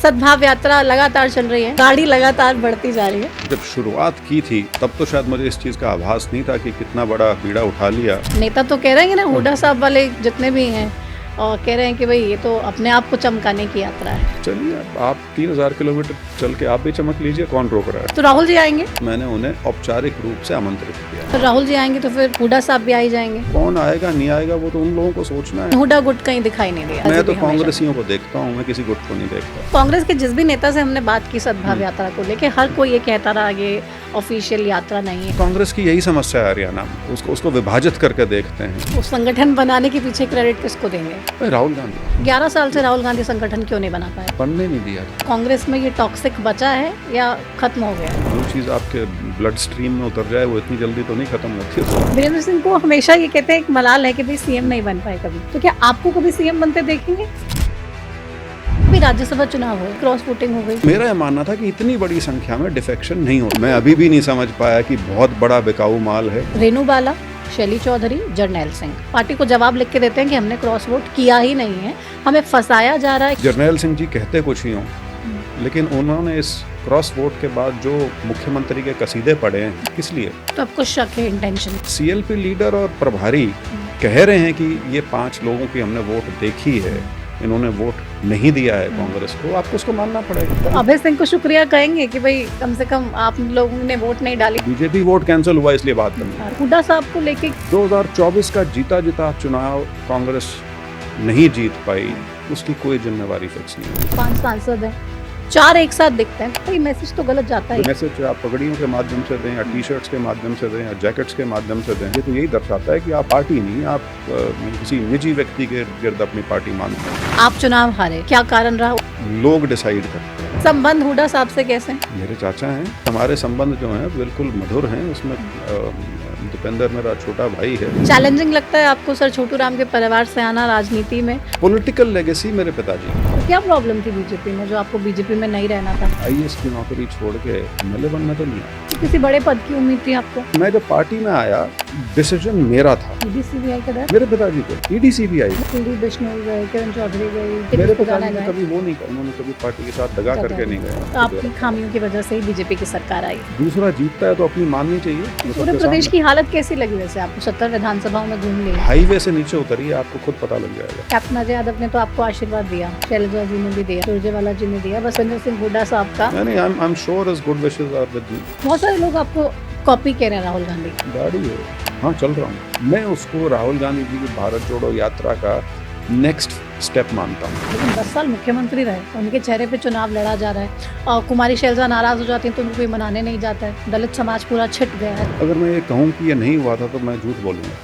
सद्भाव यात्रा लगातार चल रही है, गाड़ी लगातार बढ़ती जा रही है। जब शुरुआत की थी तब तो शायद मुझे इस चीज़ का आभास नहीं था कि कितना बड़ा बीड़ा उठा लिया। नेता तो कह रहे हैं ना, हुड्डा साहब वाले जितने भी हैं और कह रहे हैं कि भाई ये तो अपने आप को चमकाने की यात्रा है। चलिए आप 3000 किलोमीटर चल के आप भी चमक लीजिए, कौन रोक रहा है। तो राहुल जी आएंगे? मैंने उन्हें औपचारिक रूप से आमंत्रित किया। तो राहुल जी आएंगे तो फिर हुड्डा साहब भी आ ही जाएंगे। कौन आएगा नहीं आएगा वो तो उन लोगों को सोचना है। हुड्डा गुट कहीं दिखाई नहीं दिया। मैं तो कांग्रेसियों को देखता हूँ, मैं किसी गुट को नहीं देखता। कांग्रेस के जिस भी नेता से हमने बात की सद्भाव यात्रा को लेके, हर कोई ये कहता रहा ये ऑफिशियल यात्रा नहीं है। कांग्रेस की यही समस्या है हरियाणा में, उसको विभाजित करके देखते हैं। उस संगठन बनाने के पीछे क्रेडिट किसको देंगे? राहुल गांधी। 11 साल से राहुल गांधी संगठन क्यों नहीं बना पाए? बनने नहीं दिया। कांग्रेस में ये टॉक्सिक बचा है या खत्म हो गया है? जो चीज़ आपके ब्लड स्ट्रीम में उतर जाए वो इतनी जल्दी तो नहीं खत्म होती है। वीरेंद्र सिंह को हमेशा ये कहते हैं एक मलाल है कि भाई सीएम नहीं बन पाए कभी, तो क्या आपको कभी सीएम बनते देखेंगे? अभी राज्यसभा चुनाव हो, क्रॉस वोटिंग हो गई। मेरा यह मानना था कि इतनी बड़ी संख्या में डिफेक्शन नहीं हो। मैं अभी भी नहीं समझ पाया कि बहुत बड़ा बिकाऊ माल है। रेणु बाला, शैली चौधरी, जरनैल सिंह पार्टी को जवाब लिख के देते हैं कि हमने क्रॉस वोट किया ही नहीं है, हमें फंसाया जा रहा है। जरनैल सिंह जी कहते कुछ ही हों, लेकिन उन्होंने इस क्रॉस वोट के बाद जो मुख्यमंत्री के कसीदे पढ़े हैं, किस लिए? तो आपको शक है इंटेंशन? सीएलपी लीडर और प्रभारी कह रहे हैं कि ये 5 लोगों की हमने वोट देखी है, इन्होंने वोट नहीं दिया है कांग्रेस को, आपको उसको मानना पड़ेगा। तो अभय सिंह को शुक्रिया कहेंगे कि भाई कम से कम आप लोगों ने वोट नहीं डाली। बीजेपी वोट कैंसिल हुआ इसलिए बात बनी। हुड्डा साहब को लेके 2024 का जीता चुनाव कांग्रेस नहीं जीत पाई, उसकी कोई जिम्मेवारी फिक्स नहीं है। 5 सांसद हैं, 4 एक साथ दिखते हैं, तो ये मैसेज तो गलत जाता है। मैसेज आप पगड़ियों के माध्यम से दें या टी शर्ट्स के माध्यम से दें या जैकेट्स के माध्यम से दें, ये तो यही दर्शाता है कि आप पार्टी नहीं, आप किसी निजी व्यक्ति के गिर्द अपनी पार्टी मानते हैं। आप चुनाव हारे, क्या कारण रहा? लोग डिसाइड करते हैं। संबंध हुड्डा साहब से कैसे? मेरे चाचा हैं, हमारे संबंध जो हैं बिल्कुल मधुर हैं। उसमें दीपेंद्र मेरा छोटा भाई है। चैलेंजिंग लगता है आपको सर छोटू राम के परिवार से आना राजनीति में? पॉलिटिकल लेगेसी मेरे पिताजी। तो क्या प्रॉब्लम थी बीजेपी में जो आपको बीजेपी में नहीं रहना था? आईएएस की नौकरी छोड़ के एमएलए बनना तो नहीं आया। तो किसी बड़े पद की उम्मीद थी आपको? मैं जब पार्टी में आया डिसीजन मेरा था। ईडीसीबीआई का डर? मेरे पिताजी को ईडीसीबीआई, पीडी बिश्नोई गए, किरण चौधरी गई, मेरे पिताजी ने कभी वो नहीं, उन्होंने कभी पार्टी के साथ दगा करके नहीं गए। तो आपकी खामियों की वजह से ही बीजेपी की सरकार आई। दूसरा जीतता है तो अपनी माननी चाहिए। पूरे प्रदेश की हालत कैसी लगी वैसे आपको? 70 विधानसभाओं में घूम लिए, हाईवे से नीचे उतरिए, आपको खुद पता लग जाएगा। कैप्टन अजय यादव ने तो आपको आशीर्वाद दिया, शैलजा जी ने भी दिया, सुरजेवाला जी ने दिया, बसविंदर सिंह हुड्डा साहब का। नहीं, I am sure his good wishes are with me. बहुत सारे लोग आपको कॉपी कह रहे हैं राहुल गांधी। गाड़ी है, हाँ चल रहा हूँ मैं। उसको राहुल गांधी जी की भारत जोड़ो यात्रा का नेक्स्ट स्टेप मानता हूँ। लेकिन 10 साल मुख्यमंत्री रहे, उनके चेहरे पे चुनाव लड़ा जा रहा है और कुमारी शैलजा नाराज हो जाती है तो उनको कोई मनाने नहीं जाता है। दलित समाज पूरा छिट गया है। अगर मैं ये कहूँ कि ये नहीं हुआ था तो मैं झूठ बोलूँगा।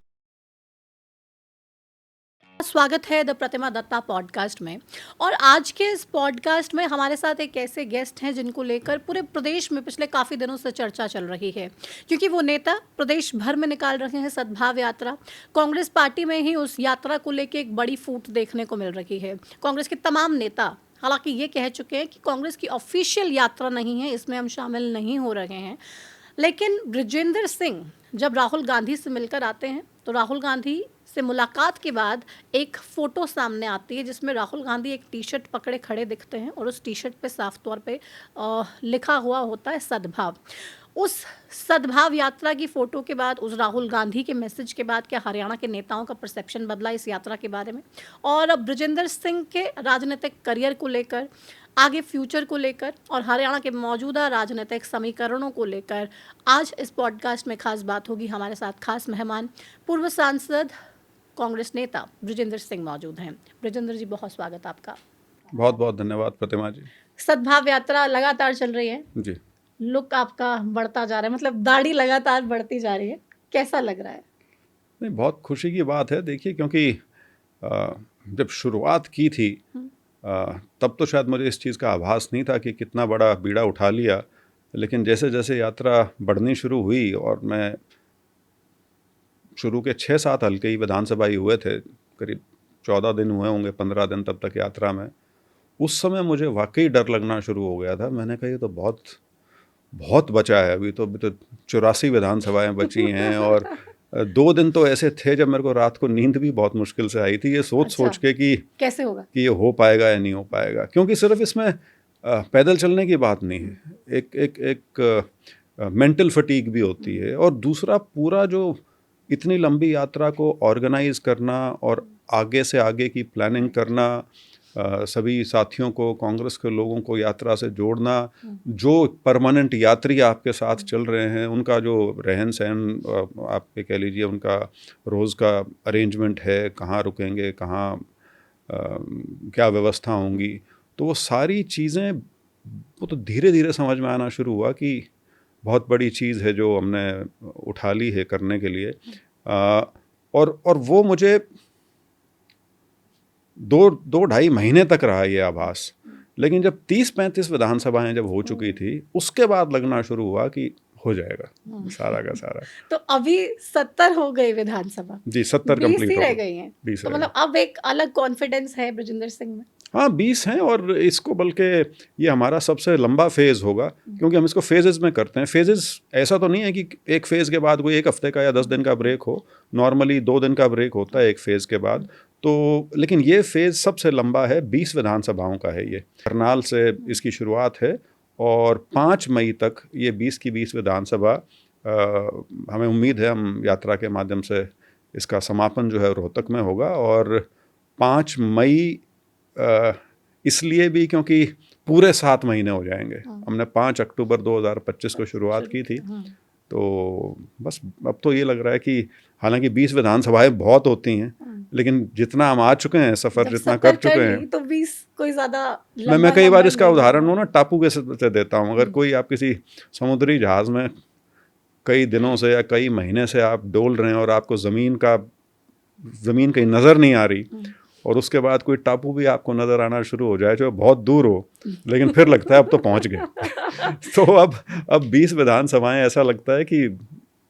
स्वागत है द प्रतिमा दत्ता पॉडकास्ट में। और आज के इस पॉडकास्ट में हमारे साथ एक ऐसे गेस्ट हैं जिनको लेकर पूरे प्रदेश में पिछले काफ़ी दिनों से चर्चा चल रही है, क्योंकि वो नेता प्रदेश भर में निकाल रहे हैं सद्भाव यात्रा। कांग्रेस पार्टी में ही उस यात्रा को लेकर एक बड़ी फूट देखने को मिल रही है। कांग्रेस के तमाम नेता हालांकि ये कह चुके हैं कि कांग्रेस की ऑफिशियल यात्रा नहीं है, इसमें हम शामिल नहीं हो रहे हैं। लेकिन बृजेंद्र सिंह जब राहुल गांधी से मिलकर आते हैं तो राहुल गांधी से मुलाकात के बाद एक फ़ोटो सामने आती है जिसमें राहुल गांधी एक टी शर्ट पकड़े खड़े दिखते हैं और उस टी शर्ट पे साफ तौर पे लिखा हुआ होता है सद्भाव। उस सद्भाव यात्रा की फ़ोटो के बाद, उस राहुल गांधी के मैसेज के बाद क्या हरियाणा के नेताओं का परसेप्शन बदला इस यात्रा के बारे में? और अब बृजेंद्र सिंह के राजनीतिक करियर को लेकर, आगे फ्यूचर को लेकर और हरियाणा के मौजूदा राजनीतिक समीकरणों को लेकर आज इस पॉडकास्ट में खास बात होगी। हमारे साथ खास मेहमान पूर्व सांसद कांग्रेस नेता बृजेंद्र सिंह मौजूद हैं। बृजेंद्र जी, बहुत स्वागत आपका। बहुत बहुत धन्यवाद प्रतिमा जी। सद्भाव यात्रा लगातार चल रही है जी। लुक आपका बढ़ता जा रहा है, मतलब दाढ़ी लगातार बढ़ती जा रही है, कैसा लग रहा है? नहीं, बहुत खुशी की बात है। देखिए, क्योंकि जब शुरुआत की थी तब तो शायद मुझे इस चीज़ का आभास नहीं था कि कितना बड़ा बीड़ा उठा लिया, लेकिन जैसे जैसे यात्रा बढ़नी शुरू हुई और मैं शुरू के 6-7 हल्के ही विधानसभा ही हुए थे, करीब 14 दिन हुए होंगे, 15 दिन तब तक यात्रा में, उस समय मुझे वाकई डर लगना शुरू हो गया था। मैंने कहा ये तो बहुत बहुत बचा है, अभी तो 84 विधानसभाएं बची हैं। और 2 दिन तो ऐसे थे जब मेरे को रात को नींद भी बहुत मुश्किल से आई थी, ये सोच के कि कैसे होगा, कि ये हो पाएगा या नहीं हो पाएगा। क्योंकि सिर्फ इसमें पैदल चलने की बात नहीं है, एक मेंटल फटीग भी होती है। और दूसरा, पूरा जो इतनी लंबी यात्रा को ऑर्गेनाइज करना और आगे से आगे की प्लानिंग करना, सभी साथियों को, कांग्रेस के लोगों को यात्रा से जोड़ना, जो परमानेंट यात्री आपके साथ चल रहे हैं उनका जो रहन सहन, आप ये कह लीजिए उनका रोज़ का अरेंजमेंट है, कहाँ रुकेंगे, कहाँ क्या व्यवस्था होंगी, तो वो सारी चीज़ें वो तो धीरे धीरे समझ में आना शुरू हुआ कि बहुत बड़ी चीज़ है जो हमने उठा ली है करने के लिए। और वो मुझे 2-2.5 महीने तक रहा ये आभास। लेकिन जब 30-35 विधानसभाएं जब हो चुकी थी, उसके बाद लगना शुरू हुआ कि हो जाएगा सारा का सारा। तो अभी 70 हो गई विधानसभा, जी 70 20 कंप्लीट ही हो रह गई। गई हैं, 20 तो रह मतलब अब एक अलग कॉन्फिडेंस है ब्रजेंद्र सिंह में। हाँ 20 हैं, और इसको बल्कि ये हमारा सबसे लंबा फेज़ होगा, क्योंकि हम इसको फेजेस में करते हैं। फेजेस ऐसा तो नहीं है कि एक फेज़ के बाद कोई 1 हफ्ते का या 10 दिन का ब्रेक हो, नॉर्मली 2 दिन का ब्रेक होता है एक फेज़ के बाद। तो लेकिन ये फेज़ सबसे लंबा है, 20 विधानसभाओं का है ये। करनाल से इसकी शुरुआत है और 5 मई तक ये 20 की 20 विधानसभा, हमें उम्मीद है हम यात्रा के माध्यम से इसका समापन जो है रोहतक में होगा। और 5 मई इसलिए भी क्योंकि पूरे 7 महीने हो जाएंगे। हमने 5 अक्टूबर 2025 को शुरुआत की थी, तो बस अब तो ये लग रहा है कि हालांकि 20 विधानसभाएं बहुत होती हैं, लेकिन जितना हम आ चुके हैं, सफ़र जितना कर चुके हैं, तो 20 कोई ज़्यादा मैं कई बार इसका उदाहरण वो ना टापू के से देता हूँ। अगर कोई आप किसी समुद्री जहाज़ में कई दिनों से या कई महीने से आप डोल रहे हैं और आपको ज़मीन कहीं नज़र नहीं आ रही, और उसके बाद कोई टापू भी आपको नज़र आना शुरू हो जाए जो बहुत दूर हो, लेकिन फिर लगता है अब तो पहुंच गए। तो अब 20 विधानसभाएं, ऐसा लगता है कि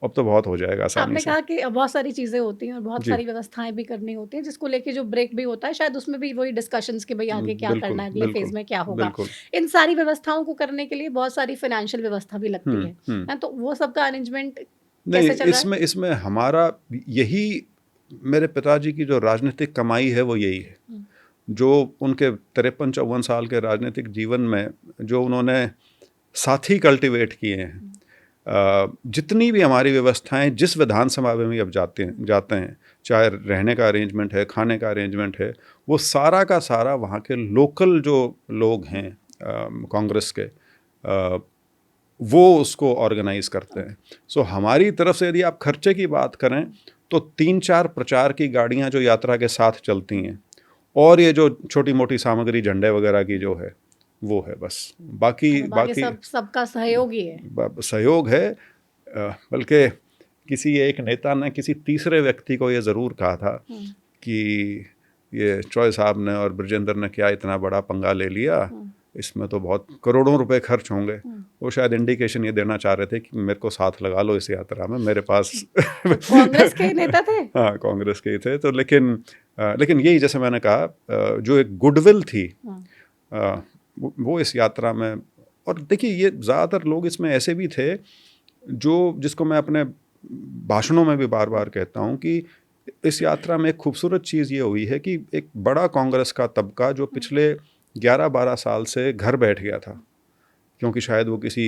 अब तो बहुत हो जाएगा आसानी आपने से। कहा कि बहुत सारी चीज़ें होती हैं और बहुत जी सारी व्यवस्थाएं भी करनी होती हैं, जिसको लेके जो ब्रेक भी होता है, शायद उसमें भी वही डिस्कशंस कि भाई आगे क्या बिल्कुल करना है, अगले फेज बिल्कुल में क्या होगा। बिल्कुल। इन सारी व्यवस्थाओं को करने के लिए बहुत सारी फाइनेंशियल व्यवस्था भी लगती है, तो वो सबका अरेंजमेंट नहीं, कैसे चल रहा है? इसमें हमारा यही, मेरे पिताजी की जो राजनीतिक कमाई है वो यही है, जो उनके 53-54 साल के राजनीतिक जीवन में जो उन्होंने साथी कल्टीवेट किए हैं। जितनी भी हमारी व्यवस्थाएं जिस विधानसभा में भी अब जाते हैं, चाहे रहने का अरेंजमेंट है, खाने का अरेंजमेंट है, वो सारा का सारा वहाँ के लोकल जो लोग हैं कांग्रेस के, वो उसको ऑर्गेनाइज करते हैं। सो हमारी तरफ से यदि आप खर्चे की बात करें तो 3-4 प्रचार की गाड़ियाँ जो यात्रा के साथ चलती हैं, और ये जो छोटी मोटी सामग्री झंडे वगैरह की जो है वो है, बस। बाकी सबका सहयोग ही है। सहयोग है। बल्कि किसी एक नेता ने किसी तीसरे व्यक्ति को ये ज़रूर कहा था कि ये चॉय साहब ने और ब्रजेंद्र ने क्या इतना बड़ा पंगा ले लिया, इसमें तो बहुत करोड़ों रुपए खर्च होंगे। वो शायद इंडिकेशन ये देना चाह रहे थे कि मेरे को साथ लगा लो इस यात्रा में, मेरे पास कांग्रेस के नेता थे। हाँ कांग्रेस के ही थे। तो लेकिन यही, जैसे मैंने कहा, जो एक गुडविल थी वो इस यात्रा में। और देखिए, ये ज़्यादातर लोग इसमें ऐसे भी थे जिसको मैं अपने भाषणों में भी बार बार कहता हूँ कि इस यात्रा में एक खूबसूरत चीज़ ये हुई है कि एक बड़ा कांग्रेस का तबका जो पिछले 11-12 साल से घर बैठ गया था, क्योंकि शायद वो किसी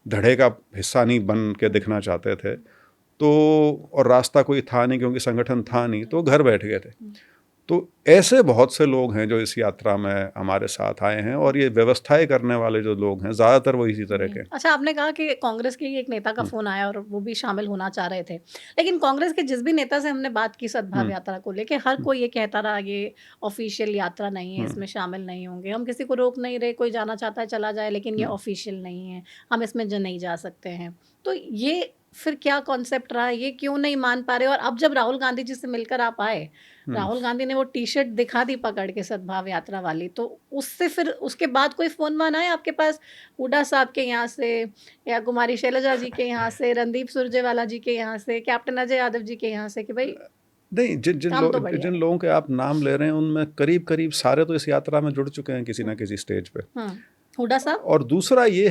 धड़े का हिस्सा नहीं बन के दिखना चाहते थे, तो और रास्ता कोई था नहीं क्योंकि संगठन था नहीं, तो घर बैठ गए थे। तो ऐसे बहुत से लोग हैं जो इस यात्रा में हमारे साथ आए हैं, और ये व्यवस्थाएं करने वाले जो लोग हैं ज़्यादातर वो इसी तरह के। अच्छा, आपने कहा कि कांग्रेस के ही एक नेता का फ़ोन आया और वो भी शामिल होना चाह रहे थे, लेकिन कांग्रेस के जिस भी नेता से हमने बात की सद्भाव यात्रा को लेके, हर कोई ये कहता रहा ये ऑफिशियल यात्रा नहीं है, इसमें शामिल नहीं होंगे, हम किसी को रोक नहीं रहे, कोई जाना चाहता है चला जाए, लेकिन ये ऑफिशियल नहीं है, हम इसमें नहीं जा सकते हैं। तो ये फिर क्या कॉन्सेप्ट रहा, ये क्यों नहीं मान पा रहे? और अब जब राहुल गांधी जी से मिलकर आप आए, राहुल गांधी ने वो टी-शर्ट दिखा दी पकड़ के सद्भाव यात्रा वाली, तो उससे फिर उसके बाद कोई फ़ोन आया आपके पास हुड्डा साहब के यहाँ से, या कुमारी शैलजा जी के यहाँ से, रणदीप सुरजेवाला जी के यहाँ से, कैप्टन अजय यादव जी के यहाँ से, कि भाई नहीं, जिन लोगों के आप नाम ले रहे हैं उनमें करीब सारे तो इस यात्रा में जुड़ चुके हैं किसी ना किसी स्टेज पे। हुड्डा साहब। और दूसरा ये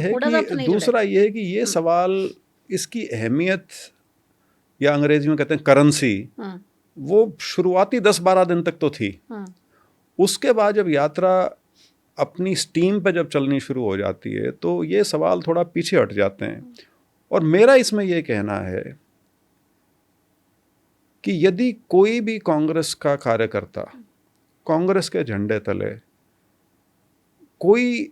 है कि ये सवाल, इसकी अहमियत, या अंग्रेजी में कहते हैं करेंसी, वो शुरुआती 10-12 दिन तक तो थी। उसके बाद जब यात्रा अपनी स्टीम पे जब चलनी शुरू हो जाती है तो ये सवाल थोड़ा पीछे हट जाते हैं। और मेरा इसमें ये कहना है कि यदि कोई भी कांग्रेस का कार्यकर्ता कांग्रेस के झंडे तले कोई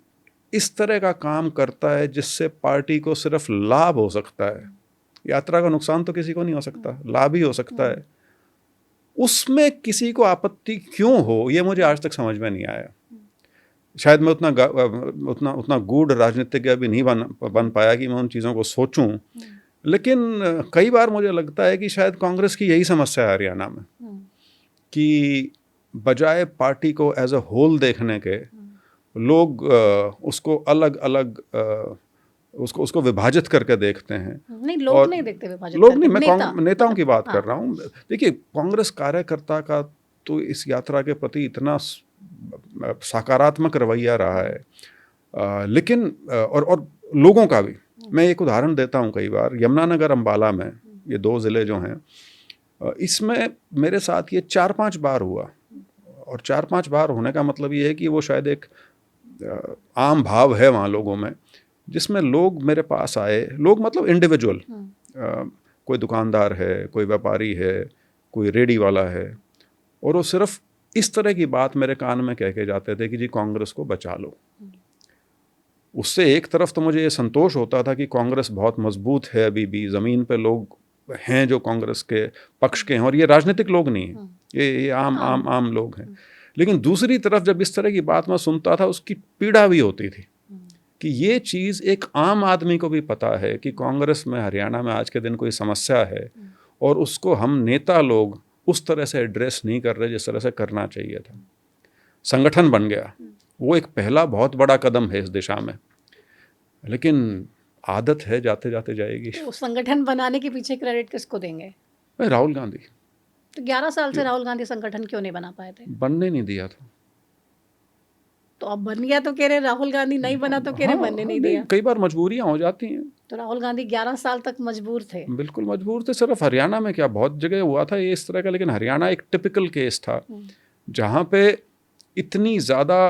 इस तरह का काम करता है जिससे पार्टी को सिर्फ लाभ हो सकता है, यात्रा का नुकसान तो किसी को नहीं हो सकता, लाभ ही हो सकता है, उसमें किसी को आपत्ति क्यों हो, ये मुझे आज तक समझ में नहीं आया। शायद मैं उतना गूढ़ राजनीतिज्ञ भी नहीं बन पाया कि मैं उन चीज़ों को सोचूं, लेकिन कई बार मुझे लगता है कि शायद कांग्रेस की यही समस्या है हरियाणा में कि बजाय पार्टी को एज अ होल देखने के लोग उसको अलग अलग उसको विभाजित करके देखते हैं। नहीं, लोग नहीं देखते विभाजित लोग करके, नहीं, मैं नेता, नेताओं की बात हाँ। कर रहा हूँ। देखिए, कांग्रेस कार्यकर्ता का तो इस यात्रा के प्रति इतना सकारात्मक रवैया रहा है, लेकिन और लोगों का भी। मैं एक उदाहरण देता हूँ, कई बार यमुनानगर अम्बाला में, ये 2 ज़िले जो हैं, इसमें मेरे साथ ये 4-5 बार हुआ। और 4-5 बार होने का मतलब ये है कि वो शायद एक आम भाव है वहाँ लोगों में, जिसमें लोग मेरे पास आए, लोग मतलब इंडिविजुअल, कोई दुकानदार है, कोई व्यापारी है, कोई रेडी वाला है, और वो सिर्फ इस तरह की बात मेरे कान में कह के जाते थे कि जी कांग्रेस को बचा लो। उससे एक तरफ तो मुझे ये संतोष होता था कि कांग्रेस बहुत मजबूत है, अभी भी ज़मीन पे लोग हैं जो कांग्रेस के पक्ष के हैं, और ये राजनीतिक लोग नहीं हैं, ये आम लोग हैं। लेकिन दूसरी तरफ जब इस तरह की बात मैं सुनता था, उसकी पीड़ा भी होती थी कि ये चीज़ एक आम आदमी को भी पता है कि कांग्रेस में हरियाणा में आज के दिन कोई समस्या है, और उसको हम नेता लोग उस तरह से एड्रेस नहीं कर रहे जिस तरह से करना चाहिए था। संगठन बन गया, वो एक पहला बहुत बड़ा कदम है इस दिशा में, लेकिन आदत है जाते जाते जाएगी। तो संगठन बनाने के पीछे क्रेडिट किसको देंगे? राहुल गांधी। तो 11 साल से राहुल गांधी संगठन क्यों नहीं बना पाए थे? बनने नहीं दिया था। तो अब बन गया तो कह रहे राहुल गांधी, नहीं बना तो कह रहे बनने नहीं दिया। कई बार मजबूरियां हो जाती हैं। तो राहुल गांधी 11 साल तक मजबूर थे। बिल्कुल मजबूर थे। सिर्फ हरियाणा में क्या, बहुत जगह हुआ था ये इस तरह का, लेकिन हरियाणा एक टिपिकल केस था जहाँ पे इतनी ज़्यादा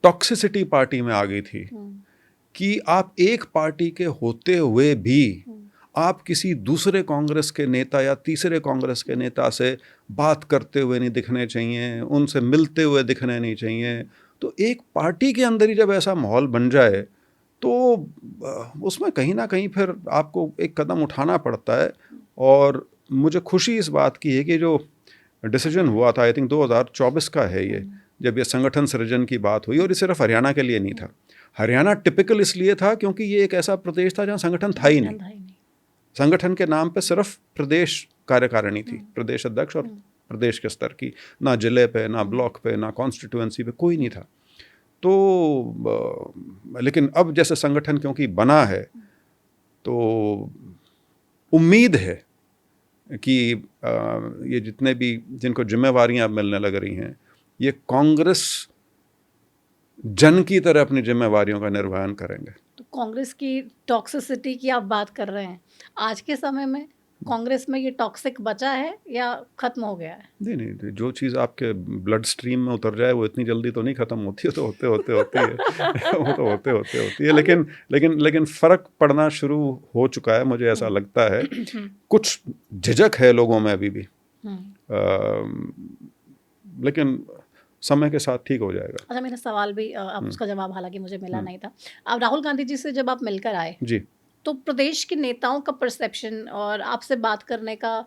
टॉक्सिसिटी पार्टी में आ गई थी कि आप एक पार्टी के होते हुए भी आप किसी दूसरे कांग्रेस के नेता या तीसरे कांग्रेस के नेता से बात करते हुए नहीं दिखने चाहिए, उनसे मिलते हुए दिखने नहीं चाहिए। तो एक पार्टी के अंदर ही जब ऐसा माहौल बन जाए तो उसमें कहीं ना कहीं फिर आपको एक कदम उठाना पड़ता है। और मुझे खुशी इस बात की है कि जो डिसीजन हुआ था, आई थिंक 2024 का है ये, जब ये संगठन सृजन की बात हुई, और ये सिर्फ हरियाणा के लिए नहीं था। हरियाणा टिपिकल इसलिए था क्योंकि ये एक ऐसा प्रदेश था जहाँ संगठन था ही नहीं। संगठन के नाम पे सिर्फ प्रदेश कार्यकारिणी थी, प्रदेश अध्यक्ष, और प्रदेश के स्तर की, ना जिले पे, ना ब्लॉक पे, ना कॉन्स्टिट्यूएंसी पे कोई नहीं था। तो लेकिन अब जैसे संगठन क्योंकि बना है तो उम्मीद है कि ये जितने भी जिनको जिम्मेवारियां मिलने लग रही हैं, ये कांग्रेस जन की तरह अपनी जिम्मेवारियों का निर्वहन करेंगे। तो कांग्रेस की टॉक्सिसिटी की आप बात कर रहे हैं, आज के समय में कांग्रेस में ये टॉक्सिक बचा है या खत्म हो गया है? नहीं, जो चीज़ आपके ब्लड स्ट्रीम में उतर जाए वो इतनी जल्दी तो नहीं खत्म होती है, तो होते होती है वो तो होती है, लेकिन फ़र्क पड़ना शुरू हो चुका है, मुझे ऐसा लगता है। कुछ झिझक है लोगों में अभी भी, लेकिन समय के साथ ठीक हो जाएगा। अच्छा, मेरा सवाल भी अब उसका जवाब हालांकि मुझे मिला नहीं था। अब राहुल गांधी जी से जब आप मिलकर आए जी, तो प्रदेश के नेताओं का परसेप्शन और आपसे बात करने का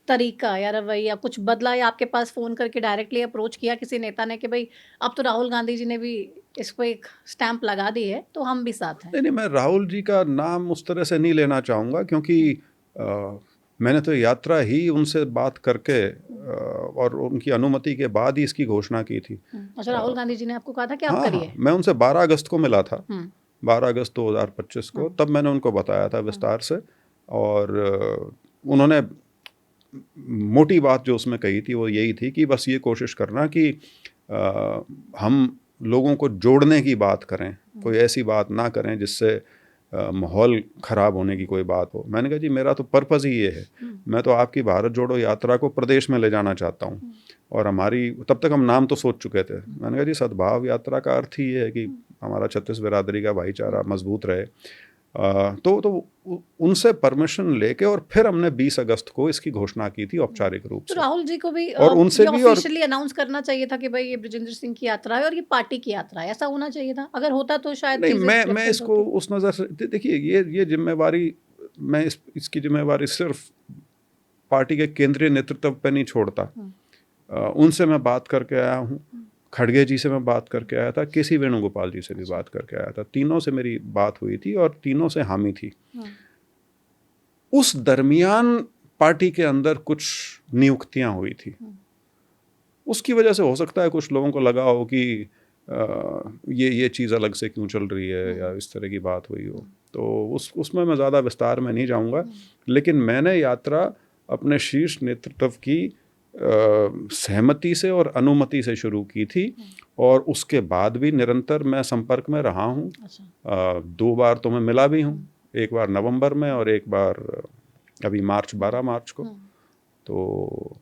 तरीका या रवैया कुछ बदला, या आपके पास फ़ोन करके डायरेक्टली अप्रोच किया किसी नेता ने कि भाई अब तो राहुल गांधी जी ने भी इसको एक स्टैंप लगा दी है तो हम भी साथ हैं? नहीं, मैं राहुल जी का नाम उस तरह से नहीं लेना चाहूँगा, क्योंकि मैंने तो यात्रा ही उनसे बात करके और उनकी अनुमति के बाद ही इसकी घोषणा की थी। अच्छा, राहुल गांधी जी ने आपको कहा था कि आप हाँ, करिए? मैं उनसे 12 अगस्त को मिला था, 12 अगस्त 2025 को, तब मैंने उनको बताया था विस्तार से, और उन्होंने मोटी बात जो उसमें कही थी वो यही थी कि बस ये कोशिश करना कि हम लोगों को जोड़ने की बात करें, कोई ऐसी बात ना करें जिससे माहौल ख़राब होने की कोई बात हो। मैंने कहा जी मेरा तो पर्पज़ ही ये है, मैं तो आपकी भारत जोड़ो यात्रा को प्रदेश में ले जाना चाहता हूँ, और हमारी तब तक हम नाम तो सोच चुके थे। मैंने कहा जी सद्भाव यात्रा का अर्थ ही ये है कि हमारा छत्तीस बिरादरी का भाईचारा मजबूत रहे। उनसे परमिशन लेके और फिर हमने 20 अगस्त को इसकी घोषणा की थी औपचारिक रूप तो से। राहुल जी को भी और उनसे ये भी और ऑफिशियली अनाउंस करना चाहिए था कि भाई ये बृजेंद्र सिंह की यात्रा है और ये पार्टी की यात्रा है, ऐसा होना चाहिए था। अगर होता तो शायद नहीं, चीजें मैं डिफरेंट इसको होती। उस नज़र से देखिए, ये जिम्मेवारी मैं इसकी जिम्मेवारी सिर्फ पार्टी के केंद्रीय नेतृत्व पे नहीं छोड़ता। उनसे मैं बात करके आया हूँ, खड़गे जी से मैं बात करके आया था, केसी वेणुगोपाल जी से भी बात करके आया था। तीनों से मेरी बात हुई थी और तीनों से हामी थी। उस दरमियान पार्टी के अंदर कुछ नियुक्तियां हुई थी। उसकी वजह से हो सकता है कुछ लोगों को लगा हो कि ये चीज़ अलग से क्यों चल रही है या इस तरह की बात हुई हो। तो उसमें मैं ज़्यादा विस्तार में नहीं जाऊंगा। लेकिन मैंने यात्रा अपने शीर्ष नेतृत्व की सहमति से और अनुमति से शुरू की थी और उसके बाद भी निरंतर मैं संपर्क में रहा हूँ। अच्छा। 2 बार तो मैं मिला भी हूँ, एक बार नवंबर में और एक बार अभी 12 मार्च को। तो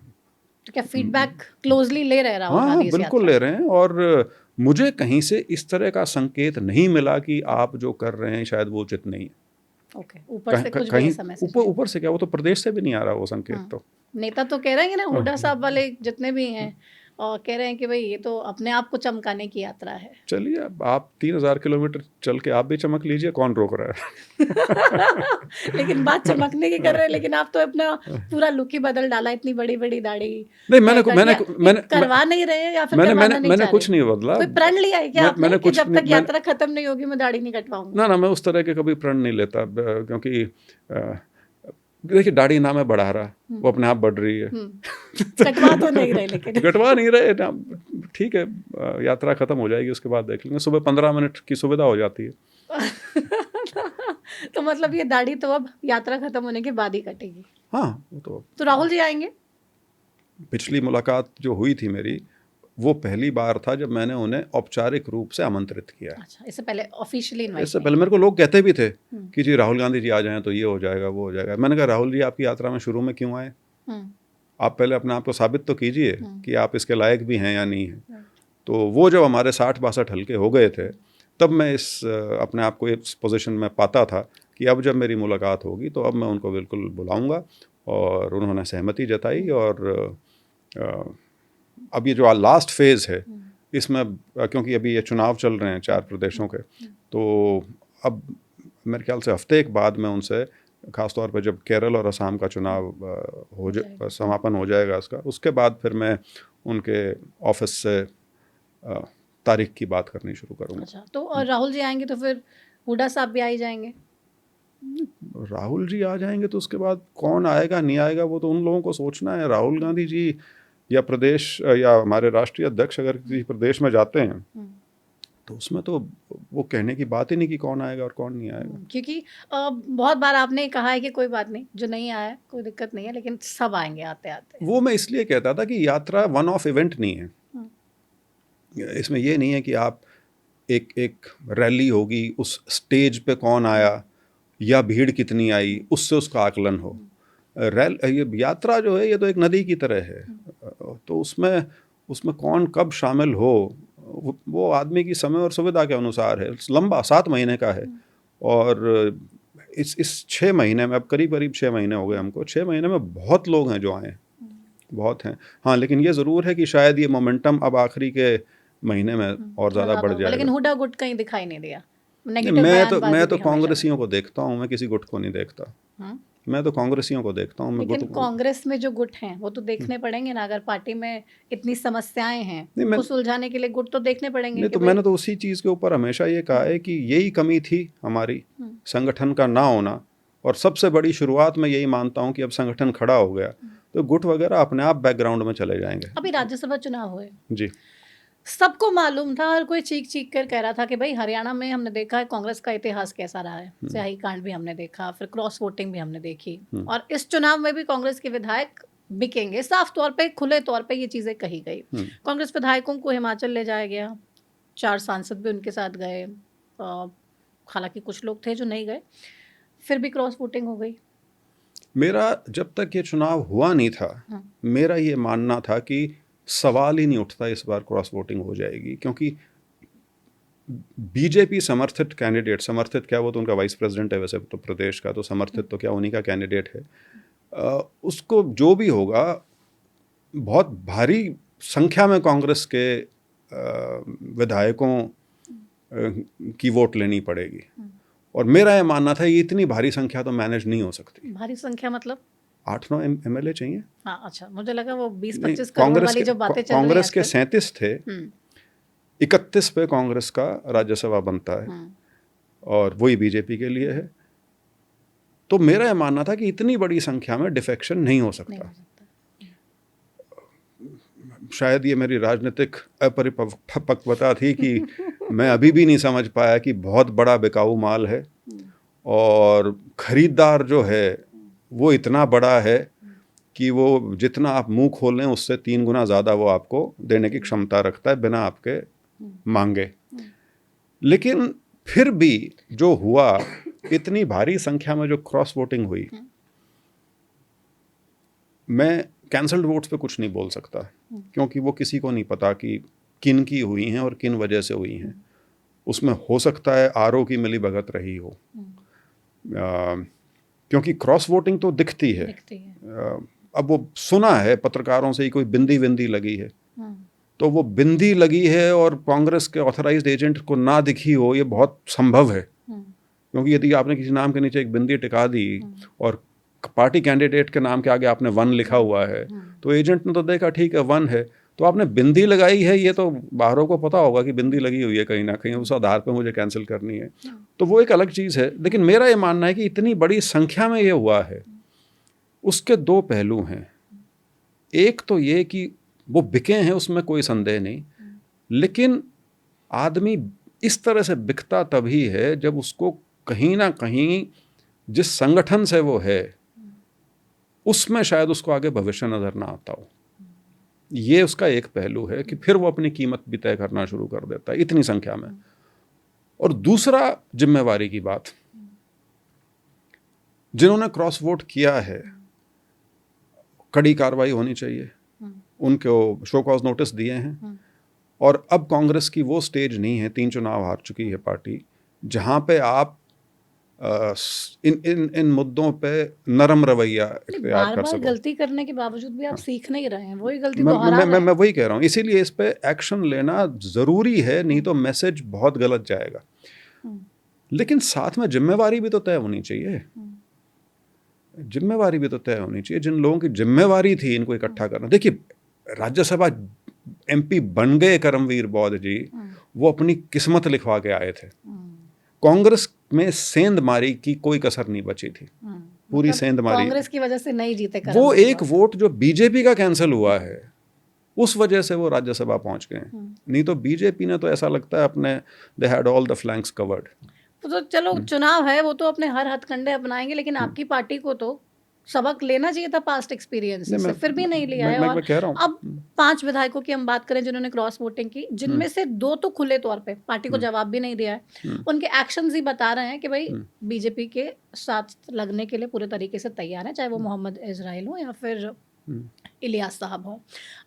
क्या फीडबैक क्लोजली ले रहे राहुल हाँ, गांधी इस बिल्कुल यात्रा ले रहे हैं। और मुझे कहीं से इस तरह का संकेत नहीं मिला कि आप जो कर रहे हैं शायद वो उचित नहीं है। ओके, ऊपर से कुछ भी कहीं ऐसा मैसेज ऊपर से क्या, वो तो प्रदेश से भी नहीं आ रहा वो संकेत। तो नेता तो कह रहे हैं ना, हुड्डा साहब वाले जितने भी हैं और कह रहे हैं कि भाई ये तो अपने आप को चमकाने की यात्रा है। चलिए, अब आप 3000 किलोमीटर चल के आप भी चमक लीजिए, कौन रोक रहा है। लेकिन बात चमकने की कर रहे हैं, लेकिन आप तो अपना पूरा लुक ही बदल डाला, इतनी बड़ी बड़ी दाढ़ी नहीं, मैंने करवा नहीं रहे या फिर करवाना नहीं मैंने चाह कुछ रहे? नहीं बदला। कोई प्रण लिया है क्या आपने कि जब तक मैं यात्रा खत्म नहीं होगी मैं दाढ़ी नहीं कटवाऊंगा? ना मैं उस तरह के कभी प्रण नहीं लेता। क्योंकि देखिए, दाढ़ी ना मैं बढ़ा रहा, वो अपने आप बढ़ रही है। कटवा तो नहीं रहे लेकिन कटवा नहीं रहे ना, ठीक है। यात्रा खत्म हो जाएगी उसके बाद देख लेंगे। सुबह 15 मिनट की सुविधा हो जाती है। तो मतलब ये दाढ़ी तो अब यात्रा खत्म होने के बाद ही कटेगी। हाँ, वो तो राहुल जी आएंगे? पिछली मुलाकात जो हुई थी मेरी, वो पहली बार था जब मैंने उन्हें औपचारिक रूप से आमंत्रित किया। अच्छा, इससे पहले ऑफिशियली इनवाइट? इससे पहले मेरे को लोग कहते भी थे कि जी राहुल गांधी जी आ जाएं तो ये हो जाएगा, वो हो जाएगा। मैंने कहा राहुल जी आपकी यात्रा में शुरू में क्यों आए? आप पहले अपने आप को साबित तो कीजिए कि आप इसके लायक भी हैं या नहीं हैं। तो वो जब हमारे 60-62 हल्के हो गए थे, तब मैं अपने आप को इस पोजीशन में पाता था कि अब जब मेरी मुलाकात होगी तो अब मैं उनको बिल्कुल बुलाऊंगा। और उन्होंने सहमति जताई। और अब ये जो लास्ट फेज़ है इसमें, क्योंकि अभी ये चुनाव चल रहे हैं 4 प्रदेशों के, तो अब मेरे ख्याल से हफ्ते एक बाद में उनसे, ख़ासतौर पर जब केरल और असम का चुनाव समापन हो जाएगा इसका, उसके बाद फिर मैं उनके ऑफिस से तारीख की बात करनी शुरू करूँगा। अच्छा, तो और राहुल जी आएंगे तो फिर हुड्डा साहब भी आ ही जाएंगे? राहुल जी आ जाएंगे तो उसके बाद कौन आएगा नहीं आएगा वो तो उन लोगों को सोचना है। राहुल गांधी जी या प्रदेश या हमारे राष्ट्रीय अध्यक्ष अगर किसी प्रदेश में जाते हैं तो उसमें तो वो कहने की बात ही नहीं कि कौन आएगा और कौन नहीं आएगा। क्योंकि बहुत बार आपने कहा है कि कोई बात नहीं, जो नहीं आया कोई दिक्कत नहीं है, लेकिन सब आएंगे आते आते। वो मैं इसलिए कहता था कि यात्रा वन ऑफ इवेंट नहीं है। इसमें ये नहीं है कि आप एक रैली होगी, उस स्टेज पे कौन आया या भीड़ कितनी आई उससे उसका आकलन हो। ये यात्रा जो है ये तो एक नदी की तरह है। तो उसमें कौन कब शामिल हो वो आदमी की समय और सुविधा के अनुसार है। लंबा 7 महीने का है। और इस 6 महीने में, अब करीब 6 महीने हो गए हमको, 6 महीने में बहुत लोग हैं जो आए हैं, बहुत हैं। हाँ, लेकिन ये ज़रूर है कि शायद ये मोमेंटम अब आखिरी के महीने में और ज़्यादा बढ़ जाएगा। लेकिन हुड्डा गुट कहीं दिखाई नहीं दिया। मैं तो कांग्रेसियों को देखता हूँ, मैं किसी गुट को नहीं देखता। मैं तो कांग्रेसियों को देखता हूँ। लेकिन कांग्रेस में जो गुट हैं वो तो देखने पड़ेंगे ना। अगर पार्टी में इतनी समस्याएं हैं उनको सुलझाने के लिए गुट तो देखने पड़ेंगे। नहीं तो मैंने तो उसी चीज़ के ऊपर हमेशा ये कहा है कि यही कमी थी हमारी, संगठन का ना होना। और सबसे बड़ी शुरुआत में यही मानता हूँ कि अब संगठन खड़ा हो गया तो गुट वगैरह अपने आप बैकग्राउंड में चले जाएंगे। अभी राज्यसभा चुनाव हुए जी, सबको मालूम था, हर कोई चीख चीख कर कह रहा था कि भाई हरियाणा में हमने देखा है कांग्रेस का इतिहास कैसा रहा है। स्याही कांड भी हमने देखा, फिर क्रॉस वोटिंग भी हमने देखी, और इस चुनाव में भी कांग्रेस के विधायक बिकेंगे। साफ तौर पे, खुले तौर पे ये चीज़ें कही गई। कांग्रेस विधायकों को हिमाचल ले जाया गया, 4 सांसद भी उनके साथ गए, हालांकि कुछ लोग थे जो नहीं गए, फिर भी क्रॉस वोटिंग हो गई। मेरा जब तक ये चुनाव हुआ नहीं था, मेरा ये मानना था कि सवाल ही नहीं उठता इस बार क्रॉस वोटिंग हो जाएगी, क्योंकि बीजेपी समर्थित कैंडिडेट, समर्थित क्या, वो तो उनका वाइस प्रेसिडेंट है वैसे तो प्रदेश का, तो समर्थित तो क्या उन्हीं का कैंडिडेट है, उसको जो भी होगा बहुत भारी संख्या में कांग्रेस के विधायकों की वोट लेनी पड़ेगी। और मेरा ये मानना था ये इतनी भारी संख्या तो मैनेज नहीं हो सकती। भारी संख्या मतलब 8-9 MLA चाहिए। हाँ, अच्छा, मुझे लगा वो 20-25 करोड़ वाली जो बातें चल रही हैं कांग्रेस के आजकल। 37 थे, 31 पे कांग्रेस का राज्यसभा बनता है और वही बीजेपी के लिए है। तो मेरा यह मानना था कि इतनी बड़ी संख्या में डिफेक्शन नहीं हो सकता। शायद ये मेरी राजनीतिक अपरिपक्वता थी कि मैं अभी भी नहीं समझ पाया कि बहुत बड़ा बिकाऊ माल है और खरीदार जो है वो इतना बड़ा है कि वो जितना आप मुंह खोल लें उससे 3 गुना ज़्यादा वो आपको देने की क्षमता रखता है बिना आपके मांगे। लेकिन फिर भी जो हुआ, इतनी भारी संख्या में जो क्रॉस वोटिंग हुई, मैं कैंसल्ड वोट्स पे कुछ नहीं बोल सकता क्योंकि वो किसी को नहीं पता कि किन की हुई हैं और किन वजह से हुई हैं। उसमें हो सकता है आरओ की मिलीभगत रही हो, क्योंकि क्रॉस वोटिंग तो दिखती है। अब वो सुना है पत्रकारों से ही कोई बिंदी विंदी लगी है, तो वो बिंदी लगी है और कांग्रेस के ऑथराइज्ड एजेंट को ना दिखी हो, ये बहुत संभव है। क्योंकि यदि आपने किसी नाम के नीचे एक बिंदी टिका दी और पार्टी कैंडिडेट के नाम के आगे आपने 1 लिखा हुआ है, तो एजेंट ने तो देखा ठीक है 1 है, तो आपने बिंदी लगाई है, ये तो बाहरों को पता होगा कि बिंदी लगी हुई है कहीं ना कहीं, उस आधार पर मुझे कैंसिल करनी है, तो वो एक अलग चीज़ है। लेकिन मेरा ये मानना है कि इतनी बड़ी संख्या में ये हुआ है, उसके 2 पहलू हैं। एक तो ये कि वो बिके हैं, उसमें कोई संदेह नहीं, लेकिन आदमी इस तरह से बिकता तभी है जब उसको कहीं ना कहीं जिस संगठन से वो है उसमें शायद उसको आगे भविष्य नजर ना आता हो। ये उसका एक पहलू है कि फिर वो अपनी कीमत भी तय करना शुरू कर देता है इतनी संख्या में। और दूसरा, जिम्मेवारी की बात, जिन्होंने क्रॉस वोट किया है कड़ी कार्रवाई होनी चाहिए, उनको शो कॉज नोटिस दिए हैं। और अब कांग्रेस की वो स्टेज नहीं है, 3 चुनाव हार चुकी है पार्टी, जहां पे आप इन मुद्दों पे नरम रवैया इख्तियार कर सको। गलती करने के बावजूद भी आप सीख नहीं रहे हैं, वही गलती दोहरा रहे हैं। मैं वही कह रहा हूँ, इसीलिए इस पे एक्शन लेना जरूरी है, नहीं तो मैसेज बहुत गलत जाएगा। लेकिन साथ में जिम्मेवारी भी तो तय होनी चाहिए, जिम्मेवारी भी तो तय होनी चाहिए। जिन लोगों की जिम्मेवारी थी इनको इकट्ठा करना, देखिए राज्यसभा MP बन गए करमवीर बौद्ध जी, वो अपनी किस्मत लिखवा के आए थे। कांग्रेस में सेंधमारी की कोई कसर नहीं बची थी, पूरी सेंधमारी कांग्रेस की वजह से नहीं जीते। वो एक वोट जो बीजेपी का कैंसिल हुआ है उस वजह से वो राज्यसभा पहुंच गए, नहीं तो बीजेपी ने तो ऐसा लगता है अपने they had all the flanks covered. तो चलो चुनाव है, वो तो अपने हर हथकंडे अपनाएंगे, लेकिन आपकी पार्टी को तो सबक लेना चाहिए था पास्ट एक्सपीरियंस से, फिर भी नहीं लिया है। और कह रहा हूं, अब 5 विधायकों की हम बात करें जिन्होंने क्रॉस वोटिंग की, जिनमें से 2 तो खुले तौर पे पार्टी को जवाब भी नहीं दिया है, उनके एक्शंस ही बता रहे हैं कि भाई बीजेपी के साथ लगने के लिए पूरे तरीके से तैयार है, चाहे वो मोहम्मद इजराइल हो या फिर इलियास साहब हो।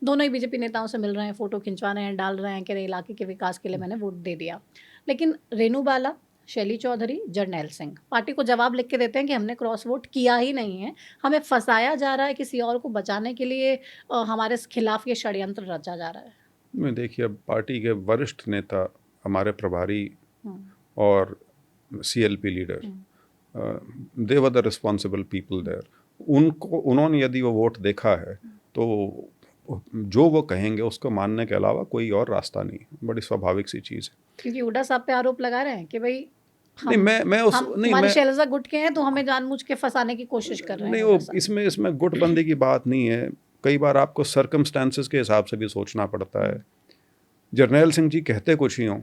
दोनों ही बीजेपी नेताओं से मिल रहे हैं, फोटो खिंचवा रहे हैं, डाल रहे हैं कि इलाके के विकास के लिए मैंने वोट दे दिया। लेकिन रेणु बाला, शैली चौधरी, जर्नैल सिंह पार्टी को जवाब लिख के देते हैं कि हमने क्रॉस वोट किया ही नहीं है, हमें फंसाया जा रहा है, किसी और को बचाने के लिए हमारे खिलाफ ये षड्यंत्र रचा जा रहा है। मैं देखिए, अब पार्टी के वरिष्ठ नेता, हमारे प्रभारी और CLP leader, they were the responsible people there, उन्होंने यदि वो वोट देखा है तो जो वो कहेंगे उसको मानने के अलावा कोई और रास्ता नहीं। बड़ी स्वाभाविक सी चीज़ है। क्योंकि हुड्डा साहब पे आरोप लगा रहे हैं कि भाई नहीं, हमारे शैलजा गुट के हैं तो हमें जानबूझ के फंसाने की कोशिश कर रहे हैं। नहीं, वो इसमें गुटबंदी की बात नहीं है। कई बार आपको सर्कमस्टेंसेस के हिसाब से भी सोचना पड़ता है। जर्नैल सिंह जी कहते कुछ ही हों,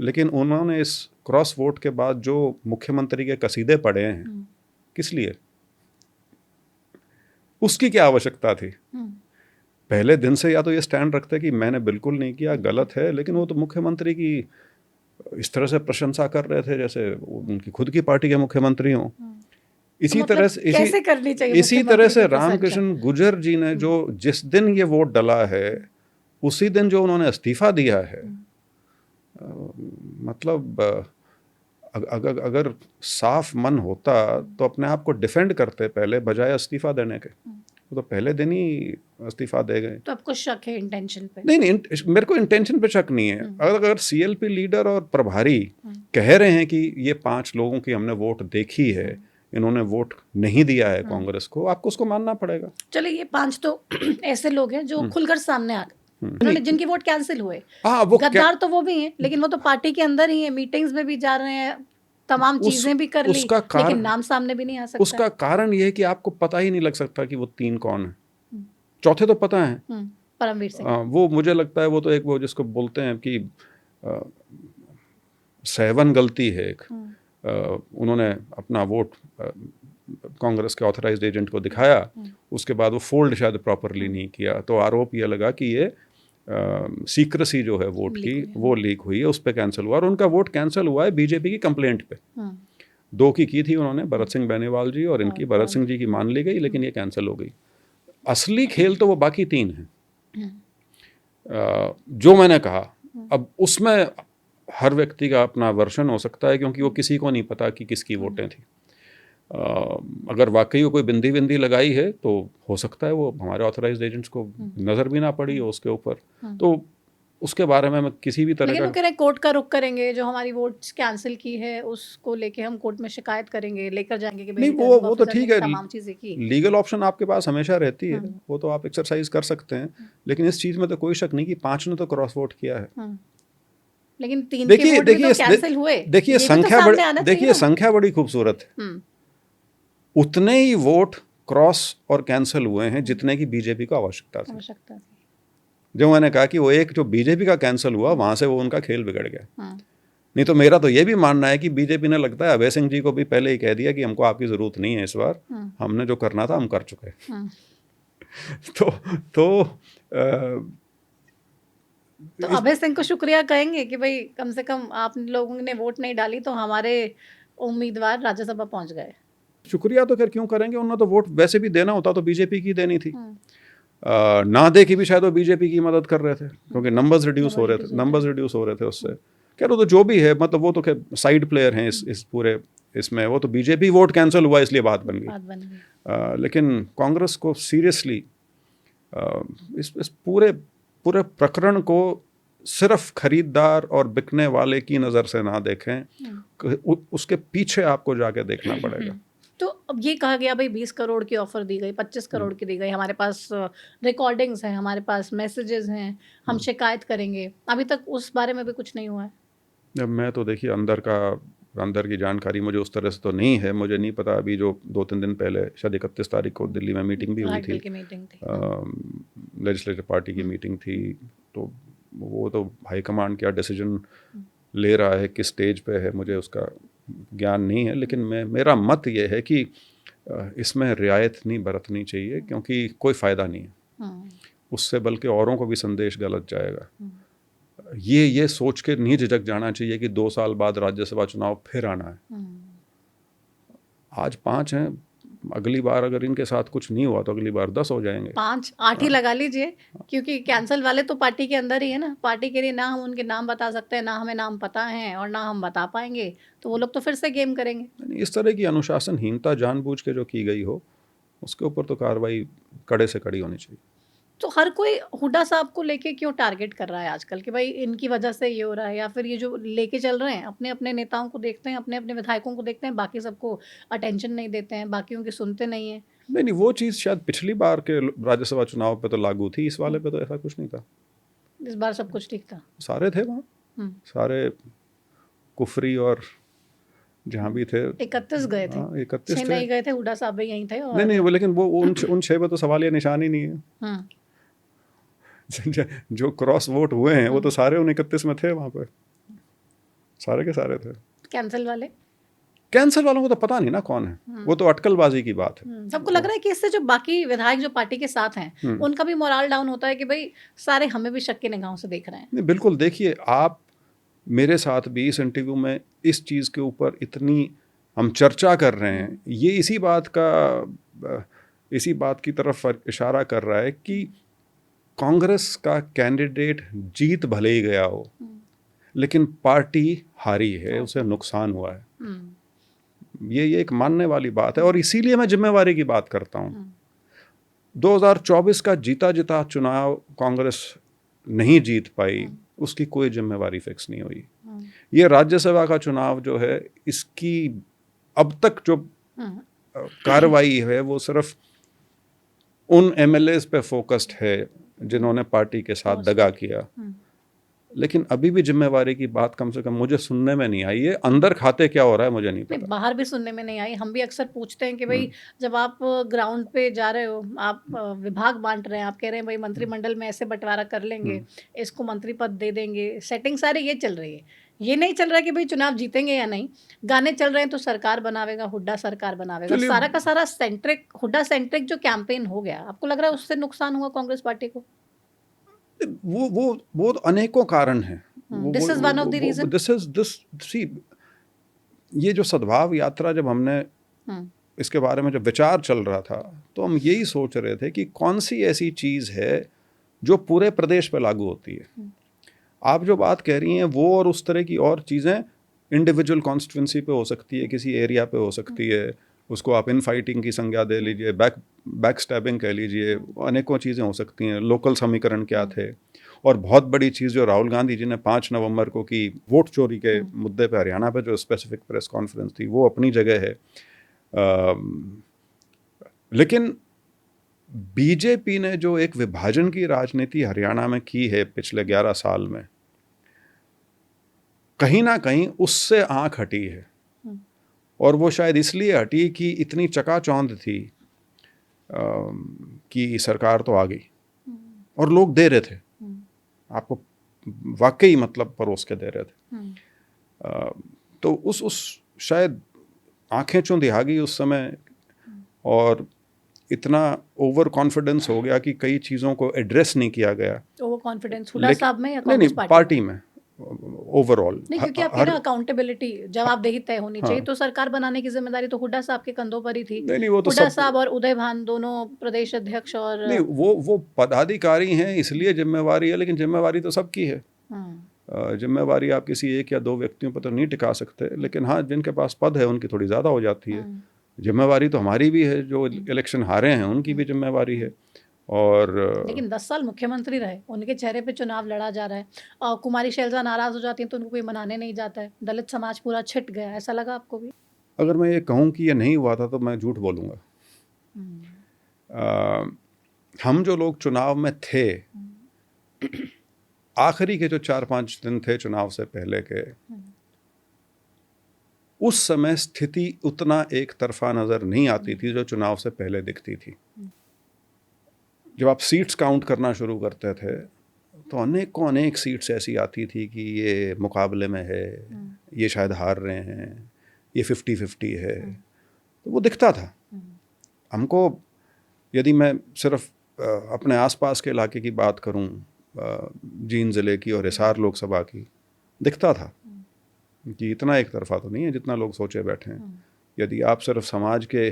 लेकिन उन्होंने इस क्रॉस वोट के बाद जो मुख्यमंत्री के कसीदे पढ़े हैं, किस लिए, उसकी क्या आवश्यकता थी? पहले दिन से या तो ये स्टैंड रखते कि मैंने बिल्कुल नहीं किया, गलत है, लेकिन वो तो मुख्यमंत्री की इस तरह से प्रशंसा कर रहे थे जैसे उनकी खुद की पार्टी के मुख्यमंत्री हों। इसी तरह से कैसे करनी चाहिए इसी तरह से रामकृष्ण गुर्जर जी ने जो जिस दिन ये वोट डला है उसी दिन जो उन्होंने इस्तीफ़ा दिया है, मतलब अगर साफ मन होता तो अपने आप को डिफेंड करते पहले, बजाय इस्तीफ़ा देने के। वो तो पहले दिन ही इस्तीफ़ा दे गए। तो आपको शक है इंटेंशन पे? नहीं, मेरे को इंटेंशन पे शक नहीं है। अगर सीएलपी लीडर और प्रभारी कह रहे हैं कि ये 5 लोगों की हमने वोट देखी है, इन्होंने वोट नहीं दिया है कांग्रेस को, आपको उसको मानना पड़ेगा। चलिए, ये 5 तो ऐसे लोग हैं जो खुलकर सामने आ गए, उन्होंने जिनके वोट कैंसिल हुए। वो गद्दार तो वो भी हैं, लेकिन वो तो पार्टी के अंदर ही है, मीटिंग्स में भी जा रहे हैं, तमाम चीजें भी कर ली, लेकिन नाम सामने भी नहीं आ सकता। उसका कारण ये है कि आपको पता ही नहीं लग सकता कि वो 3 कौन है। चौथे तो पता है, परमवीर सिंह। वो मुझे लगता है वो तो एक वो जिसको बोलते हैं कि 7 गलती है एक। उन्होंने अपना वोट कांग्रेस के ऑथराइज्ड एजेंट को दिखाया, उसके बाद वो फोल्ड शायद प्रॉपरली नहीं किया, तो आरोप ये लगा कि ये सीक्रेसी जो है वोट की वो लीक हुई है, उस पर कैंसिल हुआ। और उनका वोट कैंसिल हुआ है बीजेपी की कंप्लेंट पे। 2 की थी उन्होंने, भरत सिंह बेनीवाल जी और इनकी, भरत सिंह जी की मान ली गई, लेकिन ये कैंसिल हो गई। असली खेल तो वो बाकी 3 हैं जो मैंने कहा। अब उसमें हर व्यक्ति का अपना वर्शन हो सकता है, क्योंकि वो किसी को नहीं पता कि किसकी वोटें थी। अगर वाकई वो कोई बिंदी बिंदी लगाई है तो हो सकता है वो हमारे ऑथराइज्ड एजेंट्स को नज़र भी ना पड़ी हो उसके ऊपर, तो उसके बारे में मैं किसी भी तरह लेकिन का, वो कह रहे हैं कोर्ट का रुख करेंगे, जो हमारी वोट्स कैंसिल की है उसको लेके हम कोर्ट में शिकायत करेंगे, लेकर जाएंगे कि नहीं वो तो ठीक है, तमाम चीजें की। लीगल ऑप्शन आपके पास हमेशा रहती है, वो तो आप एक्सरसाइज कर सकते हैं। लेकिन इस चीज़ में तो कोई शक नहीं कि 5 ने तो क्रॉस वोट किया है। लेकिन 3 के वोट भी तो कैंसिल हुए। देखिए संख्या बड़ी खूबसूरत है। उतने ही वोट क्रॉस और कैंसिल हुए हैं जितने की बीजेपी को आवश्यकता थी। जो मैंने कहा कि वो एक जो बीजेपी का कैंसिल हुआ, वहां से वो उनका खेल बिगड़ गया। नहीं तो मेरा तो ये भी मानना है कि बीजेपी ने, लगता है अभय सिंह जी को भी पहले ही कह दिया कि हमको आपकी जरूरत नहीं है इस बार, हमने जो करना था हम कर चुके। तो अभय सिंह को शुक्रिया कहेंगे कि भाई कम से कम आप लोगों ने वोट नहीं डाली तो हमारे उम्मीदवार राज्यसभा पहुंच गए। शुक्रिया तो खैर क्यों करेंगे, उन्होंने तो वोट वैसे भी देना होता तो बीजेपी की देनी थी। ना दे की भी शायद वो बीजेपी की मदद कर रहे थे, क्योंकि नंबर्स रिड्यूस हो रहे थे उससे। खैर वो तो जो भी है, मतलब वो तो खैर साइड प्लेयर हैं इस पूरे इसमें। वो तो बीजेपी वोट कैंसिल हुआ इसलिए बात बन गई। लेकिन कांग्रेस को सीरियसली इस पूरे प्रकरण को सिर्फ खरीदार और बिकने वाले की नज़र से ना देखें, उसके पीछे आपको जाके देखना पड़ेगा। तो अब ये कहा गया भाई 20 करोड़ की ऑफर दी गई, 25 करोड़ की दी गई, हमारे पास रिकॉर्डिंग्स हैं, हमारे पास मैसेजेस हैं, हम शिकायत करेंगे, अभी तक उस बारे में भी कुछ नहीं हुआ है। मैं तो देखिए अंदर की जानकारी मुझे उस तरह से तो नहीं है, मुझे नहीं पता। अभी जो 2-3 दिन पहले शायद 31 तारीख को दिल्ली में मीटिंग भी हुई थी, लेजिस्लेटिव पार्टी की मीटिंग थी, तो वो तो हाईकमांड क्या डिसीजन ले रहा है, किस स्टेज पे है, मुझे उसका ज्ञान नहीं है। लेकिन मेरा मत ये है कि इसमें रियायत नहीं बरतनी चाहिए, क्योंकि कोई फ़ायदा नहीं है उससे, बल्कि औरों को भी संदेश गलत जाएगा। ये सोच के नहीं झिझक जाना चाहिए कि 2 साल बाद राज्यसभा चुनाव फिर आना है। आज 5 हैं, अगली बार अगर इनके साथ कुछ नहीं हुआ तो अगली बार 10 हो जाएंगे, 5-8 ही लगा लीजिए, क्योंकि कैंसल वाले तो पार्टी के अंदर ही है ना। पार्टी के लिए ना हम उनके नाम बता सकते हैं, ना हमें नाम पता है, और ना हम बता पाएंगे, तो वो लोग तो फिर से गेम करेंगे। इस तरह की अनुशासनहीनता जानबूझ के जो की गई हो, उसके ऊपर तो कार्रवाई कड़े से कड़ी होनी चाहिए। तो हर कोई हुड्डा साहब को लेके क्यों टारगेट कर रहा है आजकल कि भाई इनकी वजह से ये हो रहा है, या फिर ये जो लेके चल रहे हैं अपने अपने नेताओं को देखते हैं, अपने अपने विधायकों को देखते हैं, बाकी सबको अटेंशन नहीं देते हैं, बाकियों की सुनते नहीं है। नहीं, वो चीज़ शायद पिछली बार के राज्यसभा चुनाव पे तो लागू थी, इस वाले पे तो ऐसा कुछ नहीं था। इस बार सब कुछ ठीक था, सारे थे वहाँ, सारे कुफरी और जहाँ भी थे 31 गए थे, 31 6 नहीं गए थे, हुड्डा साहब भी यहीं थे। और नहीं, लेकिन वो उन 6 पे तो सवाल ये निशान ही नहीं है। जो क्रॉस वोट हुए हैं वो तो सारे उन 31 में थे, वहाँ पे सारे के सारे थे। कैंसल वालों को तो पता नहीं ना कौन है, वो तो अटकलबाजी की बात है। सबको लग रहा है कि इससे जो बाकी विधायक जो पार्टी के साथ हैं उनका भी मोरल डाउन होता है कि भाई सारे हमें भी शक की निगाहों से देख रहे हैं। नहीं, बिल्कुल। देखिए, आप मेरे साथ भी इस इंटरव्यू में इस चीज़ के ऊपर इतनी हम चर्चा कर रहे हैं, ये इसी बात की तरफ इशारा कर रहा है कि कांग्रेस का कैंडिडेट जीत भले ही गया हो, लेकिन पार्टी हारी है, उसे नुकसान हुआ है। ये एक मानने वाली बात है और इसीलिए मैं जिम्मेवारी की बात करता हूँ। 2024 का जीता जिता चुनाव कांग्रेस नहीं जीत पाई, उसकी कोई जिम्मेवारी फिक्स नहीं हुई। ये राज्यसभा का चुनाव जो है, इसकी अब तक जो कार्रवाई है वो सिर्फ उन एमएलएस पे फोकस्ड है जिन्होंने पार्टी के साथ दगा किया, लेकिन अभी भी जिम्मेवारी की बात कम से कम मुझे सुनने में नहीं आई है। अंदर खाते क्या हो रहा है मुझे नहीं पता। बाहर भी सुनने में नहीं आई। हम भी अक्सर पूछते हैं कि भाई जब आप ग्राउंड पे जा रहे हो, आप विभाग बांट रहे हैं, आप कह रहे हैं भाई मंत्रिमंडल में ऐसे बंटवारा कर लेंगे, इसको मंत्री पद दे देंगे, सेटिंग सारी ये चल रही है। ये नहीं चल रहा कि भाई चुनाव जीतेंगे या नहीं। गाने चल रहे हैं तो सरकार बनावेगा, हुड्डा सरकार बनावेगा, सारा का सारा सेंट्रिक, हुड्डा सेंट्रिक जो कैंपेन हो गया, आपको लग रहा है उससे नुकसान हुआ कांग्रेस पार्टी को? वो तो अनेकों कारण हैं। This is one of the reason. See, ये जो सद्भाव यात्रा जब हमने इसके बारे में जब विचार चल रहा था, तो हम यही सोच रहे थे कि कौन सी ऐसी चीज़ है जो पूरे प्रदेश पे लागू होती है। आप जो बात कह रही हैं वो और उस तरह की और चीज़ें इंडिविजुअल कॉन्स्टिट्यूंसी पे हो सकती है, किसी एरिया पे हो सकती है, उसको आप इन फाइटिंग की संज्ञा दे लीजिए, बैक स्टैबिंग कह लीजिए, अनेकों चीज़ें हो सकती हैं। लोकल समीकरण क्या थे, और बहुत बड़ी चीज़ जो राहुल गांधी जी ने 5 नवंबर को की वोट चोरी के मुद्दे पे हरियाणा पे जो स्पेसिफिक प्रेस कॉन्फ्रेंस थी, वो अपनी जगह है। लेकिन बीजेपी ने जो एक विभाजन की राजनीति हरियाणा में की है पिछले 11 साल में, कहीं ना कहीं उससे आंख हटी है। और वो शायद इसलिए हटी कि इतनी चकाचौंध थी कि सरकार तो आ गई और लोग दे रहे थे, आपको वाकई मतलब परोस के दे रहे थे। तो उस शायद आंखें चौंधी आ गई उस समय, और इतना ओवर कॉन्फिडेंस हो गया कि कई चीज़ों को एड्रेस नहीं किया गया। ओवर कॉन्फिडेंस हुड्डा साहब में या कांग्रेस पार्टी में ओवरऑल? नहीं, क्योंकि आप ना अकाउंटेबिलिटी, जवाबदेही तय होनी चाहिए, तो सरकार बनाने की जिम्मेदारी तो हुड्डा साहब के कंधों पर ही थी। नहीं, वो तो हुड्डा साहब और उदय भान दोनों प्रदेश अध्यक्ष, और नहीं, वो पदाधिकारी हैं इसलिए जिम्मेवारी है, लेकिन जिम्मेवारी तो सबकी है। जिम्मेवारी आप किसी एक या दो व्यक्तियों पर तो नहीं टिका सकते, लेकिन हाँ, जिनके पास पद है उनकी थोड़ी ज़्यादा हो जाती है। जिम्मेवारी तो हमारी भी है, जो इलेक्शन हारे हैं उनकी भी जिम्मेवारी है। और लेकिन 10 साल मुख्यमंत्री रहे, उनके चेहरे पे चुनाव लड़ा जा रहा है। कुमारी शैलजा नाराज हो जाती हैं तो उनको कोई मनाने नहीं जाता है। दलित समाज पूरा छिट गया, ऐसा लगा आपको भी? अगर मैं ये कहूँ कि ये नहीं हुआ था तो मैं झूठ बोलूँगा। हम जो लोग चुनाव में थे, आखिरी के जो 4-5 दिन थे चुनाव से पहले के, उस समय स्थिति उतना एक तरफा नज़र नहीं आती थी जो चुनाव से पहले दिखती थी। जब आप सीट्स काउंट करना शुरू करते थे तो अनेक सीट्स ऐसी आती थी कि ये मुकाबले में है, ये शायद हार रहे हैं, ये 50-50 है, तो वो दिखता था हमको। यदि मैं सिर्फ अपने आसपास के इलाके की बात करूं, जींद ज़िले की और हिसार लोकसभा की, दिखता था कि इतना एक तरफा तो नहीं है जितना लोग सोचे बैठे हैं। यदि आप सिर्फ समाज के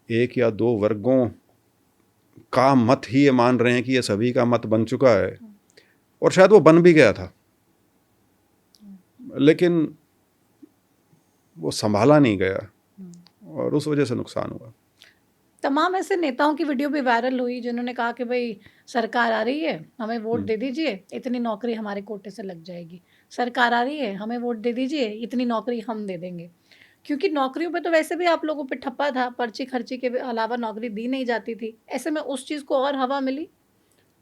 1 या 2 वर्गों का मत ही ये मान रहे हैं कि ये सभी का मत बन चुका है, और शायद वो बन भी गया था, लेकिन वो संभाला नहीं गया और उस वजह से नुकसान हुआ। तमाम ऐसे नेताओं की वीडियो भी वायरल हुई जिन्होंने कहा कि भाई सरकार आ रही है, हमें वोट दे दीजिए, इतनी नौकरी हमारे कोटे से लग जाएगी। सरकार आ रही है, हमें वोट दे दीजिए, इतनी नौकरी हम दे देंगे। क्योंकि नौकरियों पे तो वैसे भी आप लोगों पे ठप्पा था, पर्ची खर्ची के अलावा नौकरी दी नहीं जाती थी। ऐसे में उस चीज़ को और हवा मिली।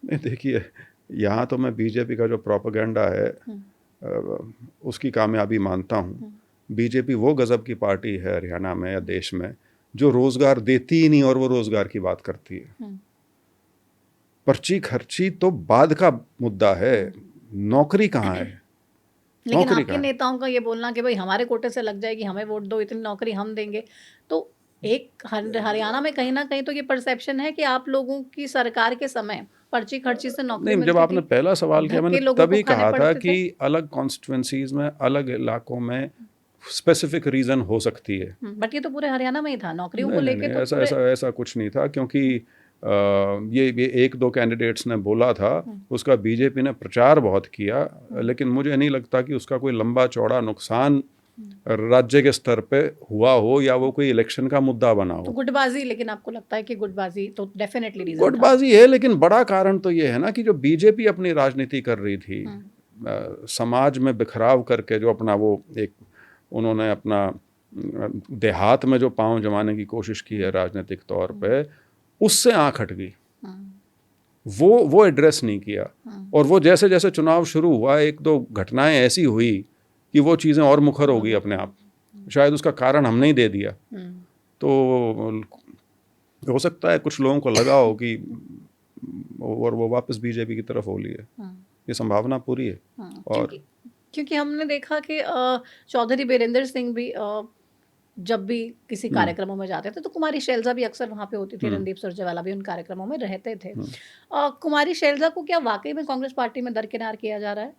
नहीं, देखिए, यहाँ तो मैं बीजेपी का जो प्रोपेगेंडा है उसकी कामयाबी मानता हूँ। बीजेपी वो गजब की पार्टी है हरियाणा में या देश में जो रोजगार देती ही नहीं और वो रोजगार की बात करती है। पर्ची खर्ची तो बाद का मुद्दा है, नौकरी कहाँ है? लेकिन आपके नेताओं का ये बोलना कि भाई हमारे कोटे से लग जाएगी, हमें वोट दो, इतनी नौकरी हम देंगे, तो एक हरियाणा में कहीं ना कहीं तो ये परसेप्शन है कि आप लोगों की सरकार के समय पर्ची खर्ची से नौकरी नहीं, जब आपने पहला सवाल किया मैंने तभी कहा था कि अलग कॉन्स्टिट्यूएंसीज में, अलग इलाकों में स्पेसिफिक रीजन हो सकती है। बट ये तो पूरे हरियाणा में ही था नौकरियों को लेके। तो ऐसा कुछ नहीं था, क्योंकि ये एक दो कैंडिडेट्स ने बोला था, उसका बीजेपी ने प्रचार बहुत किया, लेकिन मुझे नहीं लगता कि उसका कोई लंबा चौड़ा नुकसान राज्य के स्तर पे हुआ हो या वो कोई इलेक्शन का मुद्दा बना तो हो। गुटबाजी, लेकिन आपको लगता है कि गुटबाजी तो डेफिनेटली रीजन था? गुटबाजी है, लेकिन बड़ा कारण तो ये है ना कि जो बीजेपी अपनी राजनीति कर रही थी, समाज में बिखराव करके जो अपना वो एक उन्होंने अपना देहात में जो पांव जमाने की कोशिश की है राजनीतिक तौर पे, उससे आंख हट गई। वो एड्रेस नहीं किया, और वो जैसे जैसे चुनाव शुरू हुआ एक दो घटनाएं ऐसी हुई कि वो चीज़ें और मुखर हो गई अपने आप। शायद उसका कारण हमने ही दे दिया। तो हो सकता है कुछ लोगों को लगा हो कि और वो वापस बीजेपी की तरफ हो लिए, ये संभावना पूरी है। और क्योंकि हमने देखा कि चौधरी बीरेंद्र सिंह भी जब भी किसी कार्यक्रमों में जाते थे तो कुमारी शैलजा भी अक्सर वहाँ पे होती थी, रणदीप सुरजेवाला भी उन कार्यक्रमों में रहते थे। कुमारी शैलजा को क्या वाकई में कांग्रेस पार्टी में दरकिनार किया जा रहा है?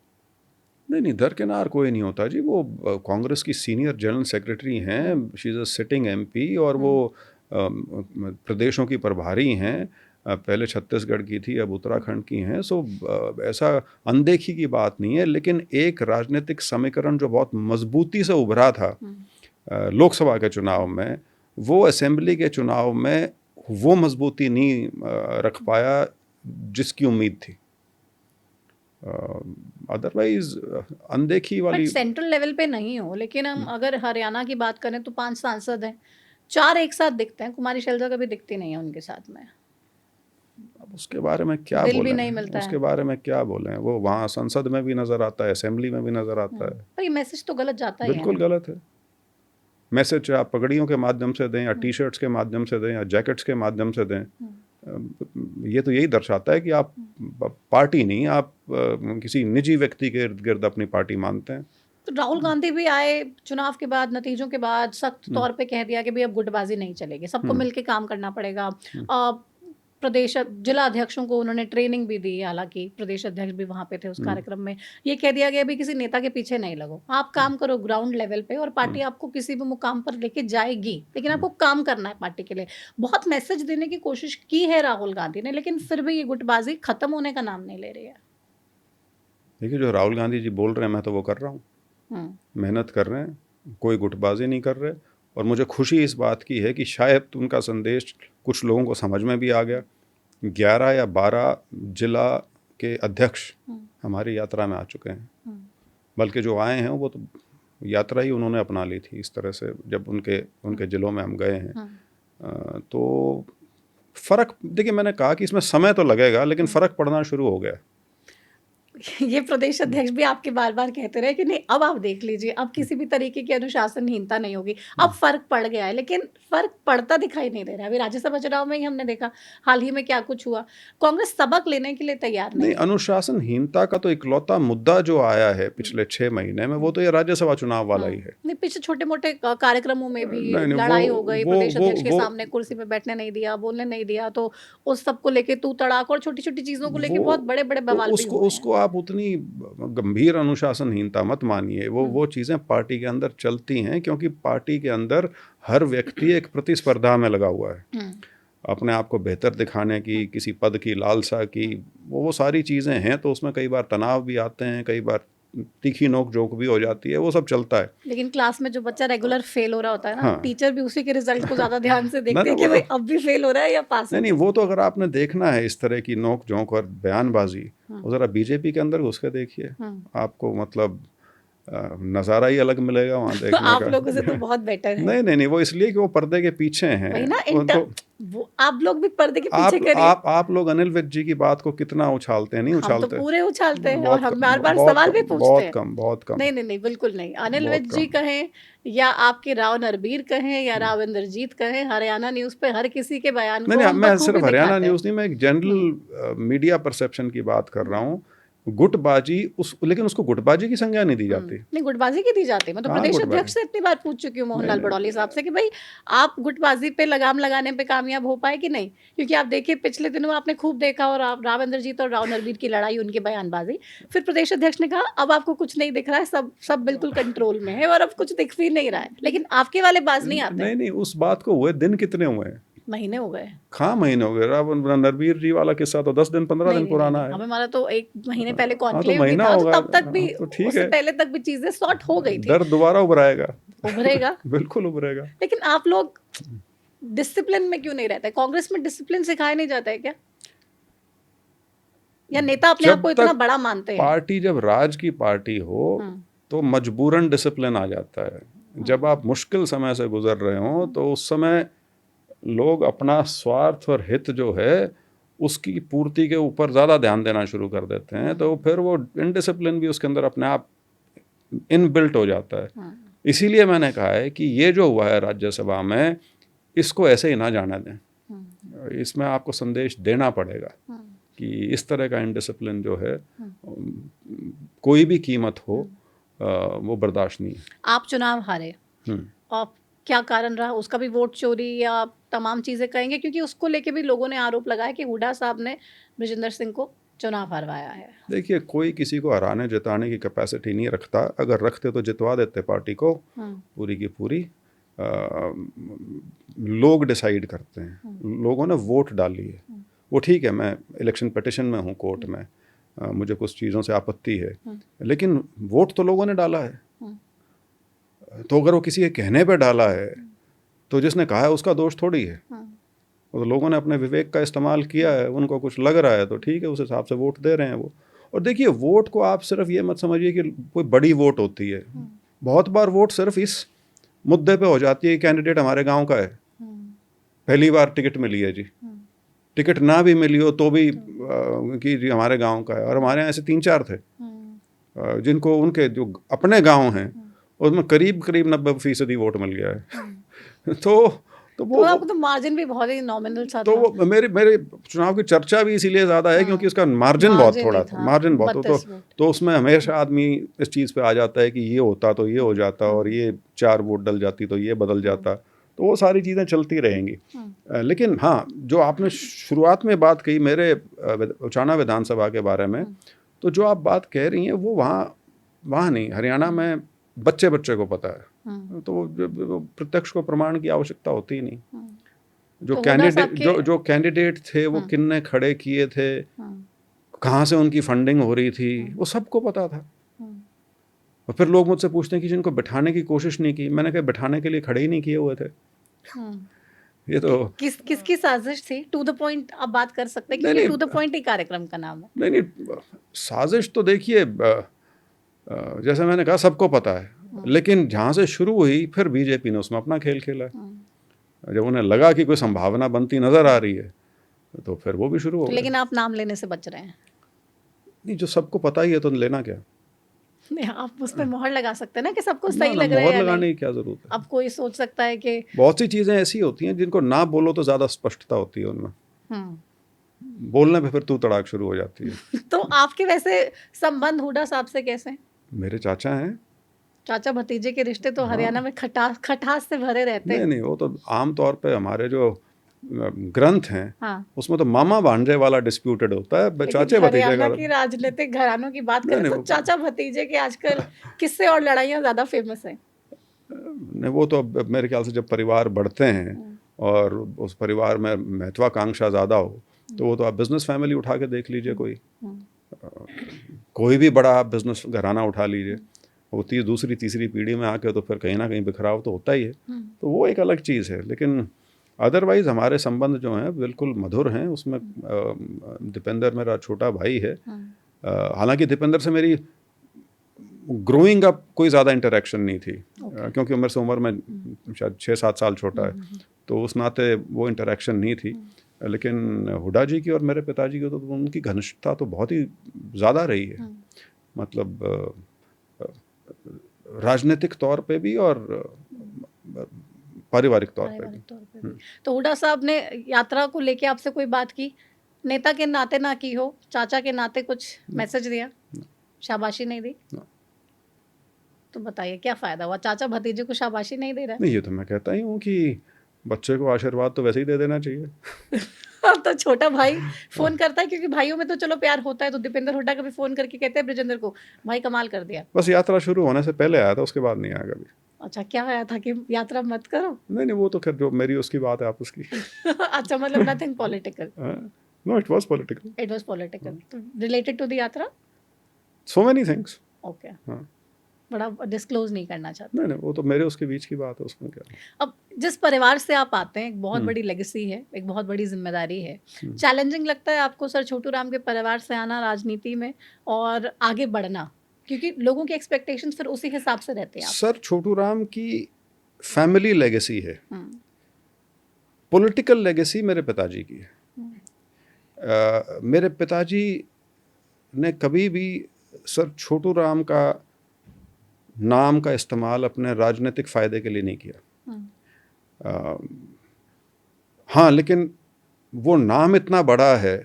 नहीं, दरकिनार कोई नहीं होता जी। वो कांग्रेस की सीनियर जनरल सेक्रेटरी हैं, she is a sitting MP, और वो प्रदेशों की प्रभारी हैं। पहले छत्तीसगढ़ की थी, अब उत्तराखंड की हैं। सो ऐसा अनदेखी की बात नहीं है, लेकिन एक राजनीतिक समीकरण जो बहुत मजबूती से उभरा था लोकसभा के चुनाव में, वो असेंबली के चुनाव में वो मजबूती नहीं रख पाया जिसकी उम्मीद थी। अदरवाइज अनदेखी वाली सेंट्रल लेवल पे नहीं हो, लेकिन हम अगर हरियाणा की बात करें तो 5 सांसद हैं, 4 एक साथ दिखते हैं, कुमारी शैलजा कभी दिखती नहीं है उनके साथ में। अब उसके बारे में क्या दिल भी बोलें, नहीं मिलता उसके है। बारे में क्या बोलें। वो वहाँ संसद में भी नज़र आता है, असेंबली में भी नज़र आता है। पर ये मैसेज तो गलत जाता ही है बिल्कुल ना। गलत है। मैसेज चाहे आप पगड़ियों के माध्यम से दें, या टी शर्ट्स के माध्यम से दें, या जैकेट्स के माध्यम से दें, ये तो यही दर्शाता है कि आप पार्टी नहीं, आप किसी निजी व्यक्ति के इर्द गिर्द अपनी पार्टी मानते हैं। तो राहुल गांधी भी आए चुनाव के बाद, नतीजों के बाद सख्त तौर पे कह दिया कि भाई अब गुटबाजी नहीं चलेगी, सबको मिलके काम करना पड़ेगा। प्रदेश जिला अध्यक्षों को उन्होंने ट्रेनिंग भी दी, हालांकि प्रदेश अध्यक्ष भी वहां पे थे उस कार्यक्रम में। ये कह दिया गया भी किसी नेता के पीछे नहीं लगो, आप काम करो ग्राउंड लेवल पे, और पार्टी आपको किसी भी मुकाम पर लेके जाएगी, लेकिन आपको काम करना है पार्टी के लिए। बहुत मैसेज देने की कोशिश की है राहुल गांधी ने, लेकिन फिर भी ये गुटबाजी खत्म होने का नाम नहीं ले रही है। देखिए, जो राहुल गांधी जी बोल रहे हैं मैं तो वो कर रहा हूँ, मेहनत कर रहे हैं, कोई गुटबाजी नहीं कर रहे। और मुझे खुशी इस बात की है कि शायद उनका संदेश कुछ लोगों को समझ में भी आ गया। 11 या 12 जिला के अध्यक्ष हमारी यात्रा में आ चुके हैं, बल्कि जो आए हैं वो तो यात्रा ही उन्होंने अपना ली थी इस तरह से। जब उनके जिलों में हम गए हैं, तो फ़र्क देखिए, मैंने कहा कि इसमें समय तो लगेगा, लेकिन फ़र्क पड़ना शुरू हो गया। ये प्रदेश अध्यक्ष भी आपके बार बार कहते रहे कि नहीं अब आप देख लीजिए, अब किसी भी तरीके की अनुशासनहीनता नहीं होगी, अब फर्क पड़ गया है, लेकिन फर्क पड़ता दिखाई नहीं दे रहा है। अभी राज्यसभा चुनाव में ही हमने देखा हाल ही में क्या कुछ हुआ। कांग्रेस सबक लेने के लिए तैयार नहीं। अनुशासनहीनता का तो इकलौता मुद्दा जो आया है पिछले 6 महीने में, वो तो ये राज्यसभा चुनाव वाला ही है। नहीं, पीछे छोटे मोटे कार्यक्रमों में भी नहीं, लड़ाई हो गई, प्रदेश अध्यक्ष के सामने कुर्सी पे बैठने नहीं दिया, बोलने नहीं दिया, तो उस सबको लेके तू तड़ाक और छोटी छोटी चीजों को लेके बहुत बड़े बड़े बवाल भी हुए हैं। उसको आप उतनी गंभीर अनुशासनहीनता मत मानिए। वो चीज़ें पार्टी के अंदर चलती हैं, क्योंकि पार्टी के अंदर हर व्यक्ति एक प्रतिस्पर्धा में लगा हुआ है, अपने आप को बेहतर दिखाने की, किसी पद की लालसा की, वो सारी चीज़ें हैं। तो उसमें कई बार तनाव भी आते हैं, कई बार तीखी नोक जोक भी हो जाती है, वो सब चलता है। लेकिन क्लास में जो बच्चा रेगुलर फेल हो रहा होता है ना, टीचर भी उसी के रिजल्ट को ज्यादा ध्यान से देखते हैं कि भाई अब भी फेल हो रहा है या पास। नहीं, वो तो अगर आपने देखना है इस तरह की नोक जोक और बयानबाजी, ज़रा बीजेपी के अंदर घुस के देखिए, आपको मतलब नज़ारा ही अलग मिलेगा वहाँ देखने का। आप लोगों से तो बहुत बेटर है। नहीं, वो इसलिए कि वो पर्दे के पीछे हैं। वही ना, वो आप लोग भी पर्दे के पीछे करिए। आप लोग अनिल विज जी की बात को कितना उछालते हैं? नहीं उछालते। हम तो पूरे उछालते हैं, और हम बार बार सवाल भी पूछते हैं। बहुत कम। नहीं, बिल्कुल नहीं। अनिल विज जी कहें या आपके राव नरबीर कहें या राव इंद्रजीत कहें, हरियाणा न्यूज़ पे हर किसी के बयान को नहीं, मैं सिर्फ हरियाणा न्यूज़ नहीं, मैं एक जनरल मीडिया परसेप्शन की बात कर रहा हूँ। गुटबाजी लेकिन उसको गुटबाजी की संज्ञा नहीं दी जाती। नहीं, गुटबाजी की दी जाती है। मैं तो प्रदेश अध्यक्ष से इतनी बार पूछ चुकी हूँ, मोहनलाल बड़ौली साहब से, कि भाई आप गुटबाजी पे लगाम लगाने पे कामयाब हो पाए कि नहीं? क्योंकि आप देखिए पिछले दिनों आपने खूब देखा, और राव इंद्रजीत और राव नरबीर की लड़ाई, उनकी बयानबाजी। फिर प्रदेश अध्यक्ष ने कहा अब आपको कुछ नहीं दिख रहा है, सब बिल्कुल कंट्रोल में है और अब कुछ दिख भी नहीं रहा है, लेकिन आपके वाले बाज नहीं आते। नहीं, उस बात को हुए दिन कितने हुए हैं? महीने हो गए। कहाँ महीने हो गए? अब नरवीर जी वाला किस्सा तो 10 दिन 15 दिन पुराना है। हमें हमारा तो 1 महीने पहले हाँ तो कॉन्क्लेव भी महीना था, तो होगा। तब तक भी तो ठीक उससे है, पहले तक भी चीजें सॉर्ट हो गई थी। डर दोबारा उभराएगा। उभरेगा। बिल्कुल उभरेगा। लेकिन आप लोग डिसिप्लिन में क्यों नहीं रहते? कांग्रेस में डिसिप्लिन सिखाया नहीं जाता है क्या? या नेता अपने आप जब को इतना तक बड़ा मानते हैं? पार्टी, जब राज की पार्टी हो तो मजबूरन डिसिप्लिन आ जाता है। जब आप मुश्किल समय से गुजर रहे हो तो उस समय लोग अपना स्वार्थ और हित जो है उसकी पूर्ति के ऊपर ज़्यादा ध्यान देना शुरू कर देते हैं, तो फिर वो इनडिसिप्लिन भी उसके अंदर अपने आप इनबिल्ट हो जाता है। इसीलिए मैंने कहा है कि ये जो हुआ है राज्यसभा में, इसको ऐसे ही ना जाने दें। इसमें आपको संदेश देना पड़ेगा कि इस तरह का इनडिसिप्लिन जो है कोई भी कीमत हो वो बर्दाश्त नहीं है। आप चुनाव हारे, और क्या कारण रहा? उसका भी वोट चोरी या तमाम चीजें कहेंगे? क्योंकि उसको लेके भी लोगों ने आरोप लगाया कि हुड्डा साहब ने बृजिंदर सिंह को चुनाव हरवाया है। देखिए, कोई किसी को हराने जिताने की कैपेसिटी नहीं रखता। अगर रखते तो जितवा देते पार्टी को पूरी की पूरी। लोग डिसाइड करते हैं। लोगों ने वोट डाली है, वो ठीक है। मैं इलेक्शन पिटिशन में हूँ कोर्ट में, मुझे कुछ चीज़ों से आपत्ति है, लेकिन वोट तो लोगों ने डाला है। तो अगर वो किसी के कहने पे डाला है तो जिसने कहा है उसका दोष थोड़ी है। तो लोगों ने अपने विवेक का इस्तेमाल किया है, उनको कुछ लग रहा है तो ठीक है, उस हिसाब से वोट दे रहे हैं वो। और देखिए, वोट को आप सिर्फ ये मत समझिए कि कोई बड़ी वोट होती है। बहुत बार वोट सिर्फ इस मुद्दे पे हो जाती है कि कैंडिडेट हमारे गांव का है, पहली बार टिकट मिली है जी, टिकट ना भी मिली हो तो भी कि जी हमारे गांव का है। और हमारे यहाँ ऐसे 3-4 थे जिनको उनके जो अपने गांव हैं उसमें करीब 90% वोट मिल गया है। तो वो आपको तो मार्जिन भी बहुत ही नॉमिनल सा तो था। वो मेरे चुनाव की चर्चा भी इसीलिए ज़्यादा है क्योंकि उसका मार्जिन बहुत थोड़ा था, मार्जिन बहुत। तो उसमें हमेशा आदमी इस चीज़ पे आ जाता है कि ये होता तो ये हो जाता, और ये 4 वोट डल जाती तो ये बदल जाता। तो वो सारी चीज़ें चलती रहेंगी। लेकिन हाँ, जो आपने शुरुआत में बात कही मेरे उचाना विधानसभा के बारे में, तो जो आप बात कह रही हैं वो वहाँ नहीं, हरियाणा में बच्चे को पता है। तो प्रत्यक्ष को प्रमाण की आवश्यकता होती ही नहीं। जो कैंडिडेट थे वो किन्ने खड़े किए थे, कहाँ से उनकी फंडिंग हो रही थी, वो सबको पता था। और फिर लोग मुझसे पूछते हैं कि जिनको बिठाने की कोशिश नहीं की। मैंने कहा बिठाने के लिए खड़े ही नहीं किए हुए थे। ये तो किसकी साजिश थी? टू द पॉइंट आप बात कर सकते हैं क्योंकि टू द पॉइंट ही कार्यक्रम का नाम है। नहीं, साजिश तो देखिए, जैसे मैंने कहा सबको पता है, लेकिन जहाँ से शुरू हुई फिर बीजेपी ने उसमें अपना खेल खेला। जब उन्हें लगा कि कोई संभावना बनती नजर आ रही है तो फिर वो भी शुरू हो गया। लेकिन आप नाम लेने से बच रहे हैं। नहीं, जो सबको पता ही है तो लेना क्या? नहीं, आप उस पर मोहर लगा सकते हैं ना कि सबको सही लग रहा है। मोहर लगाने की क्या जरूरत है? अब कोई सोच सकता है कि बहुत सी चीजें ऐसी होती हैं जिनको ना बोलो तो ज्यादा स्पष्टता होती है उनमें। बोलने पे फिर तू तड़ाक शुरू हो जाती है। तो आपके वैसे संबंध हुड्डा साहब से कैसे हैं? मेरे चाचा हैं। चाचा भतीजे के रिश्ते तो हरियाणा में खटास से भरे रहते हैं। नहीं, वो तो आम तौर पे हमारे जो ग्रंथ हैं उसमें तो मामा भांजे वाला डिस्प्यूटेड होता है, चाचे भतीजे का। हरियाणा की राजनीतिक घरानों की बात करें तो चाचा भतीजे के आजकल किस्से और लड़ाइयाँ ज्यादा फेमस हैं। नहीं, वो तो मेरे ख्याल से जब परिवार बढ़ते हैं और उस परिवार में महत्वाकांक्षा ज़्यादा हो तो वो तो आप बिजनेस फैमिली उठा के देख लीजिए, कोई भी बड़ा बिजनेस घराना उठा लीजिए, वो दूसरी तीसरी पीढ़ी में आके तो फिर कहीं ना कहीं बिखराव तो होता ही है। तो वो एक अलग चीज़ है। लेकिन अदरवाइज़ हमारे संबंध जो हैं बिल्कुल मधुर हैं। उसमें दीपेंद्र मेरा छोटा भाई है। हालांकि दीपेंद्र से मेरी ग्रोइंग अप कोई ज़्यादा इंटरेक्शन नहीं थी, क्योंकि मेरे से उम्र में शायद 6-7 साल छोटा है, तो उस नाते वो इंटरेक्शन नहीं थी। लेकिन हुड्डा जी की और मेरे पिताजी की तो उनकी घनिष्ठता तो बहुत ही ज़्यादा रही है। मतलब राजनीतिक तौर पे भी और पारिवारिक तौर पे भी। तो हुड्डा साहब ने यात्रा को लेके आपसे कोई बात की? नेता के नाते ना की हो, चाचा के नाते कुछ मैसेज दिया? शाबाशी नहीं दी? तो बताइए क्या फ़ायदा हुआ? चाचा भतीजे को शाबाशी नहीं दे रहा है? नहीं, ये तो मैं कहता ही हूँ कि बच्चे को आशीर्वाद तो वैसे ही दे देना चाहिए। अब तो छोटा भाई फोन करता है, क्योंकि भाइयों में तो चलो प्यार होता है, तो दीपेंद्र हुड्डा कभी फोन करके कहते हैं बृजेंद्र को, भाई कमाल कर दिया। बस यात्रा शुरू होने से पहले आया था, उसके बाद नहीं आया कभी। अच्छा, क्या आया था कि यात्रा मत करो? नहीं, वो तो खैर जो मेरी उसकी बात है आपस की। अच्छा, मतलब nothing political. No, it was political. It was political, related to the yatra? So many things. Okay. हाँ, बड़ा डिस्क्लोज नहीं करना चाहते। नहीं, वो तो मेरे उसके बीच की बात है, उसमें क्या। अब जिस परिवार से आप आते हैं, एक बहुत हम्म, बड़ी लेगेसी है, एक बहुत बड़ी जिम्मेदारी है। हम्म। चैलेंजिंग लगता है आपको सर छोटू राम के परिवार से आना राजनीति में और आगे बढ़ना, क्योंकि लोगों की एक्सपेक्टेशंस फिर उसी हिसाब से रहते हैं आपसे। सर छोटू राम की फैमिली लेगेसी है, हम्म, पॉलिटिकल लेगेसी मेरे पिताजी की है। मेरे पिताजी ने कभी भी सर छोटू राम का नाम का इस्तेमाल अपने राजनीतिक फ़ायदे के लिए नहीं किया। हम्म, हाँ, लेकिन वो नाम इतना बड़ा है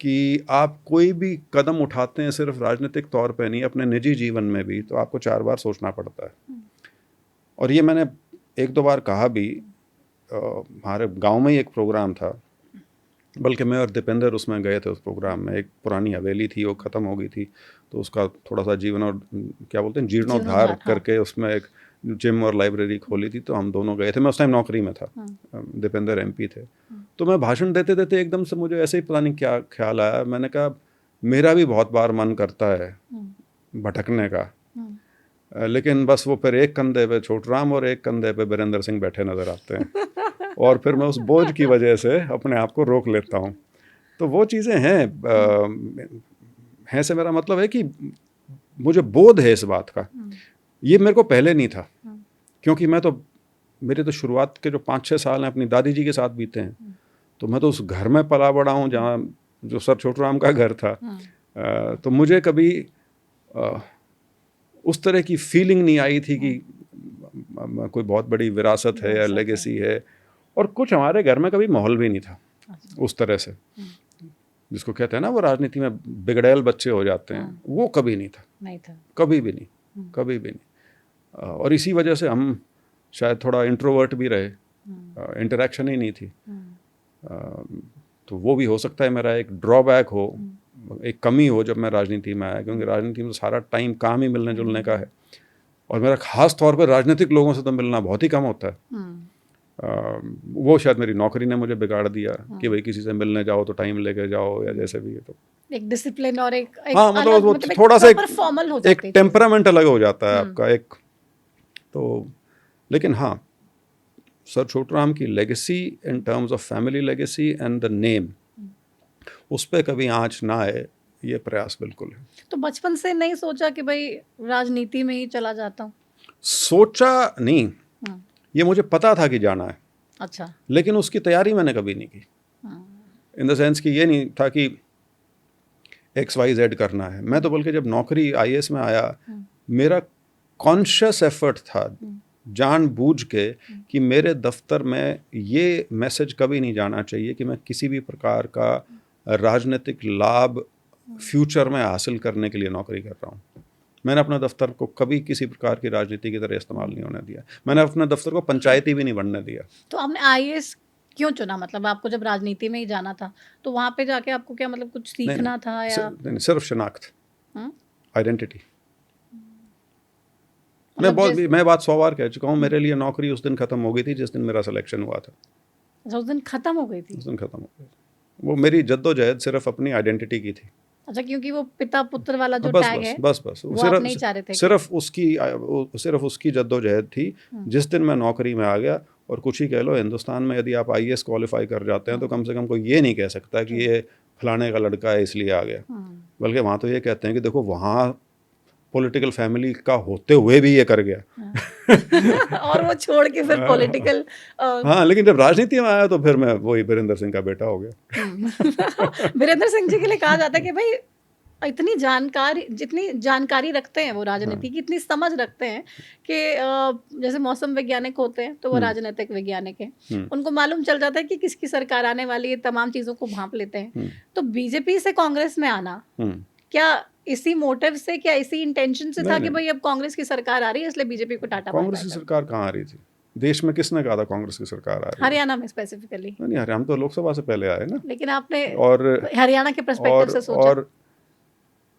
कि आप कोई भी कदम उठाते हैं सिर्फ राजनीतिक तौर पे नहीं, अपने निजी जीवन में भी, तो आपको 4 बार सोचना पड़ता है। और ये मैंने 1-2 बार कहा भी। हमारे गांव में ही एक प्रोग्राम था, बल्कि मैं और दीपेंद्र उसमें गए थे उस प्रोग्राम में। एक पुरानी हवेली थी, वो ख़त्म हो गई थी, तो उसका थोड़ा सा जीवन और क्या बोलते हैं जीर्णोद्धार जीर्णोद्धार, हाँ। करके उसमें एक जिम और लाइब्रेरी खोली थी, तो हम दोनों गए थे। मैं उस टाइम नौकरी में था, दीपेंद्र एमपी थे। तो मैं भाषण देते देते एकदम से मुझे ऐसे ही पता नहीं क्या ख्याल आया, मैंने कहा मेरा भी बहुत बार मन करता है भटकने का, लेकिन बस वो फिर एक कंधे पे छोटू राम और एक कंधे पे बीरेंद्र सिंह बैठे नज़र आते हैं, और फिर मैं उस बोझ की वजह से अपने आप को रोक लेता हूँ। तो वो चीज़ें हैं से मेरा मतलब है कि मुझे बोध है इस बात का। ये मेरे को पहले नहीं था, क्योंकि मेरे तो शुरुआत के जो 5-6 साल हैं अपनी दादी जी के साथ बीते हैं, तो मैं तो उस घर में पला बड़ा हूँ जहाँ जो सर छोटू राम का घर था। तो मुझे कभी उस तरह की फीलिंग नहीं आई थी कि कोई बहुत बड़ी विरासत है या लेगेसी है। और कुछ हमारे घर में कभी माहौल भी नहीं था उस तरह से, जिसको कहते हैं ना वो राजनीति में बिगड़ैल बच्चे हो जाते हैं, वो कभी नहीं था, कभी भी नहीं। और इसी वजह से हम शायद थोड़ा इंट्रोवर्ट भी रहे, इंटरेक्शन ही नहीं थी। तो वो भी हो सकता है मेरा एक ड्रॉबैक हो, एक कमी हो जब मैं राजनीति में आया, क्योंकि राजनीति में सारा टाइम काम ही मिलने जुलने का है, और मेरा खास तौर पर राजनीतिक लोगों से तो मिलना बहुत ही कम होता है। वो शायद मेरी नौकरी ने मुझे बिगाड़ दिया कि भाई किसी से मिलने जाओ तो टाइम लेके जाओ या जैसे भी है। तो एक डिसिप्लिन और एक हाँ, मतलब वो मतलब थोड़ा सा फॉर्मल हो एक जाती है, टेम्परामेंट अलग हो जाता है आपका एक। तो लेकिन हाँ, सर छोटू राम की legacy in terms of family legacy and the name, उस पर कभी आँच ना आए, ये प्रयास बिल्कुल है। तो बचपन से नहीं सोचा कि भाई राजनीति में ही चला जाता हूँ? सोचा नहीं, ये मुझे पता था कि जाना है। अच्छा। लेकिन उसकी तैयारी मैंने कभी नहीं की, इन द सेंस कि ये नहीं था कि XYZ करना है। मैं तो बल्कि जब नौकरी IAS में आया, मेरा कॉन्शियस एफर्ट था जानबूझ के कि मेरे दफ्तर में ये मैसेज कभी नहीं जाना चाहिए कि मैं किसी भी प्रकार का राजनीतिक लाभ फ्यूचर में हासिल करने के लिए नौकरी कर रहा हूँ। मैंने अपने दफ्तर को कभी किसी प्रकार की राजनीति की तरह इस्तेमाल नहीं होने दिया। मैंने अपने दफ्तर को पंचायती भी नहीं बनने दिया। तो आपने IAS क्यों चुना? मतलब आपको जब राजनीति में ही जाना था, तो वहाँ पे जाके आपको क्या मतलब कुछ सीखना था या? नहीं, सिर्फ शनाख्त, आइडेंटिटी। मैं बात 100 बार कह चुका हूँ, मेरे लिए नौकरी उस दिन खत्म हो गई थी जिस दिन मेरा सिलेक्शन हुआ था। अच्छा, उस दिन खत्म हो गई थी? उस दिन खत्म हो गई। वो मेरी जद्दोजहद सिर्फ अपनी आइडेंटिटी की थी। अच्छा, क्योंकि वो पिता पुत्र वाला जो बस टैग बस है बस बस वो आप नहीं चाह रहे थे? सिर्फ उसकी जद्दोजहद थी। जिस दिन मैं नौकरी में आ गया, और कुछ ही कह लो, हिंदुस्तान में यदि आप IAS क्वालिफाई कर जाते हैं तो कम से कम कोई ये नहीं कह सकता कि ये फलाने का लड़का है इसलिए आ गया। बल्कि वहाँ तो ये कहते हैं कि देखो वहाँ पॉलिटिकल फैमिली का होते हुए भी ये कर गया। और वो छोड़ के फिर पॉलिटिकल हाँ, लेकिन जब राजनीति में आया तो फिर मैं वही बीरेंद्र सिंह का बेटा हो गया। बीरेंद्र सिंह जी के लिए कहा जाता है कि भाई इतनी जानकारी, जितनी जानकारी रखते हैं वो राजनीति की, इतनी समझ रखते हैं कि जैसे मौसम वैज्ञानिक होते हैं तो वो राजनीतिक वैज्ञानिक हैं, उनको मालूम चल जाता है कि किसकी सरकार आने वाली है, तमाम चीज़ों को भांप लेते हैं। तो बीजेपी से कांग्रेस में आना क्या इसी मोटिव से, क्या इसी इंटेंशन से था कि भाई अब कांग्रेस की सरकार आ रही है इसलिए बीजेपी को टाटा? कांग्रेस की सरकार कहाँ आ रही थी? देश में किसने कहा था कांग्रेस की सरकार आ रही है? हरियाणा में स्पेसिफिकली। नहीं, हम तो लोकसभा से पहले आए ना। लेकिन आपने और हरियाणा के पर्सपेक्टिव से सोचा?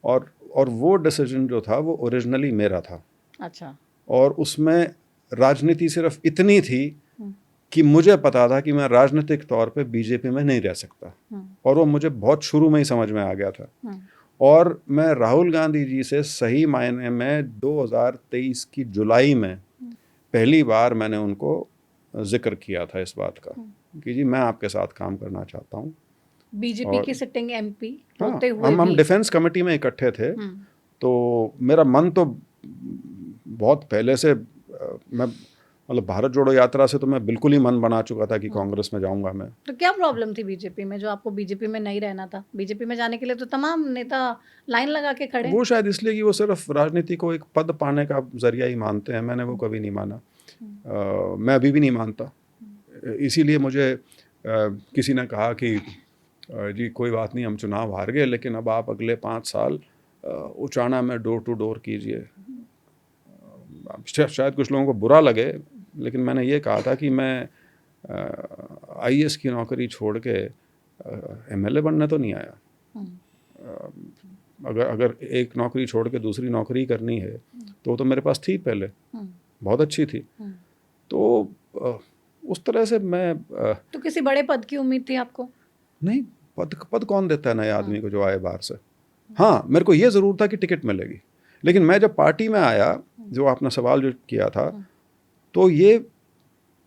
और वो डिसीजन जो था वो ओरिजिनली मेरा था। अच्छा। और उसमें राजनीति सिर्फ इतनी थी कि मुझे पता था कि मैं राजनीतिक तौर पे बीजेपी में नहीं रह सकता, और वो मुझे बहुत शुरू में ही समझ में आ गया था। और मैं राहुल गांधी जी से सही मायने में 2023 की जुलाई में पहली बार मैंने उनको जिक्र किया था इस बात का कि जी मैं आपके साथ काम करना चाहता हूँ। बीजेपी की सिटिंग एमपी हाँ, होते हुए हम डिफेंस कमेटी में इकट्ठे थे, तो मेरा मन तो बहुत पहले से मैं मतलब भारत जोड़ो यात्रा से तो मैं बिल्कुल ही मन बना चुका था कि कांग्रेस में जाऊंगा मैं। तो क्या प्रॉब्लम थी बीजेपी में जो आपको बीजेपी में नहीं रहना था? बीजेपी में जाने के लिए तो तमाम नेता लाइन लगा के खड़े। वो शायद इसलिए कि वो सिर्फ राजनीति को एक पद पाने का जरिया ही मानते हैं। मैंने वो कभी नहीं माना, मैं अभी भी नहीं मानता। इसीलिए मुझे किसी ने कहा कि जी कोई बात नहीं, हम चुनाव हार गए, लेकिन अब आप अगले 5 साल उचाना में डोर टू डोर कीजिए। शायद कुछ लोगों को बुरा लगे, लेकिन मैंने ये कहा था कि मैं आईएएस की नौकरी छोड़ के एमएलए बनने तो नहीं आया। अगर एक नौकरी छोड़ के दूसरी नौकरी करनी है तो मेरे पास थी पहले, बहुत अच्छी थी। तो उस तरह से मैं तो किसी बड़े पद की उम्मीद थी आपको? नहीं, पद कौन देता है नए आदमी को जो आए बाहर से। हाँ, मेरे को ये ज़रूर था कि टिकट मिलेगी, लेकिन मैं जब पार्टी में आया, जो आपने सवाल जो किया था, तो ये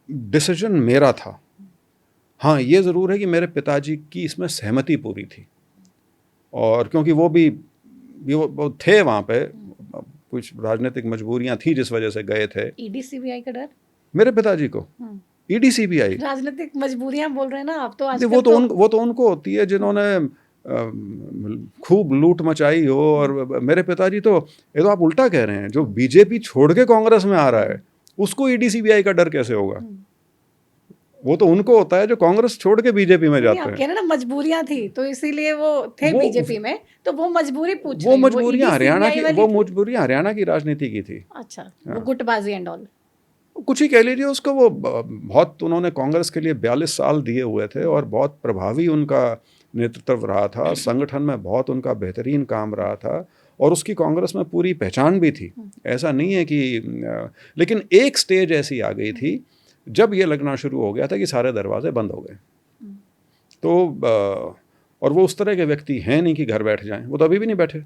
डिसीजन मेरा था। हाँ, ये ज़रूर है कि मेरे पिताजी की इसमें सहमति पूरी थी, और क्योंकि वो थे वहाँ पे, कुछ राजनीतिक मजबूरियाँ थी जिस वजह से गए थे। ईडी सीबीआई का डर मेरे पिताजी को? ईडी सीबीआई राजनीतिक मजबूरियां बोल रहे हैं ना आप? तो वो तो उनको होती है जिन्होंने खूब लूट मचाई हो, और मेरे पिताजी तो, ये तो आप उल्टा कह रहे हैं, जो बीजेपी छोड़ के कांग्रेस में आ रहा है उसको ईडी सीबीआई का डर कैसे होगा? वो तो उनको होता है जो कांग्रेस छोड़ के बीजेपी में जाते हैं। कह रहे ना मजबूरियां थी तो इसीलिए वो थे बीजेपी में, तो वो मजबूरी पूछ वो मजबूरियां हरियाणा की राजनीति की थी। अच्छा, वो गुटबाजी एंड ऑल कुछ ही कह लीजिए उसको। वो बहुत, उन्होंने कांग्रेस के लिए 42 साल दिए हुए थे और बहुत प्रभावी उनका नेतृत्व रहा था, संगठन में बहुत उनका बेहतरीन काम रहा था, और उसकी कांग्रेस में पूरी पहचान भी थी। ऐसा नहीं है कि लेकिन एक स्टेज ऐसी आ गई थी जब ये लगना शुरू हो गया था कि सारे दरवाजे बंद हो गए। तो और वो उस तरह के व्यक्ति हैं नहीं कि घर बैठ जाएं। वो तो अभी भी नहीं बैठे,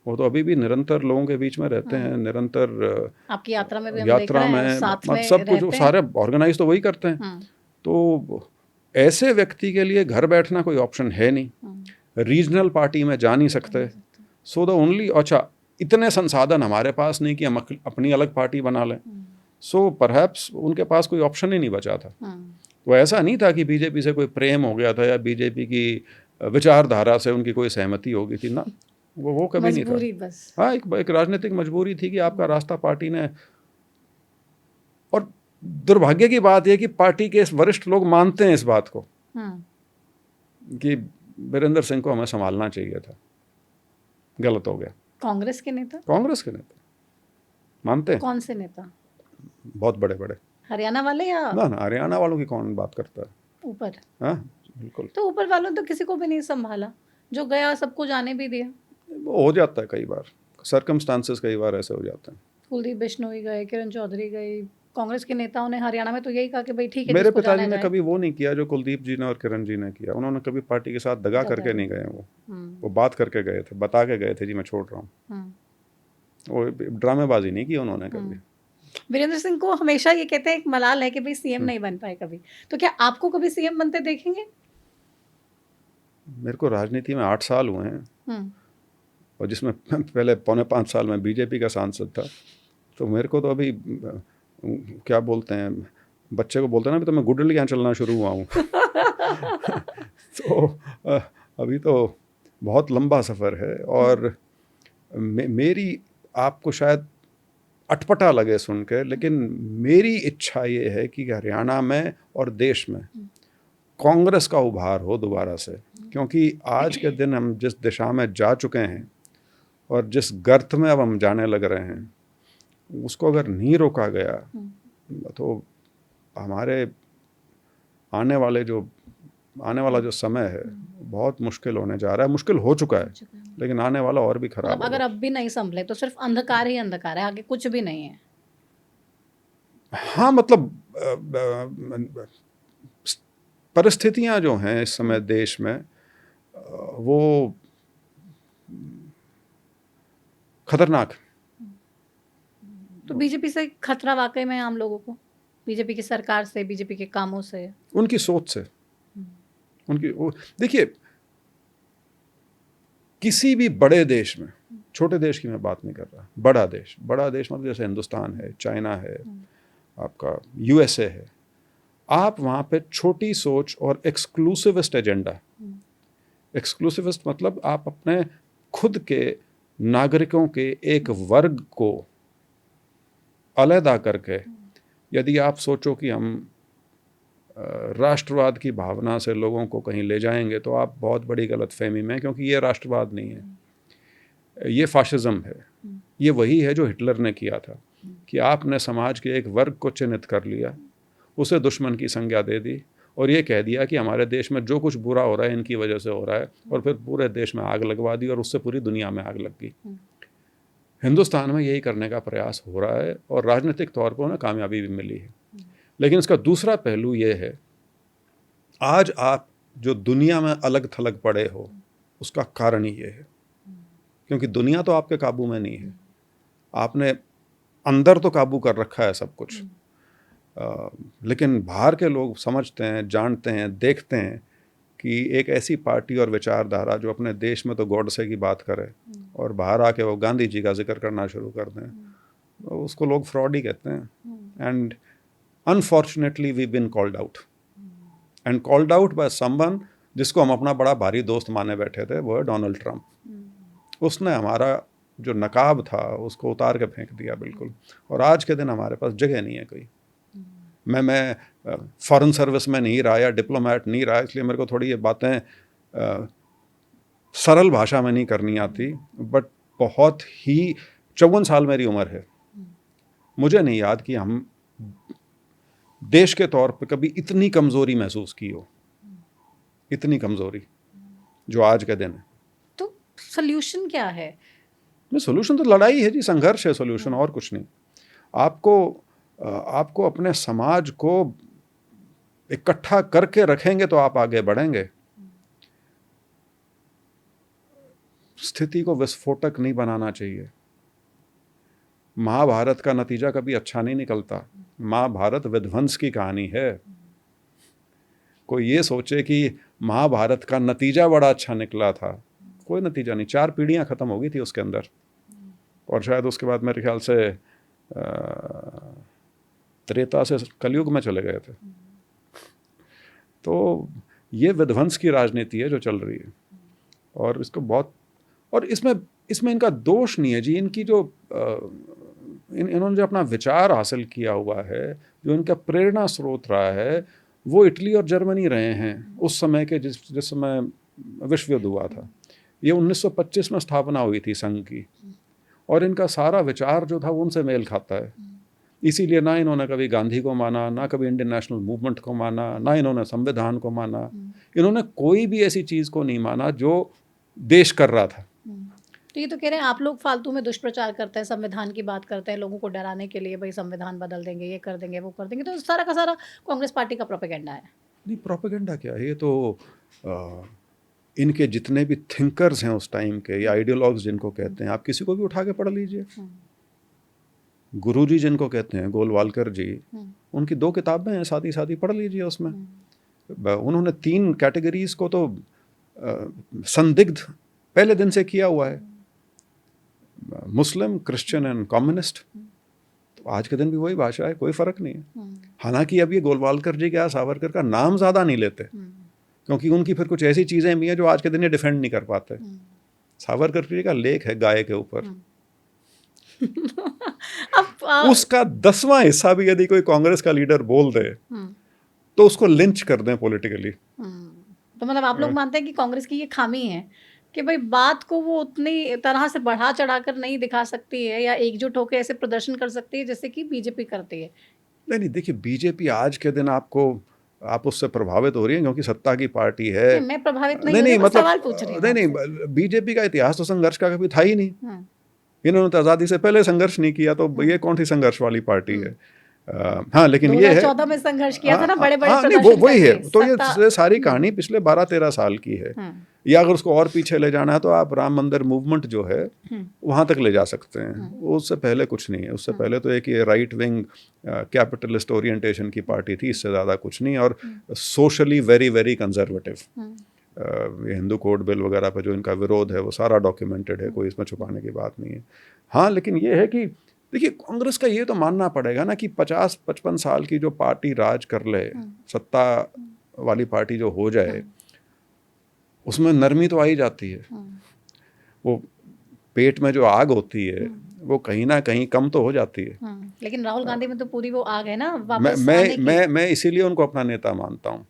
वो तो अभी भी निरंतर लोगों के बीच में रहते हैं, निरंतर आपकी यात्रा में भी हम यात्रा देख रहे में हैं, साथ में सब कुछ सारे ऑर्गेनाइज तो वही करते हैं। तो ऐसे व्यक्ति के लिए घर बैठना कोई ऑप्शन है नहीं। रीजनल पार्टी में जा नहीं सकते। सो द ओनली, अच्छा इतने संसाधन हमारे पास नहीं कि हम अपनी अलग पार्टी बना लें। सो परहैप्स उनके पास कोई ऑप्शन ही नहीं बचा था। तो ऐसा नहीं था कि बीजेपी से कोई प्रेम हो गया था या बीजेपी की विचारधारा से उनकी कोई सहमति हो गई थी ना, वो कभी नहीं था। बस हाँ, एक राजनीतिक मजबूरी थी कि आपका रास्ता पार्टी ने, और दुर्भाग्य की बात यह कि पार्टी के वरिष्ठ लोग मानते हैं इस बात को कि वीरेंद्र सिंह को हमें संभालना चाहिए था, गलत हो गया। कांग्रेस के नेता मानते हैं। कौन से नेता? बहुत बड़े बड़े। हरियाणा वाले या ना हरियाणा वालों की कौन बात करता है? ऊपर? हाँ बिल्कुल। तो ऊपर वालों तो किसी को भी नहीं संभाला, जो गया सबको जाने भी दिया। वो हो जाता है कई बार, सर्कमस्टांसेस कई बार ऐसे हो जाते हैं। कुलदीप बिश्नोई गए, किरण चौधरी गई, कांग्रेस के नेताओं ने हरियाणा में तो यही कहा कि भाई ठीक है। मेरे पिताजी ने कभी वो नहीं किया जो कुलदीप जी ने और किरण जी ने किया। उन्होंने कभी पार्टी के साथ दगा करके नहीं गए। वो बात करके गए थे, बता के गए थे जी मैं छोड़ रहा हूँ। वो ड्रामेबाजी नहीं की उन्होंने कभी। वीरेंद्र सिंह को हमेशा ये कहते हैं, एक मलाल है कि भाई सीएम नहीं बन पाए कभी, तो क्या आपको कभी सीएम बनते देखेंगे? मेरे को राजनीति में 8 साल हुए हैं, और जिसमें पहले 4.5 साल में बीजेपी का सांसद था। तो मेरे को तो अभी क्या बोलते हैं, बच्चे को बोलते हैं ना, अभी तो मैं गुडलियाँ चलना शुरू हुआ हूँ। तो अभी तो बहुत लंबा सफ़र है, और मेरी, आपको शायद अटपटा लगे सुन के, लेकिन मेरी इच्छा ये है कि हरियाणा में और देश में कांग्रेस का उभार हो दोबारा से। क्योंकि आज के दिन हम जिस दिशा में जा चुके हैं और जिस गर्त में अब हम जाने लग रहे हैं, उसको अगर नहीं रोका गया तो हमारे आने वाला जो समय है बहुत मुश्किल होने जा रहा है। मुश्किल हो चुका है, लेकिन आने वाला और भी खराब होगा। अगर अब भी नहीं संभले तो सिर्फ अंधकार ही अंधकार है, आगे कुछ भी नहीं है। हाँ, मतलब परिस्थितियाँ जो हैं इस समय देश में वो खतरनाक। तो बीजेपी से खतरा वाकई में आम लोगों को, बीजेपी की सरकार से, बीजेपी के कामों से? उनकी सोच से, उनकी वो देखिए, किसी भी बड़े देश में, छोटे देश की मैं बात नहीं कर रहा, बड़ा देश मतलब जैसे हिंदुस्तान है, चाइना है, आपका यूएसए है, आप वहाँ पे छोटी सोच और एक्सक्लूसिविस्ट एजेंडा, एक्सक्लूसिविस्ट मतलब आप अपने खुद के नागरिकों के एक वर्ग को अलहदा करके यदि आप सोचो कि हम राष्ट्रवाद की भावना से लोगों को कहीं ले जाएंगे तो आप बहुत बड़ी गलतफहमी में, क्योंकि ये राष्ट्रवाद नहीं है, ये फाशिज्म है। ये वही है जो हिटलर ने किया था कि आपने समाज के एक वर्ग को चिन्हित कर लिया, उसे दुश्मन की संज्ञा दे दी और ये कह दिया कि हमारे देश में जो कुछ बुरा हो रहा है इनकी वजह से हो रहा है, और फिर पूरे देश में आग लगवा दी और उससे पूरी दुनिया में आग लग गई। हिंदुस्तान में यही करने का प्रयास हो रहा है और राजनीतिक तौर पर उन्हें कामयाबी भी मिली है। लेकिन इसका दूसरा पहलू ये है, आज आप जो दुनिया में अलग थलग पड़े हो उसका कारण ही ये है, क्योंकि दुनिया तो आपके काबू में नहीं है, आपने अंदर तो काबू कर रखा है सब कुछ, लेकिन बाहर के लोग समझते हैं, जानते हैं, देखते हैं कि एक ऐसी पार्टी और विचारधारा जो अपने देश में तो गॉडसे की बात करे और बाहर आके वो गांधी जी का जिक्र करना शुरू कर दें, तो उसको लोग फ्रॉड ही कहते हैं। And unfortunately we been called out, and called out by someone जिसको हम अपना बड़ा भारी दोस्त माने बैठे थे, वो है डोनाल्ड ट्रंप। उसने हमारा जो नकाब था उसको उतार के फेंक दिया बिल्कुल, और आज के दिन हमारे पास जगह नहीं है कोई। मैं फॉरेन सर्विस में नहीं रहा या डिप्लोमेट नहीं रहा, इसलिए मेरे को थोड़ी ये बातें सरल भाषा में नहीं करनी आती, बट बहुत ही 54 साल मेरी उम्र है, मुझे नहीं याद कि हम देश के तौर पे कभी इतनी कमज़ोरी महसूस की हो, इतनी कमज़ोरी जो आज के दिन है। तो सल्यूशन क्या है? सोल्यूशन तो लड़ाई है जी, संघर्ष है सोल्यूशन, और कुछ नहीं। आपको अपने समाज को इकट्ठा करके रखेंगे तो आप आगे बढ़ेंगे। स्थिति को विस्फोटक नहीं बनाना चाहिए। महाभारत का नतीजा कभी अच्छा नहीं निकलता, महाभारत विध्वंस की कहानी है। कोई ये सोचे कि महाभारत का नतीजा बड़ा अच्छा निकला था, कोई नतीजा नहीं, 4 पीढ़ियां खत्म हो गई थी उसके अंदर, और शायद उसके बाद मेरे ख्याल से त्रेता से कलयुग में चले गए थे। तो ये विध्वंस की राजनीति है जो चल रही है, और इसको बहुत, और इसमें इनका दोष नहीं है जी, इनकी जो इन्होंने जो अपना विचार हासिल किया हुआ है, जो इनका प्रेरणा स्रोत रहा है, वो इटली और जर्मनी रहे हैं उस समय के, जिस समय विश्व युद्ध हुआ था। ये 1925 में स्थापना हुई थी संघ की, और इनका सारा विचार जो था वो उनसे मेल खाता है। इसीलिए ना इन्होंने कभी गांधी को माना, ना कभी इंडियन नेशनल मूवमेंट को माना, ना इन्होंने संविधान को माना, इन्होंने कोई भी ऐसी चीज़ को नहीं माना जो देश कर रहा था। तो ये तो कह रहे हैं आप लोग फालतू में दुष्प्रचार करते हैं, संविधान की बात करते हैं लोगों को डराने के लिए, भाई संविधान बदल देंगे, ये कर देंगे, वो कर देंगे, तो सारा का सारा कांग्रेस पार्टी का प्रोपेगेंडा है। नहीं, प्रोपेगेंडा क्या है, ये तो इनके जितने भी थिंकर्स हैं उस टाइम के, या आइडियोलॉग्स जिनको कहते हैं, आप किसी को भी उठा के पढ़ लीजिए। गुरुजी जिनको कहते हैं, गोलवालकर जी, उनकी 2 किताबें हैं, सादी सादी पढ़ लीजिए। उसमें उन्होंने 3 कैटेगरीज को तो संदिग्ध पहले दिन से किया हुआ है, मुस्लिम, क्रिश्चियन एंड कम्युनिस्ट। तो आज के दिन भी वही भाषा है, कोई फ़र्क नहीं है। हालांकि अब ये गोलवालकर जी क्या सावरकर का नाम ज़्यादा नहीं लेते, क्योंकि उनकी फिर कुछ ऐसी चीज़ें भी हैं जो आज के दिन ये डिफेंड नहीं कर पाते। सावरकर जी का लेख है गाय के ऊपर, उसका 10वां हिस्सा भी यदि कोई कांग्रेस का लीडर बोल दे तो उसको लिंच कर दें पॉलिटिकली। तो मतलब आप लोग मानते हैं कि कांग्रेस की ये खामी है कि भाई बात को वो उतनी तरह से बढ़ा चढ़ाकर नहीं दिखा सकती है, या एकजुट होकर ऐसे प्रदर्शन कर सकती है जैसे कि बीजेपी करती है? नहीं, देखिए, बीजेपी आज के दिन आप उससे प्रभावित हो रही है क्योंकि सत्ता की पार्टी है। मैं प्रभावित नहीं, मतलब सवाल पूछ रही हूं। नहीं, बीजेपी का इतिहास तो संघर्ष का कभी था ही नहीं। इन्होंने तो आज़ादी से पहले संघर्ष नहीं किया, तो ये कौन सी संघर्ष वाली पार्टी है? हाँ, लेकिन ये है 2014 में संघर्ष किया था ना, बड़े-बड़े हाँ, नहीं प्रदर्शन वही है। करके, तो सत्ता ये सारी कहानी पिछले 12-13 साल की है। या अगर उसको और पीछे ले जाना है तो आप राम मंदिर मूवमेंट जो है वहाँ तक ले जा सकते हैं। उससे पहले कुछ नहीं है। उससे पहले तो एक ये राइट विंग कैपिटलिस्ट ओरिएंटेशन की पार्टी थी, इससे ज़्यादा कुछ नहीं, और सोशली वेरी वेरी कंजर्वेटिव। ये हिंदू कोड बिल वगैरह पर जो इनका विरोध है वो सारा डॉक्यूमेंटेड है, कोई इसमें छुपाने की बात नहीं है। हाँ, लेकिन ये है कि देखिए कांग्रेस का ये तो मानना पड़ेगा ना कि 50-55 साल की जो पार्टी राज कर ले, सत्ता वाली पार्टी जो हो जाए, उसमें नरमी तो आ ही जाती है। वो पेट में जो आग होती है वो कहीं ना कहीं कम तो हो जाती है। लेकिन राहुल गांधी में तो पूरी वो आग है ना वापस आने की। मैं इसीलिए उनको अपना नेता मानता हूँ।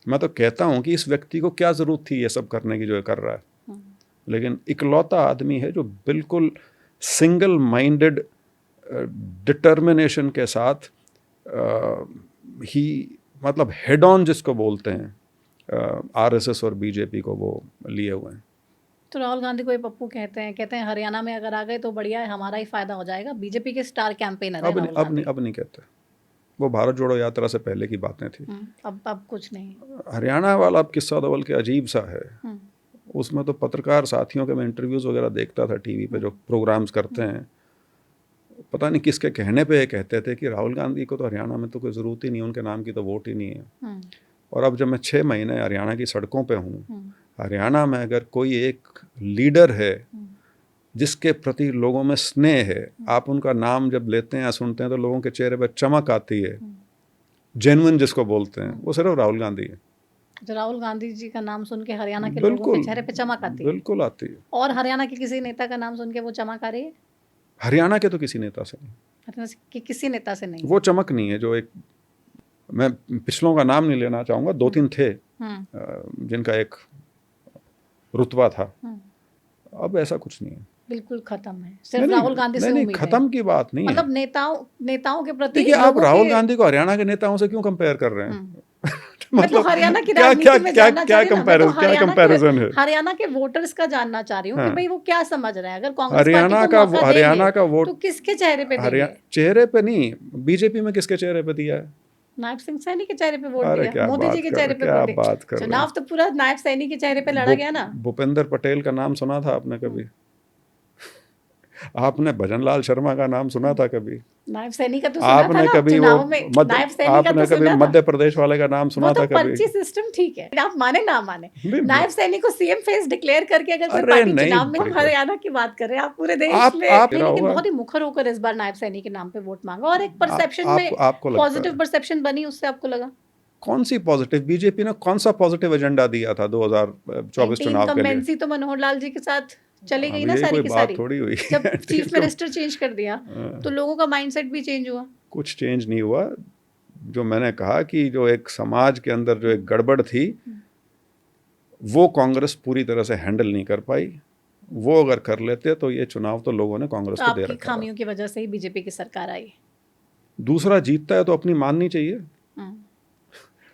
मैं तो कहता हूँ कि इस व्यक्ति को क्या जरूरत थी ये सब करने की जो ये कर रहा है, लेकिन इकलौता आदमी है जो बिल्कुल सिंगल माइंडेड डिटर्मिनेशन के साथ ही, मतलब हेड ऑन जिसको बोलते हैं, आरएसएस और बीजेपी को वो लिए हुए हैं। तो राहुल गांधी को ये पप्पू कहते हैं हरियाणा में अगर आ गए तो बढ़िया है, हमारा ही फायदा हो जाएगा। बीजेपी के स्टार कैंपेनर है राहुल गांधी। अब नहीं कहते, वो भारत जोड़ो यात्रा से पहले की बातें थी। अब कुछ नहीं। हरियाणा वाला अब किस्सा दवल के अजीब सा है। उसमें तो पत्रकार साथियों के मैं इंटरव्यूज वगैरह देखता था टीवी पे जो प्रोग्राम्स करते हैं, पता नहीं किसके कहने पे ये कहते थे कि राहुल गांधी को तो हरियाणा में तो कोई ज़रूरत ही नहीं, उनके नाम की तो वोट ही नहीं है। और अब जब मैं 6 महीने हरियाणा की सड़कों पे हूँ, हरियाणा में अगर कोई एक लीडर है जिसके प्रति लोगों में स्नेह है, आप उनका नाम जब लेते हैं या सुनते हैं तो लोगों के चेहरे पर चमक आती है, जेन्युइन जिसको बोलते हैं, वो सिर्फ राहुल गांधी है। तो राहुल गांधी जी का नाम सुन के हरियाणा के लोगों के चेहरे पे चमक आती है? बिल्कुल आती है। और हरियाणा के किसी नेता का नाम सुन के वो चमक आ रही है? हरियाणा के तो किसी नेता से नहीं, हरियाणा के किसी नेता से नहीं, वो चमक नहीं है। जो एक, मैं पिछलों का नाम नहीं लेना चाहूँगा, 2-3 थे जिनका एक रुतबा था, अब ऐसा कुछ नहीं है। बिल्कुल खत्म है, सिर्फ राहुल गांधी से उम्मीद है। खत्म की बात नहीं है, मतलब नेताओं के प्रति। देखिए आप राहुल गांधी को हरियाणा के नेताओं से क्यों कंपेयर कर रहे हैं? मतलब हरियाणा की राजनीति में जानना चाह रही हूँ, क्या कंपैरिजन है? हरियाणा के वोटर्स का जानना चाह रही हूँ कि भाई वो क्या समझ रहे हैं। अगर कांग्रेस हरियाणा का वोट तो किसके चेहरे पे देंगे? चेहरे पे नहीं, बीजेपी में किसके चेहरे पे दिया है? नायब सिंह सैनी के चेहरे पे वोट दिया, मोदी जी के चेहरे पे वोट दिया। चुनाव तो पूरा नायब सैनी के चेहरे पे लड़ा गया ना। भूपेंद्र पटेल का नाम सुना था आपने कभी? आपने भजनलाल शर्मा का नाम सुना था कभी? नायब सैनी का तो सुना आपने था ना, कभी चुनाव में नायब सैनी का तो सुना था। मध्य प्रदेश वाले का नाम सुना था कभी? पर्ची सिस्टम ठीक है, आप माने ना माने, नायब सैनी को सीएम फेस डिक्लेयर करके अगर कोई पार्टी चुनाव में, हरियाणा की बात कर रहे हैं आप, पूरे देश में लेकिन बहुत ही मुखर होकर इस बार नायब सैनी के नाम पे वोट मांगा और एक परसेप्शन में पॉजिटिव परसेप्शन बनी, उससे आपको लगा? कौन सी पॉजिटिव? बीजेपी ने कौन सा पॉजिटिव एजेंडा दिया था 2024 चुनाव के लिए? तो मनोहर लाल जी के साथ चली गई ना सारी की सारी, थोड़ी हुई। जब चीफ मिनिस्टर चेंज कर दिया तो लोगों का माइंडसेट भी चेंज हुआ। कुछ चेंज नहीं हुआ। जो मैंने कहा कि जो एक समाज के अंदर जो एक गड़बड़ थी वो कांग्रेस पूरी तरह से हैंडल नहीं कर पाई। वो अगर कर लेते तो ये चुनाव तो लोगों ने कांग्रेस को दे रखा था। खामियों की वजह से ही बीजेपी की सरकार आई। दूसरा जीतता है तो अपनी माननी चाहिए।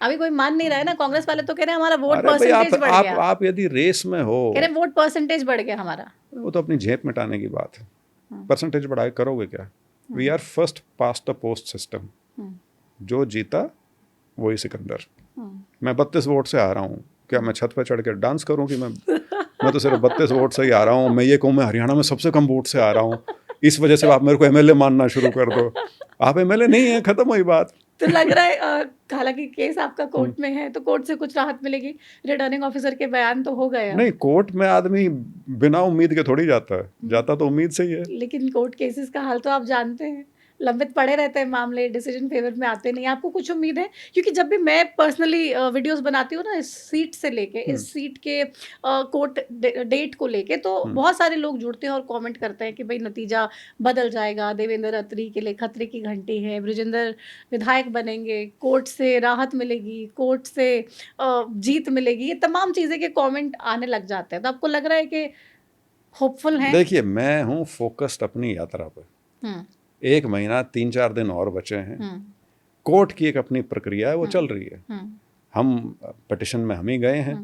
अभी कोई मान नहीं रहा है ना, कांग्रेस वाले तो कह रहे हैं हमारा वोट परसेंटेज बढ़ गया। आप यदि रेस में हो, कह रहे वोट परसेंटेज बढ़ गया हमारा, वो तो अपनी जेब मिटाने की बात है। परसेंटेज बढ़ाए करोगे क्या? We are first past the post system. जो जीता वही सिकंदर। मैं 32 वोट से आ रहा हूँ, क्या मैं छत पे चढ़ के डांस करूँ कि मैं तो सिर्फ 32 वोट से ही आ रहा हूँ? मैं ये कहूँ मैं हरियाणा में सबसे कम वोट से आ रहा हूँ, इस वजह से आप मेरे को एमएलए मानना शुरू कर दो। आप एमएलए नहीं है, खत्म हुई बात। तो लग रहा है हालांकि केस आपका कोर्ट में है तो कोर्ट से कुछ राहत मिलेगी। रिटर्निंग ऑफिसर के बयान तो हो गए। नहीं, कोर्ट में आदमी बिना उम्मीद के थोड़ी जाता है, जाता तो उम्मीद से ही है। लेकिन कोर्ट केसेस का हाल तो आप जानते हैं, लंबित पड़े रहते हैं मामले, डिसीजन फेवर में आते नहीं। आपको कुछ उम्मीद है? क्योंकि जब भी मैं पर्सनली वीडियोस बनाती हूँ ना इस सीट से लेके, इस सीट के कोर्ट डेट को लेके, तो बहुत सारे लोग जुड़ते हैं और कमेंट करते हैं कि भाई नतीजा बदल जाएगा, देवेंद्र अत्री के लिए खतरे की घंटी है, बृजेंद्र विधायक बनेंगे, कोर्ट से राहत मिलेगी, कोर्ट से जीत मिलेगी, ये तमाम चीज़ें के कॉमेंट आने लग जाते हैं। तो आपको लग रहा है कि होपफुल हैं? देखिए, मैं हूँ फोकस्ड अपनी यात्रा पर। 1 महीना 3-4 दिन और बचे हैं। कोर्ट की एक अपनी प्रक्रिया है, वो चल रही है। हम पिटिशन में हम ही गए हैं,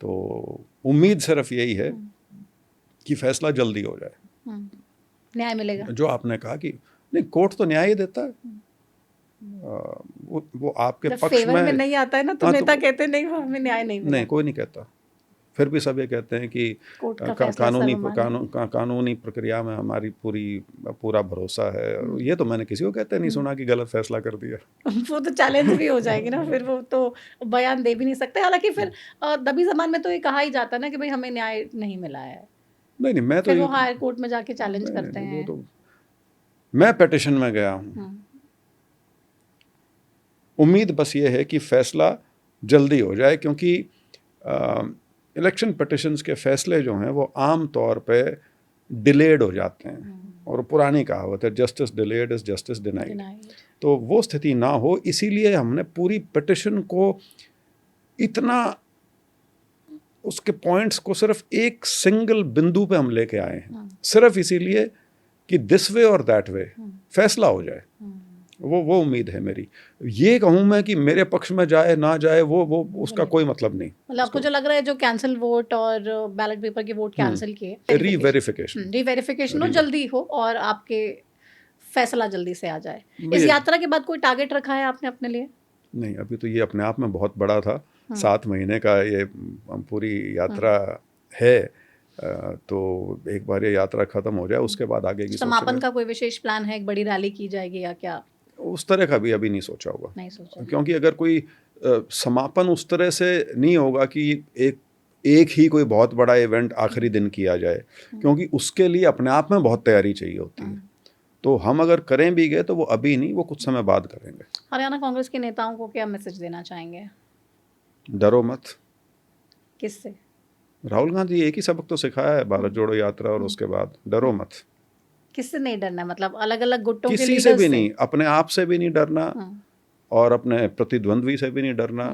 तो उम्मीद सिर्फ यही है कि फैसला जल्दी हो जाए, न्याय मिलेगा। जो आपने कहा कि नहीं, कोर्ट तो न्याय ही देता है। वो आपके जब पक्ष फेवर में में नहीं आता है ना तो हाँ, नेता कहते हैं नहीं हमें न्याय नहीं मिला, नहीं कोई नहीं कहता। फिर भी सब ये कहते हैं कि कोर्ट का फैसला सर्वमान्य। कानूनी प्रक्रिया में हमारी पूरा भरोसा है। और ये तो मैंने किसी को कहते नहीं सुना कि गलत फैसला कर दिया। वो तो चैलेंज भी हो जाएगी ना, फिर वो तो बयान दे भी नहीं सकते। हालांकि फिर दबी जबान में तो ये कहा ही जाता है ना कि भाई हमें न्याय नहीं मिला है, नहीं मैं तो फिर वो हायर कोर्ट में जाके चैलेंज नहीं, करते नहीं, हैं। वो तो मैं पिटिशन में गया हूँ। उम्मीद बस ये है कि फैसला जल्दी हो जाए, क्योंकि इलेक्शन पिटिशंस के फैसले जो हैं वो आम तौर पे डिलेड हो जाते हैं, और पुरानी कहावत है justice delayed is justice denied. तो वो स्थिति ना हो, इसीलिए हमने पूरी पिटिशन को इतना उसके पॉइंट्स को सिर्फ एक सिंगल बिंदु पे हम लेके आए हैं, सिर्फ इसीलिए कि दिस वे और दैट वे फैसला हो जाए। वो उम्मीद है मेरी। ये कहूँ मैं कि मेरे पक्ष में जाए ना जाए वो उसका कोई मतलब नहीं। मतलब आपको जो लग रहा है जो कैंसिल वोट और बैलेट पेपर के वोट कैंसिल किए, रीवेरिफिकेशन हो जल्दी हो और आपके फैसला जल्दी से आ जाए। इस यात्रा के बाद कोई टारगेट रखा है आपने अपने लिए? नहीं, अभी तो ये अपने आप में बहुत बड़ा था। 7 महीने का ये पूरी यात्रा है, तो एक बार ये यात्रा खत्म हो जाए उसके बाद आगे की समापन का कोई विशेष प्लान है? एक बड़ी रैली की जाएगी या क्या? उस तरह का भी अभी नहीं सोचा होगा। नहीं सोचा, क्योंकि अगर कोई समापन उस तरह से नहीं होगा कि एक ही कोई बहुत बड़ा इवेंट आखिरी दिन किया जाए, क्योंकि उसके लिए अपने आप में बहुत तैयारी चाहिए होती है। तो हम अगर करें भी गए तो वो अभी नहीं, वो कुछ समय बाद करेंगे। हरियाणा कांग्रेस के नेताओं को क्या मैसेज देना चाहेंगे? डरो मत। किससे? राहुल गांधी एक ही सबक तो सिखाया है, भारत जोड़ो यात्रा और उसके बाद डरो मत। किससे नहीं डरना? मतलब अलग अलग गुटों के किसी से भी नहीं, अपने आप से भी नहीं डरना, और अपने प्रतिद्वंद्वी से भी नहीं डरना,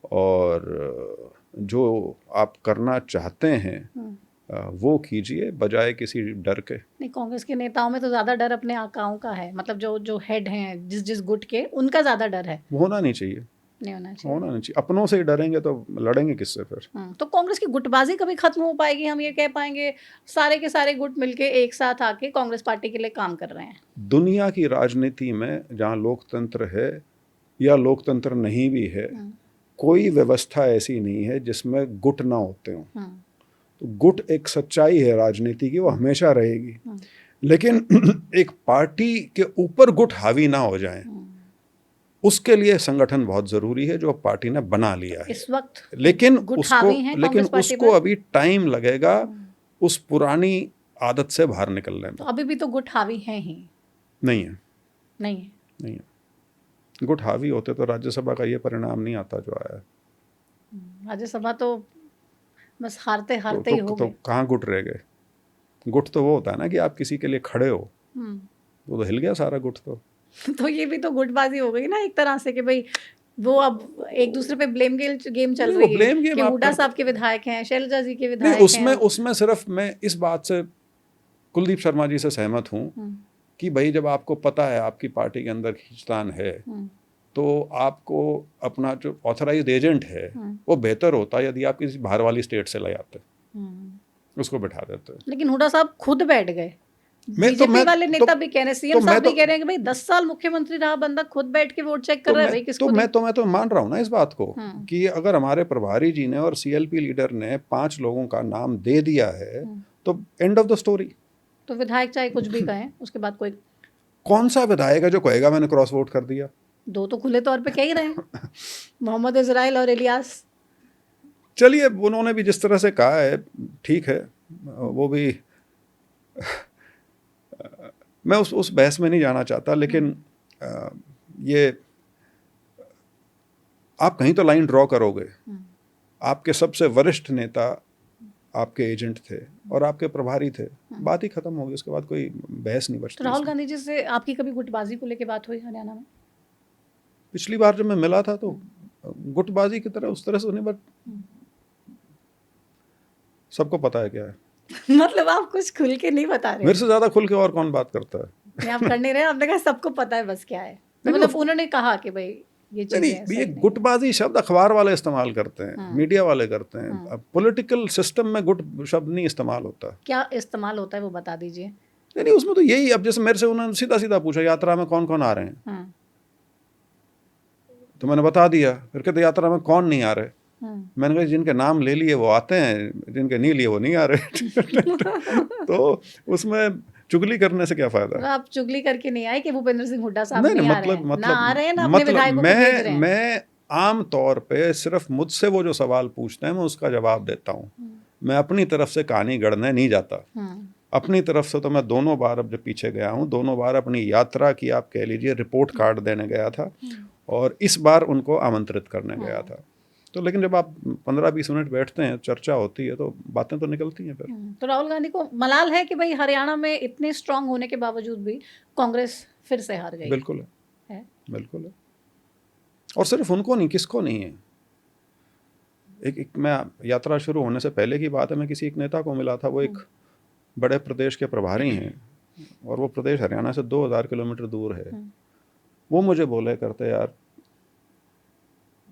और जो आप करना चाहते हैं वो कीजिए बजाय किसी डर के। नहीं, कांग्रेस के नेताओं में तो ज्यादा डर अपने आकाओं का है, मतलब जो हेड हैं जिस गुट के, उनका ज्यादा डर है। होना नहीं चाहिए, नहीं होना चाहिए, होना नहीं चाहिए। अपनों से ही डरेंगे तो लड़ेंगे किससे फिर? तो कांग्रेस की गुटबाजी कभी खत्म हो पाएगी? हम ये कह पाएंगे सारे के सारे गुट मिलके एक साथ आके कांग्रेस पार्टी के लिए काम कर रहे हैं? दुनिया की राजनीति में जहाँ लोकतंत्र है या लोकतंत्र नहीं भी है, कोई व्यवस्था ऐसी नहीं है जिसमें गुट ना होते हों। तो गुट एक सच्चाई है राजनीति की, वो हमेशा रहेगी। लेकिन एक पार्टी के ऊपर गुट हावी ना हो जाए, उसके लिए संगठन बहुत जरूरी है जो पार्टी ने बना लिया है इस वक्त। लेकिन उसको अभी टाइम लगेगा उस पुरानी आदत से बाहर निकलने में। तो अभी भी तो गुट हावी है ही? नहीं है, नहीं है, नहीं है। गुट हावी होते तो राज्यसभा का ये परिणाम नहीं आता जो आया है। राज्यसभा तो बस हारते ही हो गए। तो कहाँ गुट रह गए? गुट तो वो होता है ना कि आप किसी के लिए खड़े हो, वो तो हिल गया सारा गुट। तो ये भी तो गुटबाजी हो गई ना एक तरह से कि भाई वो अब एक दूसरे पे ब्लेम गेम चल रही है कि हुड्डा साहब के विधायक हैं, शैलजा जी के विधायक हैं। उसमें सिर्फ मैं इस बात से कुलदीप शर्मा जी से सहमत हूँ कि भाई जब आपको पता है आपकी पार्टी के अंदर खींचतान है, तो आपको अपना जो ऑथराइज्ड एजेंट है वो बेहतर होता है यदि आप किसी बाहर वाली स्टेट से ले आते, उसको बैठा देते। लेकिन हुड्डा साहब खुद बैठ गए। बीजेपी वाले नेता भी कह रहे हैं, सीएम साहब भी कह रहे हैं कि भाई 10 साल मुख्यमंत्री रहा बंदा, खुद बैठ के वोट चेक कर रहा है भाई किसको। मैं तो मान रहा हूँ ना इस बात को कि अगर हमारे प्रभारी जी ने और सीएलपी लीडर ने 5 लोगों का नाम दे दिया है तो एंड ऑफ द स्टोरी। तो विधायक चाहे कुछ भी कहें, उसके बाद कोई कौन सा विधायक है जो कहेगा मैंने क्रॉस वोट कर दिया? 2 तो खुले तौर पे कह ही रहे हैं, मोहम्मद इजराइल और इलियास। चलिए, उन्होंने भी जिस तरह से कहा है ठीक है, वो भी मैं उस बहस में नहीं जाना चाहता, लेकिन ये आप कहीं तो लाइन ड्रॉ करोगे। आपके सबसे वरिष्ठ नेता आपके एजेंट थे और आपके प्रभारी थे, बात ही खत्म होगी, उसके बाद कोई बहस नहीं बचती। तो राहुल गांधी जी से आपकी कभी गुटबाजी को लेकर बात हुई हरियाणा में? पिछली बार जब मैं मिला था तो गुटबाजी की तरह उस तरह से नहीं, बट सबको पता है क्या है। मतलब आप कुछ खुल के नहीं बता रहे? मेरे से ज्यादा खुल के और कौन बात करता है? आप कर नहीं रहे, आपने कहा सबको पता है बस क्या है। तो मतलब उन्होंने कहा कि भाई ये ये गुटबाजी शब्द अखबार वाले इस्तेमाल करते हैं, मीडिया वाले करते हैं। पॉलिटिकल सिस्टम में गुट शब्द नहीं इस्तेमाल होता। क्या इस्तेमाल होता है वो बता दीजिए। नहीं, उसमें तो यही, अब जैसे मेरे से उन्होंने सीधा सीधा पूछा यात्रा में कौन कौन आ रहे हैं, तो मैंने बता दिया। फिर कहते यात्रा में कौन नहीं आ रहे? मैंने कहा जिनके नाम ले लिए वो आते हैं, जिनके नहीं लिए वो नहीं आ रहे। तो उसमें चुगली करने से क्या फायदा? मतलब आप चुगली करके नहीं आए कि भूपेंद्र सिंह हुड्डा साहब नहीं नहीं नहीं, आ रहे हैं, ना आ रहे हैं, ना अपने मतलब विधायकों को भेज रहे हैं। मैं आम तौर पे सिर्फ मुझसे वो जो सवाल पूछते हैं मैं उसका जवाब देता हूँ। मैं अपनी तरफ से कहानी गढ़ने नहीं जाता। अपनी तरफ से तो मैं दोनों बार, अब जब पीछे गया हूँ, दोनों बार अपनी यात्रा की आप कह लीजिए रिपोर्ट कार्ड देने गया था, और इस बार उनको आमंत्रित करने गया था। तो लेकिन जब आप 15-20 मिनट बैठते हैं, चर्चा होती है, तो बातें तो निकलती हैं फिर। तो राहुल गांधी को मलाल है कि भाई हरियाणा में इतने स्ट्रांग होने के बावजूद भी कांग्रेस फिर से हार गई। बिल्कुल है, बिल्कुल है। और सिर्फ उनको नहीं, किसको नहीं है। एक मैं यात्रा शुरू होने से पहले की बात है, मैं किसी एक नेता को मिला था, वो एक बड़े प्रदेश के प्रभारी हैं, और वो प्रदेश हरियाणा से 2000 किलोमीटर दूर है। वो मुझे बोले करते, यार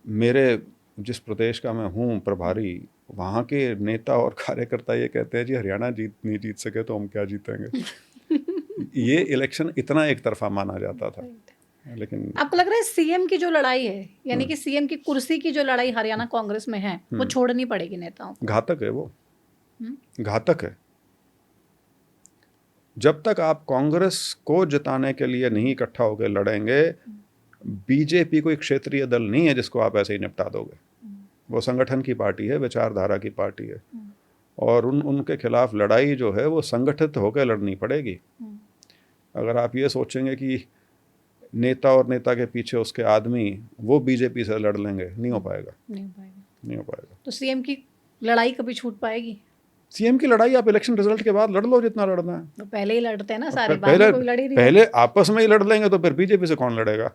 मेरे जिस प्रदेश का मैं हूँ प्रभारी, वहाँ के नेता और कार्यकर्ता ये कहते हैं जी हरियाणा नहीं जीत सके तो हम क्या जीतेंगे। ये इलेक्शन इतना एक तरफा माना जाता था। लेकिन आपको लग रहा है सीएम की जो लड़ाई है, यानी कि सीएम की कुर्सी की जो लड़ाई हरियाणा कांग्रेस में है, वो छोड़नी पड़ेगी नेताओं को? घातक है वो, घातक है। जब तक आप कांग्रेस को जिताने के लिए नहीं इकट्ठा होकर लड़ेंगे, बीजेपी कोई क्षेत्रीय दल नहीं है जिसको आप ऐसे ही निपटा दोगे। वो संगठन की पार्टी है, विचारधारा की पार्टी है, और उनके खिलाफ लड़ाई जो है वो संगठित होकर लड़नी पड़ेगी। अगर आप ये सोचेंगे कि नेता और नेता के पीछे उसके आदमी वो बीजेपी से लड़ लेंगे, नहीं हो पाएगा, नहीं हो पाएगा। तो सीएम की लड़ाई कभी छूट पाएगी? सीएम की लड़ाई आप इलेक्शन रिजल्ट के बाद लड़ लो जितना लड़ना है। तो पहले ही लड़ते हैं ना सारे, बाद में कोई लड़ ही नहीं। पहले आपस में ही लड़ लेंगे तो फिर बीजेपी से कौन लड़ेगा?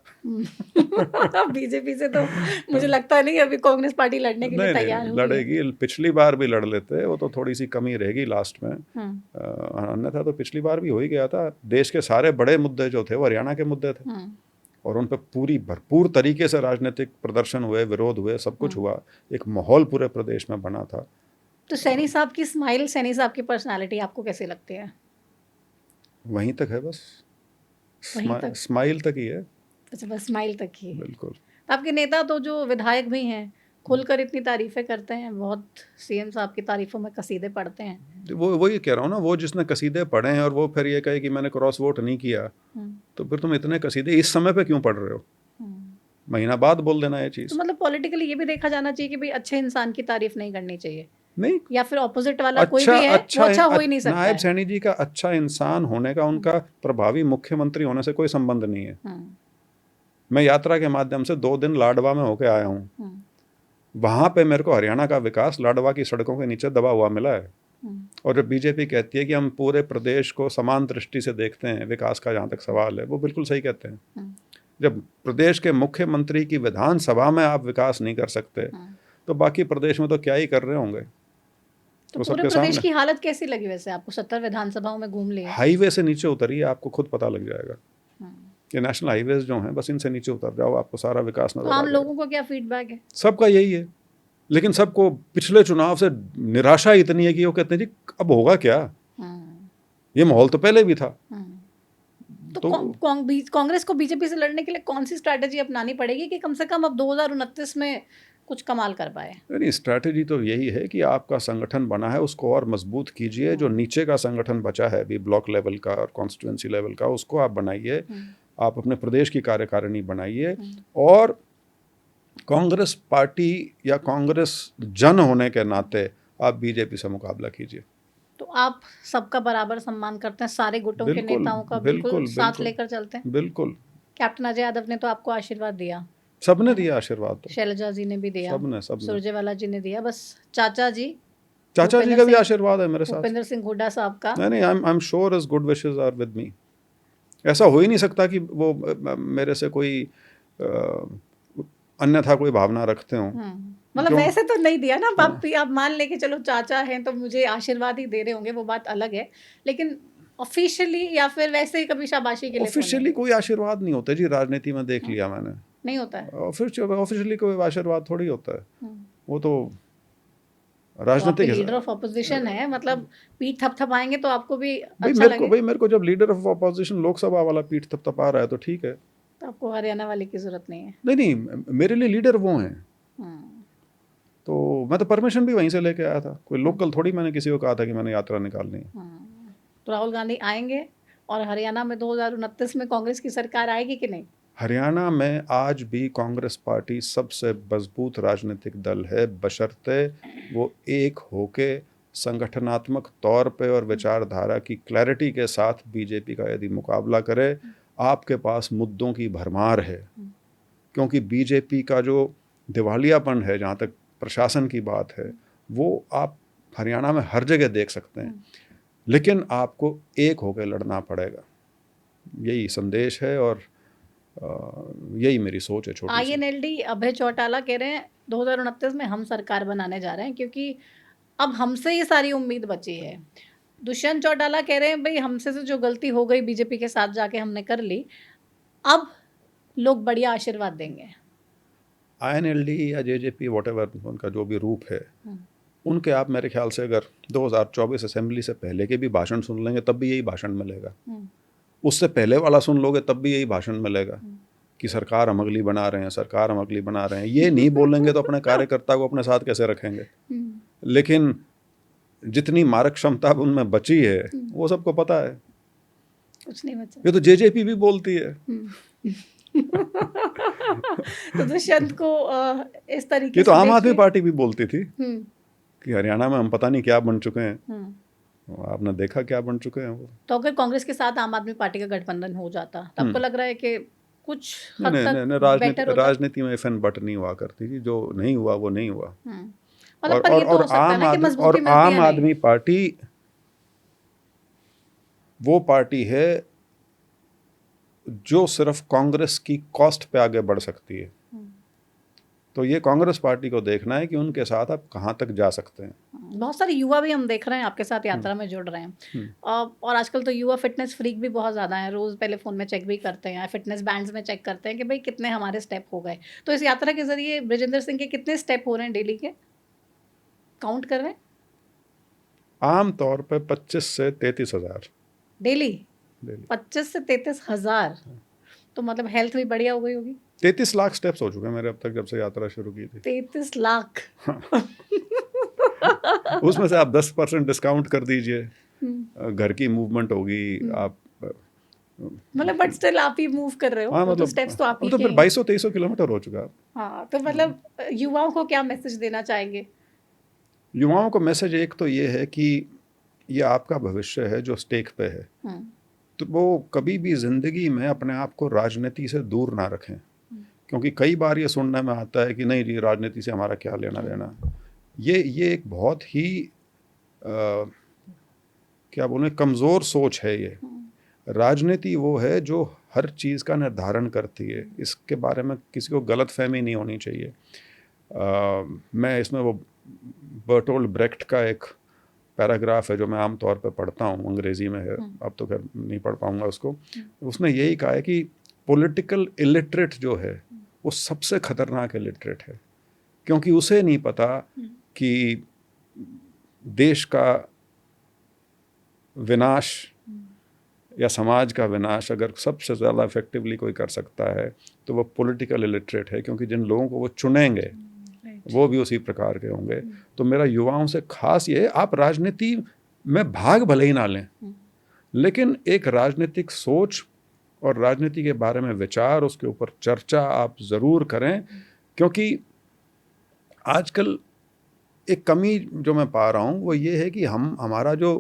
बीजेपी से तो मुझे लगता नहीं अभी कांग्रेस पार्टी लड़ने के लिए तैयार है। लड़ेगी। पिछली बार भी लड़ लेते, वो तो थोड़ी सी कमी रहेगी लास्ट में, अन्यथा तो पिछली बार भी हो ही गया था। देश के सारे बड़े मुद्दे जो थे वो हरियाणा के मुद्दे थे, और उन पर पूरी भरपूर तरीके से राजनीतिक प्रदर्शन हुए, विरोध हुए, सब कुछ हुआ, एक माहौल पूरे प्रदेश में बना था। तो सैनी साहब की स्माइल, सैनी साहब की पर्सनालिटी आपको कैसी लगती है? वहीं तक है बस, स्माइल तक ही है। अच्छा, बस स्माइल तक ही है। बिल्कुल। आपके नेता तो जो विधायक भी हैं खुलकर इतनी तारीफें करते हैं, बहुत सीएम साहब की तारीफों में कसीदे पढ़ते हैं। वो ये कह रहा हूँ ना, वो जिसने कसीदे पढ़े हैं और वो फिर ये कहे कि मैंने क्रॉस वोट नहीं किया, तो फिर तुम इतने कसीदे इस समय पे क्यों पढ़ रहे हो? महीना बाद बोल देना ये चीज़। तो मतलब पॉलिटिकली ये भी देखा जाना चाहिए कि भाई अच्छे इंसान की तारीफ नहीं करनी चाहिए, नहीं, या फिर ऑपोजिट वाला कोई भी है वो अच्छा हो ही नहीं सकता। नायब सैनी जी का अच्छा इंसान होने का, उनका प्रभावी मुख्यमंत्री होने से कोई संबंध नहीं है। मैं यात्रा के माध्यम से 2 दिन लाडवा में होके आया हूँ। वहाँ पे मेरे को हरियाणा का विकास लाडवा की सड़कों के नीचे दबा हुआ मिला है। और जब बीजेपी कहती है कि हम पूरे प्रदेश को समान दृष्टि से देखते हैं विकास का, जहाँ तक सवाल है, वो बिल्कुल सही कहते हैं। जब प्रदेश के मुख्यमंत्री की विधानसभा में आप विकास नहीं कर सकते, तो बाकी प्रदेश में तो क्या ही कर रहे होंगे। तो पूरे प्रदेश की हालत कैसी लगी वैसे आपको? 70 विधानसभाओं में घूम लिए। हाईवे से नीचे उतरिए, आपको खुद पता लग जाएगा। ये नेशनल हाईवेज जो हैं, बस इनसे नीचे उतर जाओ, आपको सारा विकास नजर आ जाएगा। आम लोगों को क्या फीडबैक है? सबका यही है, लेकिन सबको पिछले चुनाव से निराशा इतनी है कि वो कहते हैं जी अब होगा क्या, ये माहौल तो पहले भी था। तो कांग्रेस को बीजेपी से लड़ने के लिए कौन सी स्ट्रैटेजी अपनानी पड़ेगी कि कम से कम अब 2029 में कुछ कमाल कर पाए? नहीं, स्ट्रैटेजी तो यही है कि आपका संगठन बना है उसको और मजबूत कीजिए। जो नीचे का संगठन बचा है अभी, ब्लॉक लेवल का और कॉन्स्टिट्यूंसी लेवल का, उसको आप बनाइए। आप अपने प्रदेश की कार्यकारिणी बनाइए, और कांग्रेस पार्टी या कांग्रेस जन होने के नाते आप बीजेपी से मुकाबला कीजिए। तो आप सबका बराबर सम्मान करते हैं, सारे गुटों के नेताओं का बिल्कुल साथ लेकर चलते हैं? बिल्कुल। कैप्टन अजय यादव ने तो आपको आशीर्वाद दिया, सबने दिया आशीर्वाद, तो शैलजा जी ने भी दिया, सबने सुरजेवाला जी ने दिया, बस चाचा जी का भी आशीर्वाद है मेरे साथ, भूपेंद्र सिंह हुड्डा साहब का। नहीं, I am sure his good wishes are with me. ऐसा हो ही नहीं सकता कि वो मेरे से कोई अन्यथा कोई भावना रखते हो। मतलब वैसे तो नहीं दिया ना, आप मान लेके चलो चाचा हैं तो मुझे आशीर्वाद ही दे रहे होंगे, वो बात अलग है, लेकिन ऑफिशियली या फिर वैसे ही कभी शाबाशी के लिए? ऑफिशियली कोई आशीर्वाद नहीं होता जी, राजनीति में देख लिया मैंने, नहीं होता है। ऑफिशियली कोई आशीर्वाद थोड़ी होता है, वो तो राजनीतिक लीडर ऑफ ऑपोजिशन है, मतलब पीठ थपथपाएंगे तो आपको भी अच्छा लगेगा। मेरे को जब लीडर ऑफ ऑपोजिशन लोकसभा वाला पीठ थपथपा रहा है तो ठीक है। तो आपको हरियाणा वाले की ज़रूरत नहीं है। नहीं, मेरे लिए लीडर वो हैं। हम्म, तो मैं तो परमिशन भी वहीं से लेके आया था, कोई लोकल थोड़ी मैंने किसी को कहा था कि मैंने यात्रा निकालनी है। तो राहुल गांधी आएंगे और हरियाणा में 2029 में कांग्रेस की सरकार आएगी कि नहीं? हरियाणा में आज भी कांग्रेस पार्टी सबसे मजबूत राजनीतिक दल है, बशर्ते वो एक होके संगठनात्मक तौर पे और विचारधारा की क्लैरिटी के साथ बीजेपी का यदि मुकाबला करे। आपके पास मुद्दों की भरमार है, क्योंकि बीजेपी का जो दिवालियापन है, जहाँ तक प्रशासन की बात है, वो आप हरियाणा में हर जगह देख सकते हैं। लेकिन आपको एक होकर लड़ना पड़ेगा, यही संदेश है और यही मेरी सोच है छोटी सी। आईएनएलडी अभय चौटाला कह रहे हैं 2029 में हम सरकार बनाने जा रहे हैं, क्योंकि अब हमसे ये सारी उम्मीद बची है। दुष्यंत चौटाला कह रहे हैं भाई हमसे से जो गलती हो गई बीजेपी के साथ जाके हमने कर ली, अब लोग बढ़िया आशीर्वाद देंगे। आईएनएलडी या जेजेपी व्हाटएवर उनका जो भी रूप है, उनके आप मेरे ख्याल से अगर 2024 असेंबली से पहले के भी भाषण सुन लेंगे तब भी यही भाषण मिलेगा। उससे पहले वाला सुन लोगे तब भी यही भाषण मिलेगा कि सरकार हम अगली बना रहे हैं, सरकार हम अगली बना रहे हैं। ये नहीं बोलेंगे तो अपने कार्यकर्ता को अपने साथ कैसे रखेंगे? लेकिन जितनी मारक क्षमता उनमें बची है वो सबको पता है, कुछ नहीं बचा। ये तो जेजेपी भी बोलती है। तो दुष्यंत को इस तरीके ये तो से आम आदमी देखिए। पार्टी भी बोलती थी कि हरियाणा में हम पता नहीं क्या बन चुके हैं। आपने देखा क्या बन चुके हैं वो। तो अगर कांग्रेस के साथ आम आदमी पार्टी का गठबंधन हो जाता तो आपको लग रहा है कि कुछ हद तक बेटर होता? राजनीति में इफ एंड बट नहीं हुआ करती थी, जो नहीं हुआ वो नहीं हुआ। मतलब पर ये तो हो सकता है ना कि मजबूती मिलती है आम नहीं। आदमी पार्टी वो पार्टी है जो सिर्फ कांग्रेस की कॉस्ट पे आगे बढ़ सकती है। तो ये कांग्रेस पार्टी को देखना है कि उनके साथ आप कहाँ तक जा सकते हैं। बहुत सारे युवा भी हम देख रहे हैं आपके साथ यात्रा में जुड़ रहे हैं। और आजकल तो युवा फिटनेस फ्रीक भी बहुत ज़्यादा है, रोज़ पहले फ़ोन में चेक भी करते हैं, फिटनेस बैंड्स में चेक करते हैं कि भाई कितने हमारे स्टेप हो गए। तो इस यात्रा के ज़रिए बृजेंद्र सिंह के कितने स्टेप हो रहे हैं डेली के, काउंट कर रहे हैं? आम तौर पे 25 से 33 हज़ार डेली। 25 से 33 हज़ार, तो मतलब हेल्थ भी बढ़िया हो गई होगी। 33 लाख स्टेप्स हो चुके हैं मेरे अब तक, जब से यात्रा शुरू की थी। 33 लाख। उसमें से आप 10% डिस्काउंट कर दीजिए, घर की मूवमेंट होगी आप, मतलब बट स्टिल आप ही मूव कर रहे हो। हाँ, तो मतलब स्टेप्स तो आप ही तो के फिर हैं। 2200-2300 किलोमीटर हो चुका है। हाँ, तो मतलब युवाओं को क्या मैसेज देना चाहेंगे? युवाओं को मैसेज एक तो ये है कि ये आपका भविष्य है जो स्टेक पे है, तो वो कभी भी जिंदगी में अपने आप को राजनीति से दूर ना रखें। क्योंकि कई बार ये सुनने में आता है कि नहीं जी राजनीति से हमारा क्या लेना देना। ये एक बहुत ही क्या बोलें, कमज़ोर सोच है ये। राजनीति वो है जो हर चीज़ का निर्धारण करती है, इसके बारे में किसी को गलतफहमी नहीं होनी चाहिए। मैं इसमें वो बर्टोल्ड ब्रेक्ट का एक पैराग्राफ है जो मैं आम तौर पे पढ़ता हूँ, अंग्रेज़ी में है, अब तो खैर नहीं पढ़ पाऊँगा उसको। उसने यही कहा है कि पॉलिटिकल इलिटरेट जो है वो सबसे खतरनाक इलिटरेट है, क्योंकि उसे नहीं पता कि देश का विनाश या समाज का विनाश अगर सबसे ज़्यादा इफेक्टिवली कोई कर सकता है तो वो पॉलिटिकल इलिटरेट है, क्योंकि जिन लोगों को वो चुनेंगे वो भी उसी प्रकार के होंगे। तो मेरा युवाओं से खास ये है, आप राजनीति में भाग भले ही ना लें, लेकिन एक राजनीतिक सोच और राजनीति के बारे में विचार, उसके ऊपर चर्चा आप ज़रूर करें। क्योंकि आजकल एक कमी जो मैं पा रहा हूँ वो ये है कि हमारा जो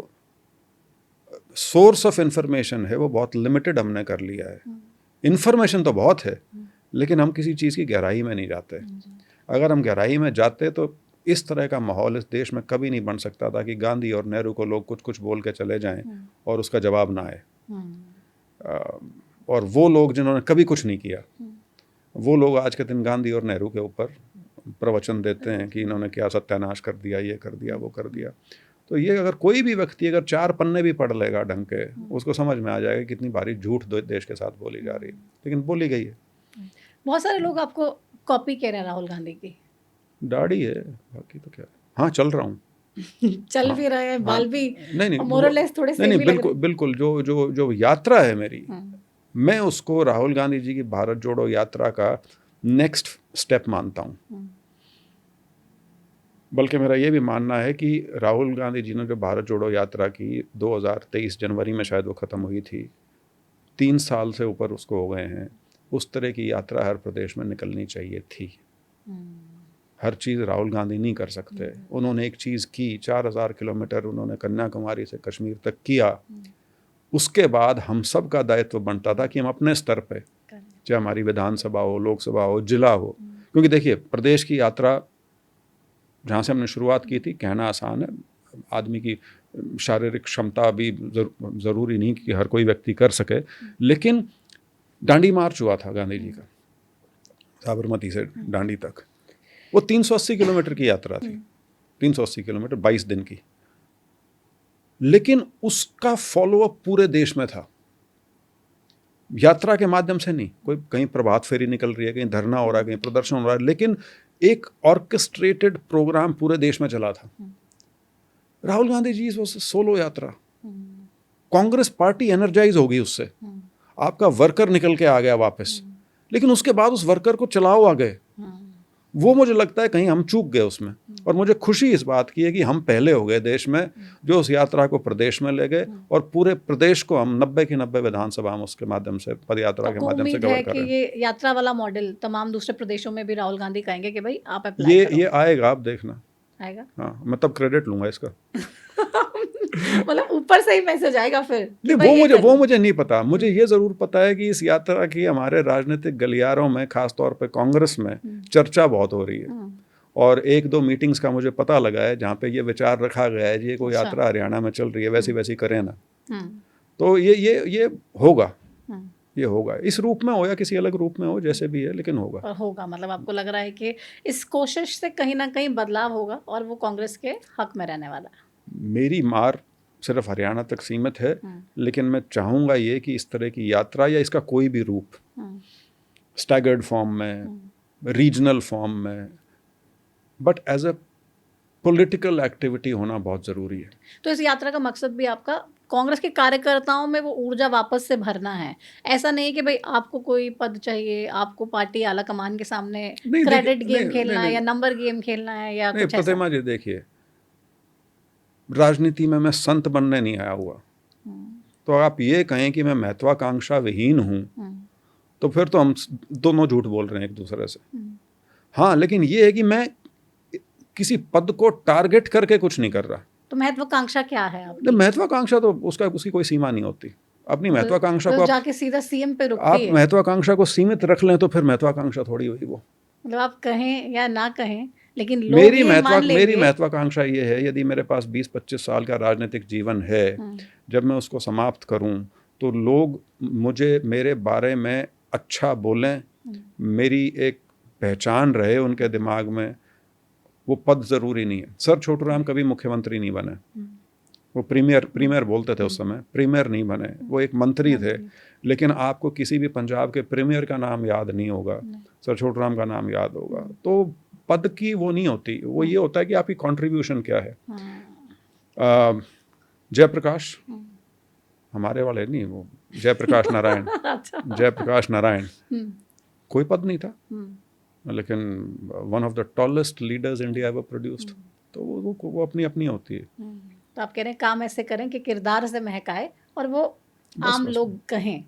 सोर्स ऑफ इंफॉर्मेशन है वो बहुत लिमिटेड हमने कर लिया है। इंफॉर्मेशन तो बहुत है, लेकिन हम किसी चीज़ की गहराई में नहीं जाते। अगर हम गहराई में जाते तो इस तरह का माहौल इस देश में कभी नहीं बन सकता था कि गांधी और नेहरू को लोग कुछ कुछ बोल के चले जाएं और उसका जवाब ना आए। और वो लोग जिन्होंने कभी कुछ नहीं किया, वो लोग आज के दिन गांधी और नेहरू के ऊपर प्रवचन देते हैं कि इन्होंने क्या सत्यानाश कर दिया, ये कर दिया, वो कर दिया। तो ये अगर कोई भी व्यक्ति अगर 4 पन्ने भी पढ़ लेगा ढंग के, उसको समझ में आ जाएगा कितनी भारी झूठ देश के साथ बोली जा रही है, लेकिन बोली गई है। बहुत सारे लोग आपको कॉपी कह रहे हैं राहुल गांधी की। दाढ़ी है, बाकी तो क्या है। हाँ, चल रहा हूँ। चल भी रहे हैं, बाल भी नहीं मोरलेस थोड़े से नहीं, बिल्कुल बिल्कुल। जो यात्रा है मेरी, मैं उसको राहुल गांधी जी की भारत जोड़ो यात्रा का नेक्स्ट स्टेप मानता हूँ। बल्कि मेरा ये भी मानना है कि राहुल गांधी जी ने जो भारत जोड़ो यात्रा की 2023 जनवरी में शायद वो ख़त्म हुई थी, 3 साल से ऊपर उसको हो गए हैं, उस तरह की यात्रा हर प्रदेश में निकलनी चाहिए थी। हर चीज़ राहुल गांधी नहीं कर सकते। उन्होंने एक चीज़ की, 4000 किलोमीटर उन्होंने कन्याकुमारी से कश्मीर तक किया। उसके बाद हम सब का दायित्व बनता था कि हम अपने स्तर पे, चाहे हमारी विधानसभा हो, लोकसभा हो, जिला हो, क्योंकि देखिए प्रदेश की यात्रा जहाँ से हमने शुरुआत की थी, कहना आसान है, आदमी की शारीरिक क्षमता भी ज़रूरी नहीं कि हर कोई व्यक्ति कर सके, लेकिन डांडी मार्च हुआ था गांधी जी का साबरमती से डांडी तक, वो 380 किलोमीटर की यात्रा थी, 380 किलोमीटर 22 दिन की, लेकिन उसका फॉलोअप पूरे देश में था। यात्रा के माध्यम से नहीं, कोई कहीं प्रभात फेरी निकल रही है, कहीं धरना हो रहा है, कहीं प्रदर्शन हो रहा है, लेकिन एक ऑर्केस्ट्रेटेड प्रोग्राम पूरे देश में चला था। राहुल गांधी जी वो सोलो यात्रा, कांग्रेस पार्टी एनर्जाइज हो गई उससे, आपका वर्कर निकल के आ गया वापस, लेकिन उसके बाद उस वर्कर को चलाओ आ गए। वो मुझे लगता है कहीं हम चूक गए उसमें, और मुझे खुशी इस बात की है कि हम पहले हो गए देश में जो उस यात्रा को प्रदेश में ले गए, और पूरे प्रदेश को हम 90 की 90 विधानसभा हम उसके माध्यम से, पद यात्रा के माध्यम से कवर कर रहे हैं। ये यात्रा वाला मॉडल तमाम दूसरे प्रदेशों में भी राहुल गांधी कहेंगे कि भाई आप अप्लाई करो। ये आएगा, आप देखना आएगा। हाँ, मैं तब क्रेडिट लूंगा इसका। मतलब ऊपर से ही मैसेज आएगा फिर? नहीं, वो मुझे नहीं पता। मुझे ये जरूर पता है कि इस यात्रा की हमारे राजनीतिक गलियारों में, खासतौर पे कांग्रेस में चर्चा बहुत हो रही है, और 1-2 मीटिंग्स का मुझे पता लगा है जहाँ पे ये विचार रखा गया है, ये कोई यात्रा हरियाणा में चल रही है, वैसी करें ना। तो ये होगा, ये होगा, इस रूप में हो या किसी अलग रूप में हो, जैसे भी है, लेकिन होगा। होगा मतलब आपको लग रहा है कि इस कोशिश से कहीं ना कहीं बदलाव होगा और वो कांग्रेस के हक में रहने वाला है। मेरी मार सिर्फ हरियाणा तक सीमित है, लेकिन मैं चाहूँगा ये कि इस तरह की यात्रा या इसका कोई भी रूप, स्टैगर्ड फॉर्म में, रीजनल फॉर्म में, but as a political activity होना बहुत ज़रूरी है। तो इस यात्रा का मकसद भी आपका कांग्रेस के कार्यकर्ताओं में वो ऊर्जा वापस से भरना है। ऐसा नहीं कि भाई आपको कोई पद चाहिए, आपको पार्टी आला कमान के सामने क्रेडिट गेम खेलना है या नंबर गेम खेलना है या कुछ ऐसा। प्रतिमा जी देखिए, राजनीति में मैं संत बनने नहीं आया हुआ, तो आप ये कहें कि मैं महत्वाकांक्षा विहीन हूँ, तो फिर तो हम दोनों झूठ बोल रहे हैं एक दूसरे से। हाँ, लेकिन ये है कि मैं किसी पद को टारगेट करके कुछ नहीं कर रहा। तो महत्वाकांक्षा क्या है आपकी? महत्वाकांक्षा तो उसकी कोई सीमा नहीं होती। अपनी महत्वाकांक्षा को जाके सीधा सीएम पे रुकती आप है। महत्वाकांक्षा को सीमित रख लें तो फिर महत्वाकांक्षा थोड़ी हुई वो। मतलब आप कहें या ना कहें, लेकिन लोग मेरी महत्वाकांक्षा ये है, यदि मेरे पास 20-25 साल का राजनीतिक जीवन है, जब मैं उसको समाप्त करूं तो लोग मुझे, मेरे बारे में अच्छा बोलें, मेरी एक पहचान रहे उनके दिमाग में। वो पद ज़रूरी नहीं है। सर छोटू राम कभी मुख्यमंत्री नहीं बने, वो प्रीमियर बोलते थे उस समय, प्रीमियर नहीं बने, वो एक मंत्री थे। लेकिन आपको किसी भी पंजाब के प्रीमियर का नाम याद नहीं होगा, सर छोटू राम का नाम याद होगा। तो पद की वो नहीं होती, वो ये होता है कि आपकी कंट्रीब्यूशन क्या है। जयप्रकाश, हमारे वाले नहीं, वो जयप्रकाश नारायण, जयप्रकाश नारायण, कोई पद नहीं था, लेकिन one of the tallest leaders India ever produced. तो वो अपनी अपनी होती है। तो आप कह रहे हैं काम ऐसे करें कि किरदार से महकाए और वो आम लोग कहें।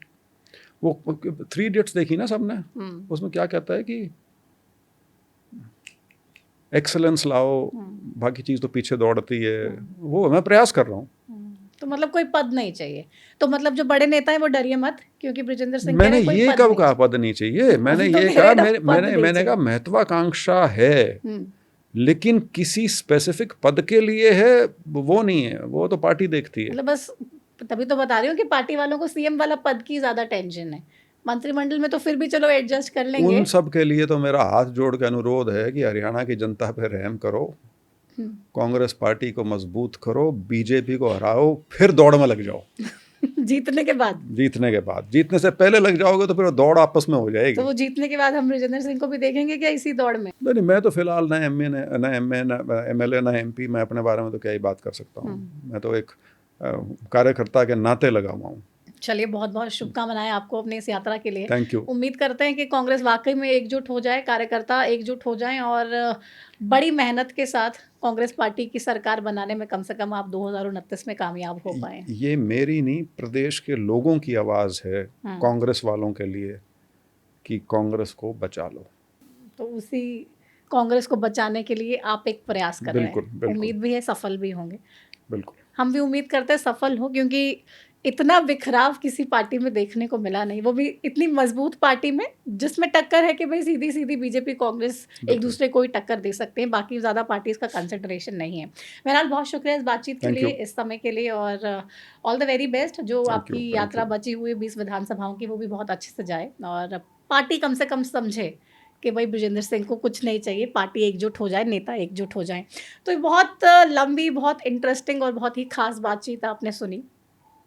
वो 3 इडियट्स देखी ना सबने, उसमें क्या कहता है कि एक्सेलेंस लाओ, बाकी चीज़ तो पीछे दौड़ती है। वो मैं प्रयास कर रहा हूँ। तो मतलब कोई पद नहीं चाहिए। तो मतलब जो बड़े नेता हैं वो डरिए मत, क्योंकि बृजेंद्र सिंह मैंने ये कब कहा पद नहीं चाहिए? मैंने ये कहा, मैंने कहा महत्वाकांक्षा है, लेकिन किसी स्पेसिफिक पद के लिए है वो नहीं है, वो तो पार्टी देखती है। मतलब बस तभी तो बता रही हूँ कि पार्टी वालों को सीएम वाला पद की ज्यादा टेंशन है। मंत्रिमंडल में तो फिर भी चलो एडजस्ट कर लेंगे। उन सब के लिए तो मेरा हाथ जोड़ के अनुरोध है कि हरियाणा की जनता पे रहम करो, कांग्रेस पार्टी को मजबूत करो, बीजेपी को हराओ, फिर दौड़ में लग जाओ। जीतने के बाद, जीतने से पहले लग जाओगे तो फिर दौड़ आपस में हो जाएगी। तो वो जीतने के बाद हम बृजेंद्र सिंह को भी देखेंगे क्या इसी दौड़ में? नहीं, मैं तो फिलहाल ना एमएलए ना एमपी, मैं अपने बारे में तो क्या ही बात कर सकता हूँ। मैं तो एक कार्यकर्ता के नाते लगा हुआ हूँ। चलिए, बहुत-बहुत शुभकामनाएँ आपको अपनी इस यात्रा के लिए। Thank you. उम्मीद करते हैं कि कांग्रेस वाक़ई में एकजुट हो जाए, कार्यकर्ता एकजुट हो जाएँ और बड़ी मेहनत के साथ कांग्रेस पार्टी की सरकार बनाने में कम से कम आप 2029 में कामयाब हो पाएँ। ये मेरी नहीं, प्रदेश के लोगों की आवाज़ है हुँ, कांग्रेस वालों के लिए कि कांग्रेस को बचा लो। तो उसी कांग्रेस को बचाने के लिए आप एक प्रयास कर रहे हैं। बिल्कुल, बिल्कुल, उम्मीद भी है सफल भी होंगे। बिल्कुल। हम भी उम्मीद करते हैं सफल हो, क्योंकि इतना बिखराव किसी पार्टी में देखने को मिला नहीं, वो भी इतनी मजबूत पार्टी में जिसमें टक्कर है कि भाई सीधी-सीधी बीजेपी कांग्रेस एक बिल्कुल। दूसरे को ही टक्कर दे सकते हैं, बाकी ज़्यादा पार्टीज़ का कंसिडरेशन नहीं है। बहरहाल बहुत शुक्रिया इस बातचीत के थैंक लिए, यू, इस समय के लिए और ऑल द वेरी बेस्ट। जो थैंक यू, आपकी थैंक यात्रा यू। बची हुई 20 विधानसभाओं की वो भी बहुत अच्छे से जाए और पार्टी कम से कम समझे कि भाई बृजेंद्र सिंह को कुछ नहीं चाहिए, पार्टी एकजुट हो जाए, नेता एकजुट हो जाएँ। तो ये बहुत लंबी, बहुत इंटरेस्टिंग और बहुत ही ख़ास बातचीत आपने सुनी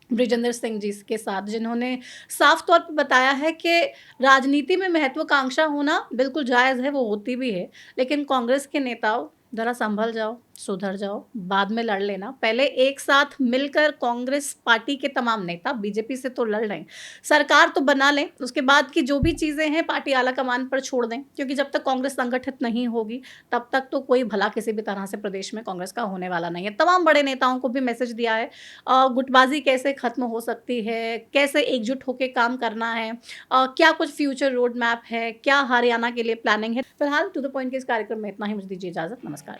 बृजेंद्र सिंह जी के साथ, जिन्होंने साफ तौर पे बताया है कि राजनीति में महत्वाकांक्षा होना बिल्कुल जायज़ है, वो होती भी है, लेकिन कांग्रेस के नेताओं ज़रा संभल जाओ, सुधर जाओ, बाद में लड़ लेना। पहले एक साथ मिलकर कांग्रेस पार्टी के तमाम नेता बीजेपी से तो लड़ लें, सरकार तो बना लें, उसके बाद की जो भी चीज़ें हैं पार्टी आलाकमान पर छोड़ दें, क्योंकि जब तक कांग्रेस संगठित नहीं होगी, तब तक तो कोई भला किसी भी तरह से प्रदेश में कांग्रेस का होने वाला नहीं है। तमाम बड़े नेताओं को भी मैसेज दिया है, गुटबाजी कैसे खत्म हो सकती है, कैसे एकजुट होके काम करना है, क्या कुछ फ्यूचर रोड मैप है, क्या हरियाणा के लिए प्लानिंग है। फिलहाल टू द पॉइंट के इस कार्यक्रम में इतना ही, मुझे दीजिए इजाज़त। नमस्कार।